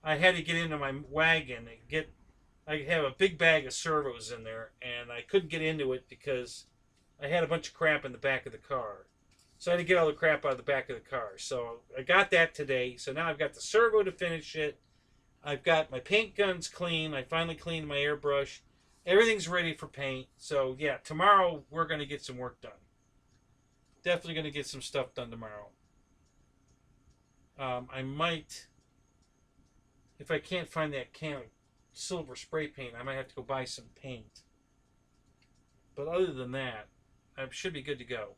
I had to get into my wagon and get. I have a big bag of servos in there, and I couldn't get into it because I had a bunch of crap in the back of the car. So I had to get all the crap out of the back of the car. So I got that today. So now I've got the servo to finish it. I've got my paint guns clean. I finally cleaned my airbrush. Everything's ready for paint. So yeah, tomorrow we're going to get some work done. Definitely going to get some stuff done tomorrow. I might, if I can't find that can of silver spray paint, I might have to go buy some paint. But other than that, I should be good to go.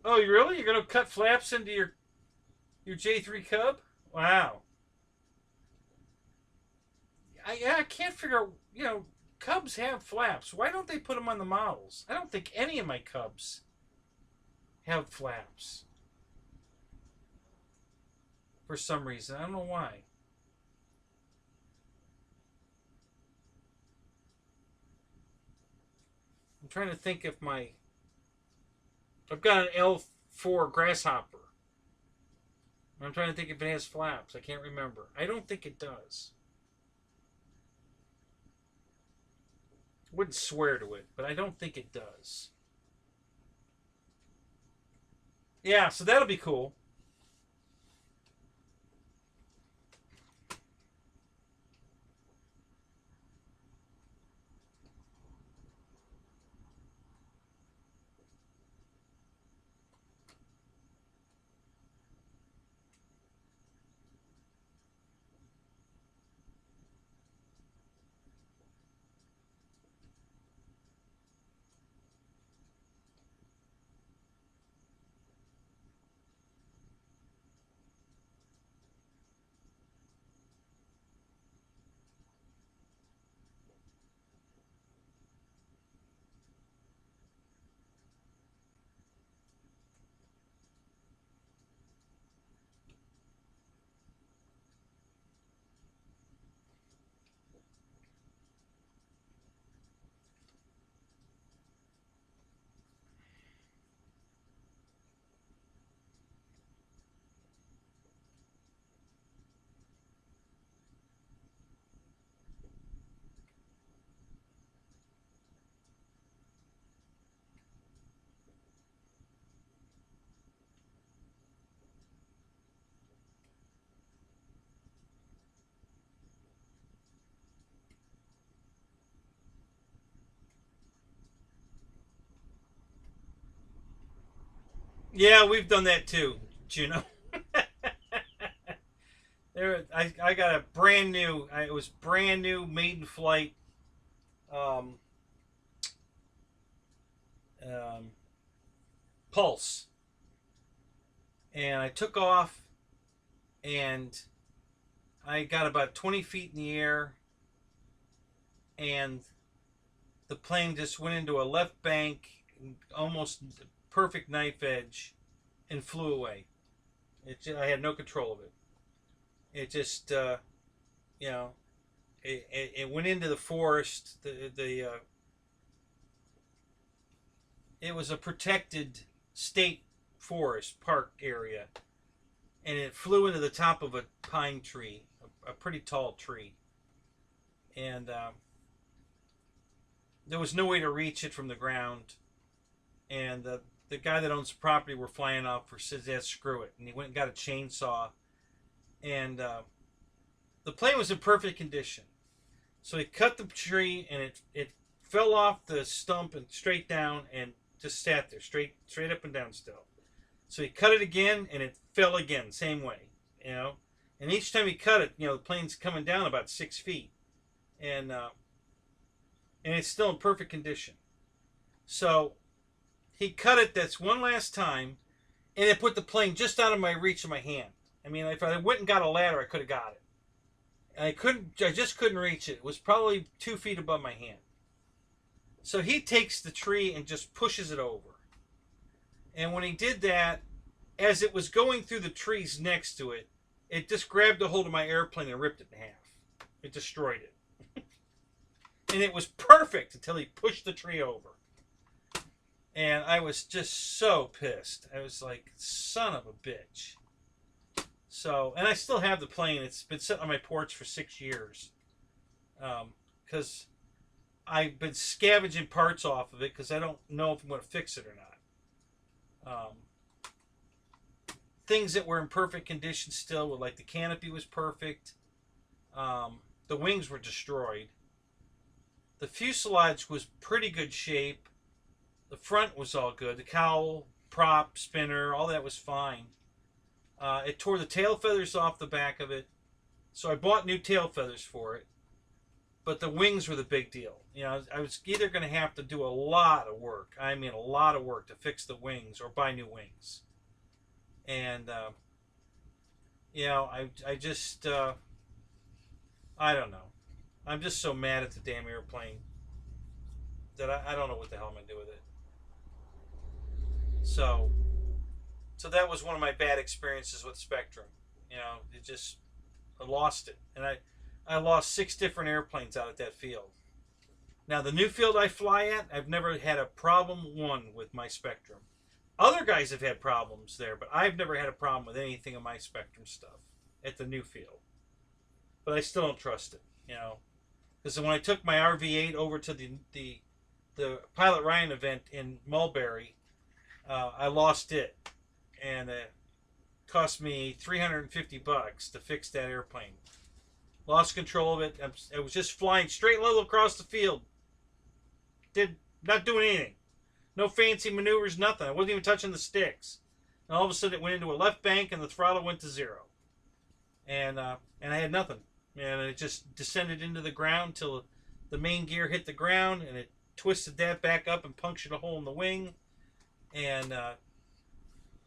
Oh, you really? You're gonna cut flaps into your J3 Cub? Wow. I can't figure out. Cubs have flaps. Why don't they put them on the models? I don't think any of my Cubs have flaps for some reason. I don't know why. I'm trying to think if I've got an L4 Grasshopper. I'm trying to think if it has flaps. I can't remember. I don't think it does. Wouldn't swear to it, but I don't think it does. Yeah, so that'll be cool. Yeah, we've done that too, Juno. I got a brand new. It was brand new, maiden flight. Um, um, Pulse, and I took off, and I got about 20 feet in the air, and the plane just went into a left bank, almost perfect knife edge, and flew away. I had no control of it. It just, you know, it went into the forest. It was a protected state forest park area, and it flew into the top of a pine tree, a pretty tall tree, and there was no way to reach it from the ground. And the guy that owns the property we're flying off for says, "Yeah, screw it," and he went and got a chainsaw, and the plane was in perfect condition. So he cut the tree, and it fell off the stump and straight down, and just sat there straight up and down still. So he cut it again, and it fell again, same way, you know. And each time he cut it, the plane's coming down about 6 feet, and it's still in perfect condition. So he cut it. That's one last time, and it put the plane just out of my reach of my hand. I mean, if I went and got a ladder, I could have got it. I couldn't. I just couldn't reach it. It was probably 2 feet above my hand. So he takes the tree and just pushes it over. And when he did that, as it was going through the trees next to it, it just grabbed a hold of my airplane and ripped it in half. It destroyed it. And it was perfect until he pushed the tree over. And I was just so pissed. I was like, son of a bitch. So, and I still have the plane. It's been sitting on my porch for 6 years. Because I've been scavenging parts off of it because I don't know if I'm going to fix it or not. Things that were in perfect condition still were like the canopy was perfect. The wings were destroyed. The fuselage was pretty good shape. The front was all good. The cowl, prop, spinner, all that was fine. It tore the tail feathers off the back of it. So I bought new tail feathers for it. but the wings were the big deal. You know, I was either going to have to do a lot of work, I mean a lot of work, to fix the wings or buy new wings. And you know, I just I don't know. I'm just so mad at the damn airplane that I don't know what the hell I'm going to do with it. So that was one of my bad experiences with Spectrum. You know, I lost it, and I lost 6 different airplanes out at that field. Now the new field I fly at, I've never had a problem with my Spectrum. Other guys have had problems there, but I've never had a problem with anything of my Spectrum stuff at the new field. But I still don't trust it, you know, because when I took my RV8 over to the Pilot Ryan event in Mulberry, I lost it, and it cost me $350 to fix that airplane. Lost control of it. I was just flying straight level across the field. Not doing anything. No fancy maneuvers, nothing. I wasn't even touching the sticks. And all of a sudden it went into a left bank and the throttle went to 0. And I had nothing. And it just descended into the ground till the main gear hit the ground, and it twisted that back up and punctured a hole in the wing. And,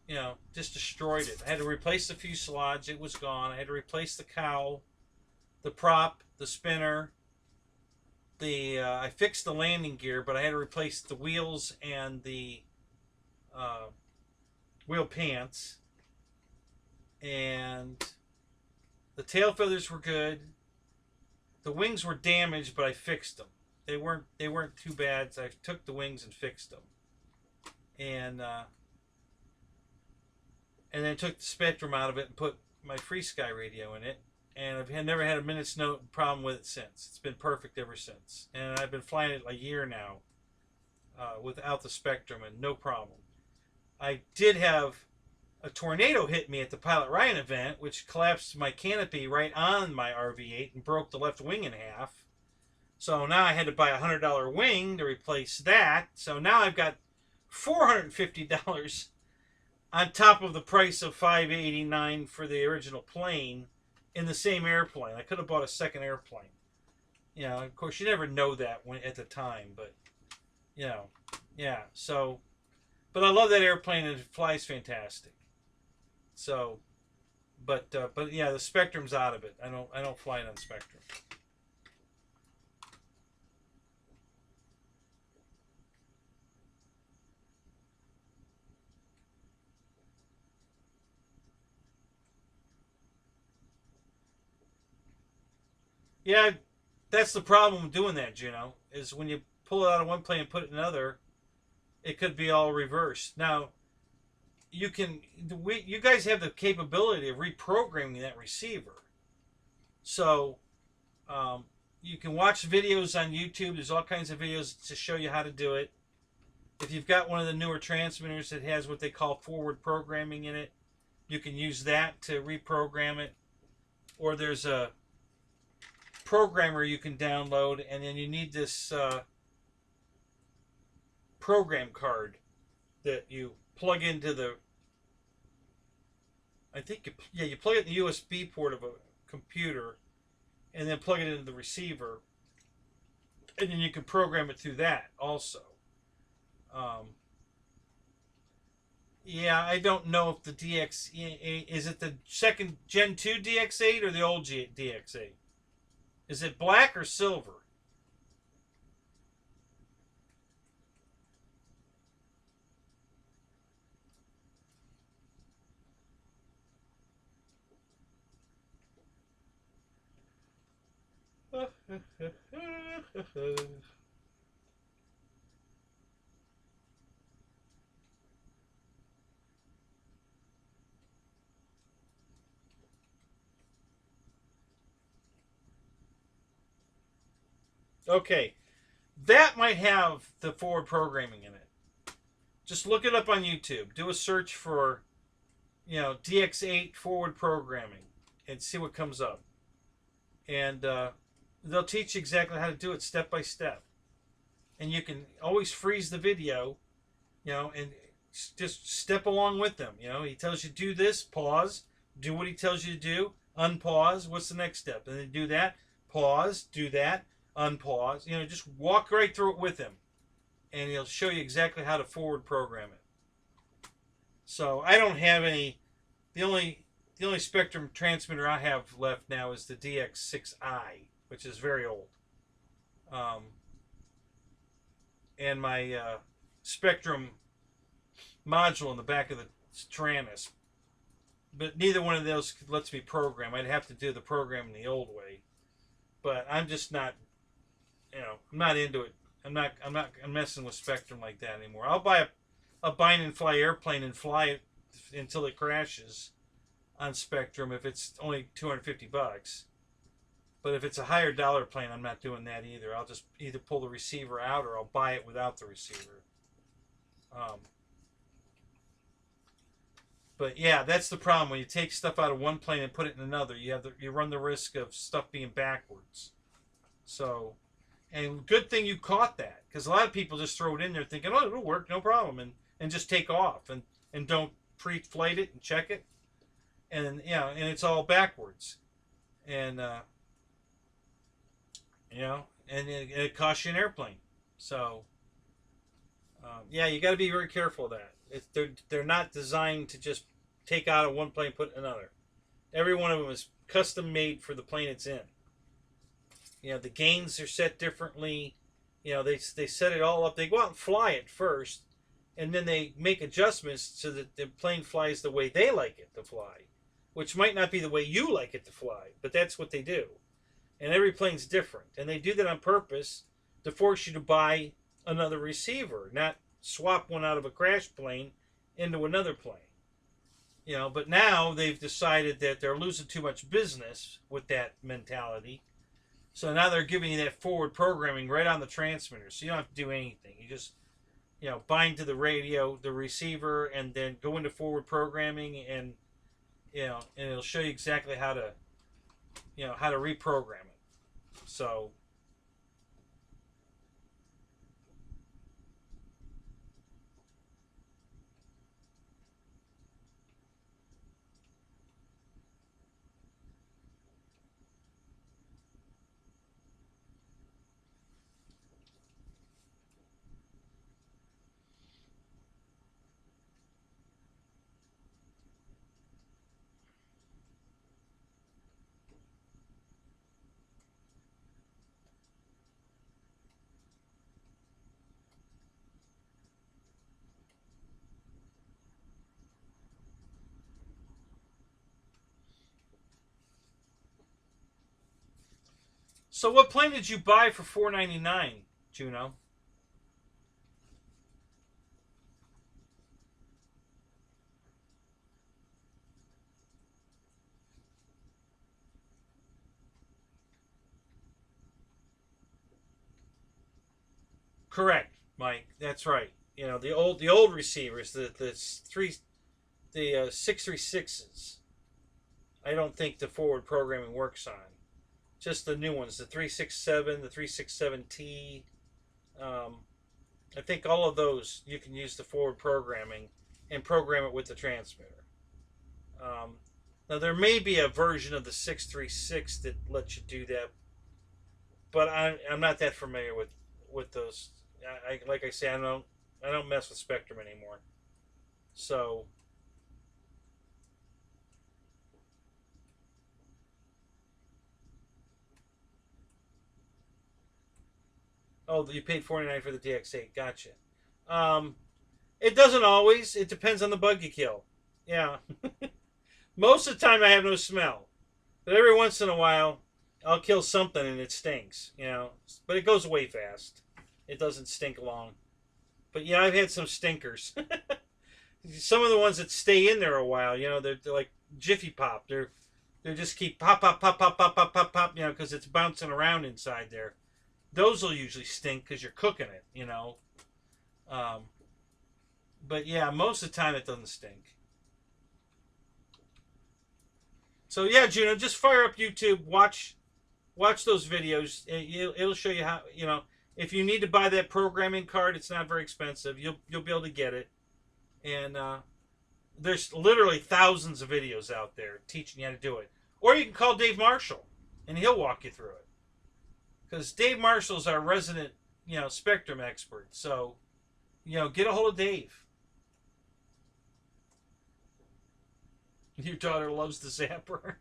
you know, just destroyed it. I had to replace the fuselage. It was gone. I had to replace the cowl, the prop, the spinner. I fixed the landing gear, but I had to replace the wheels and the wheel pants. And the tail feathers were good. The wings were damaged, but I fixed them. They weren't too bad, so I took the wings and fixed them. And then I took the Spectrum out of it and put my FreeSky radio in it. And I've never had a minute's problem with it since. It's been perfect ever since. And I've been flying it a year now without the Spectrum, and no problem. I did have a tornado hit me at the Pilot Ryan event, which collapsed my canopy right on my RV8 and broke the left wing in half. So now I had to buy a $100 wing to replace that. So now I've got $450 on top of the price of $589 for the original plane in the same airplane. I could have bought a second airplane. You know, of course, you never know that at the time, but, you know, yeah. So, but I love that airplane, and it flies fantastic. So, but yeah, the Spectrum's out of it. I don't fly it on Spectrum. Yeah, that's the problem with doing that, Juno, is when you pull it out of one plane and put it in another, it could be all reversed. Now, you guys have the capability of reprogramming that receiver. So, you can watch videos on YouTube. There's all kinds of videos to show you how to do it. If you've got one of the newer transmitters that has what they call forward programming in it, you can use that to reprogram it. Or there's a programmer you can download, and then you need this program card that you plug into the, I think, you plug it in the USB port of a computer, and then plug it into the receiver, and then you can program it through that also. Yeah, I don't know if the DX8, is it the second Gen 2 DX8 or the old DX8? Is it black or silver? Okay, that might have the forward programming in it. Just look it up on YouTube. Do a search for, you know, DX8 forward programming and see what comes up. And they'll teach you exactly how to do it step by step. And you can always freeze the video, you know, and just step along with them. You know, he tells you do this, pause, do what he tells you to do, unpause, what's the next step? And then do that, pause, do that, unpause. You know, just walk right through it with him, and he'll show you exactly how to forward program it. So I don't have any. The only Spectrum transmitter I have left now is the DX6i, which is very old. And my Spectrum module in the back of the Tyrannus. But neither one of those lets me program. I'd have to do the programming the old way. But I'm just not, you know, I'm not into it. I'm messing with Spectrum like that anymore. I'll buy a bind and fly airplane and fly it until it crashes on Spectrum if it's only $250. But if it's a higher dollar plane, I'm not doing that either. I'll just either pull the receiver out or I'll buy it without the receiver. But yeah, that's the problem. When you take stuff out of one plane and put it in another, you run the risk of stuff being backwards. So, and good thing you caught that, because a lot of people just throw it in there thinking, oh, it'll work, no problem, and just take off and don't pre-flight it and check it, and you know, and it's all backwards, and you know, and it costs you an airplane. So yeah, you got to be very careful of that. They're not designed to just take out of one plane, put in another. Every one of them is custom made for the plane it's in. You know, the gains are set differently. You know, they set it all up. They go out and fly it first, and then they make adjustments so that the plane flies the way they like it to fly, which might not be the way you like it to fly, but that's what they do. And every plane's different, and they do that on purpose to force you to buy another receiver, not swap one out of a crash plane into another plane. You know, but now they've decided that they're losing too much business with that mentality. So now they're giving you that forward programming right on the transmitter. So you don't have to do anything. You just, you know, bind to the radio, the receiver, and then go into forward programming, and, you know, and it'll show you exactly how to, you know, how to reprogram it. So So what plane did you buy for $499, Juno? Correct, Mike. That's right. You know, the old receivers, the 636s. I don't think the forward programming works on. Just the new ones, the 367, the 367T. I think all of those you can use the forward programming and program it with the transmitter. Now there may be a version of the 636 that lets you do that, but I'm not that familiar with those. Like I say, I don't mess with Spectrum anymore. So oh, you paid $49 for the DX8. Gotcha. It doesn't always. It depends on the bug you kill. Yeah. Most of the time, I have no smell, but every once in a while, I'll kill something and it stinks. You know, but it goes away fast. It doesn't stink long. But yeah, I've had some stinkers. Some of the ones that stay in there a while, you know, they're like Jiffy Pop. They just keep pop, pop, pop, pop, pop, pop, pop, pop, you know, because it's bouncing around inside there. Those will usually stink because you're cooking it, you know. But yeah, most of the time it doesn't stink. So yeah, Juno, just fire up YouTube, watch those videos. It'll show you how, you know, if you need to buy that programming card, it's not very expensive. You'll be able to get it. And there's literally thousands of videos out there teaching you how to do it. Or you can call Dave Marshall, and he'll walk you through it. because Dave Marshall's our resident, spectrum expert. So, get a hold of Dave. Your daughter loves the zapper.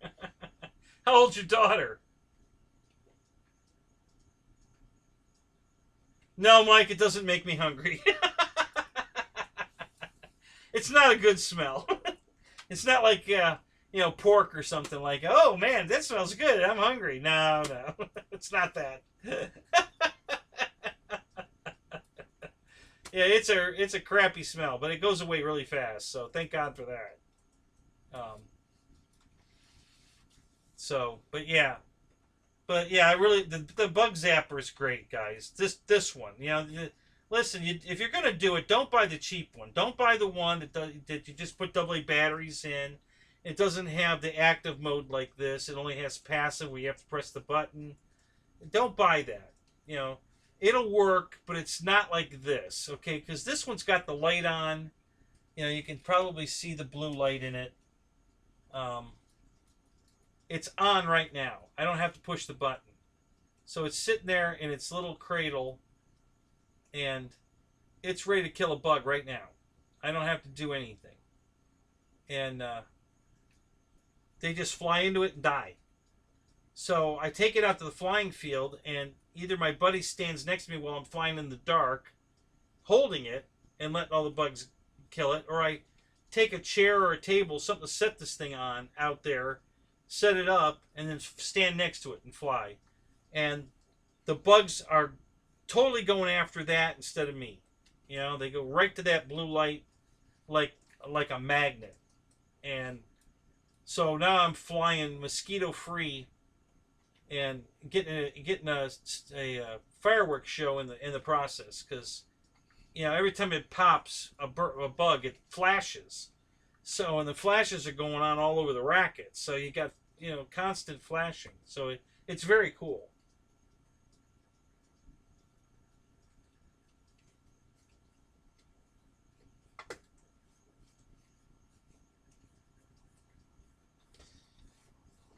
How old's your daughter? No, Mike, it doesn't make me hungry. It's not a good smell. It's not like, pork or something like, oh man, that smells good. I'm hungry. No, it's not that. Yeah, it's a crappy smell, but it goes away really fast. So thank God for that. I really the bug zapper is great, guys. This one, listen, if you're gonna do it, don't buy the cheap one. Don't buy the one that you just put AA batteries in. It doesn't have the active mode like this. It only has passive where you have to press the button. Don't buy that. It'll work, but it's not like this, okay? Because this one's got the light on. You can probably see the blue light in it. It's on right now. I don't have to push the button. So it's sitting there in its little cradle, and it's ready to kill a bug right now. I don't have to do anything. And they just fly into it and die. So I take it out to the flying field, and either my buddy stands next to me while I'm flying in the dark, holding it, and letting all the bugs kill it, or I take a chair or a table, something to set this thing on out there, set it up, and then stand next to it and fly. And the bugs are totally going after that instead of me. They go right to that blue light like a magnet. And so now I'm flying mosquito free and getting a fireworks show in the process, because every time it pops a bug, it flashes. So, and the flashes are going on all over the racket. So you got, constant flashing. So it's very cool.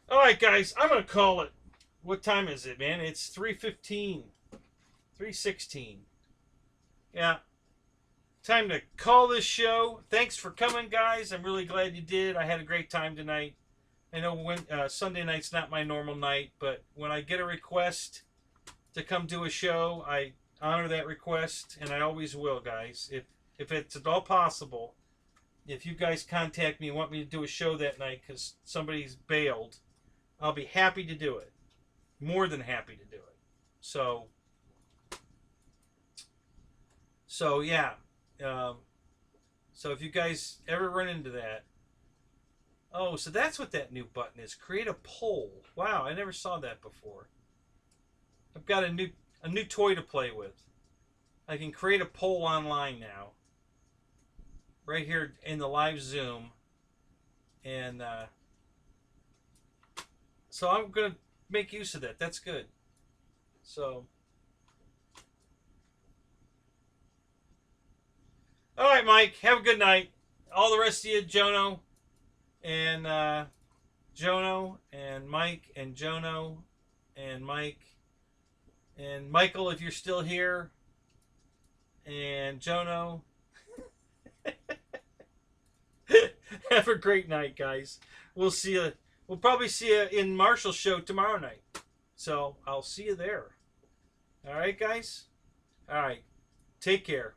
All right, guys, I'm going to call it. What time is it, man? It's 3:15. 3:16. Yeah. Time to call this show. Thanks for coming, guys. I'm really glad you did. I had a great time tonight. I know Sunday night's not my normal night, but when I get a request to come do a show, I honor that request, and I always will, guys. If it's at all possible, if you guys contact me and want me to do a show that night because somebody's bailed, I'll be happy to do it. More than happy to do it. So yeah. So if you guys ever run into that, oh, so that's what that new button is. Create a poll. Wow, I never saw that before. I've got a new toy to play with. I can create a poll online now. Right here in the live Zoom. And so I'm going to make use of that. That's good. So all right, Mike. Have a good night. All the rest of you, Jono, and Mike, and Jono, and Mike, and Michael, if you're still here, and Jono. Have a great night, guys. We'll see you. We'll probably see you in Marshall's show tomorrow night. So I'll see you there. All right, guys. All right. Take care.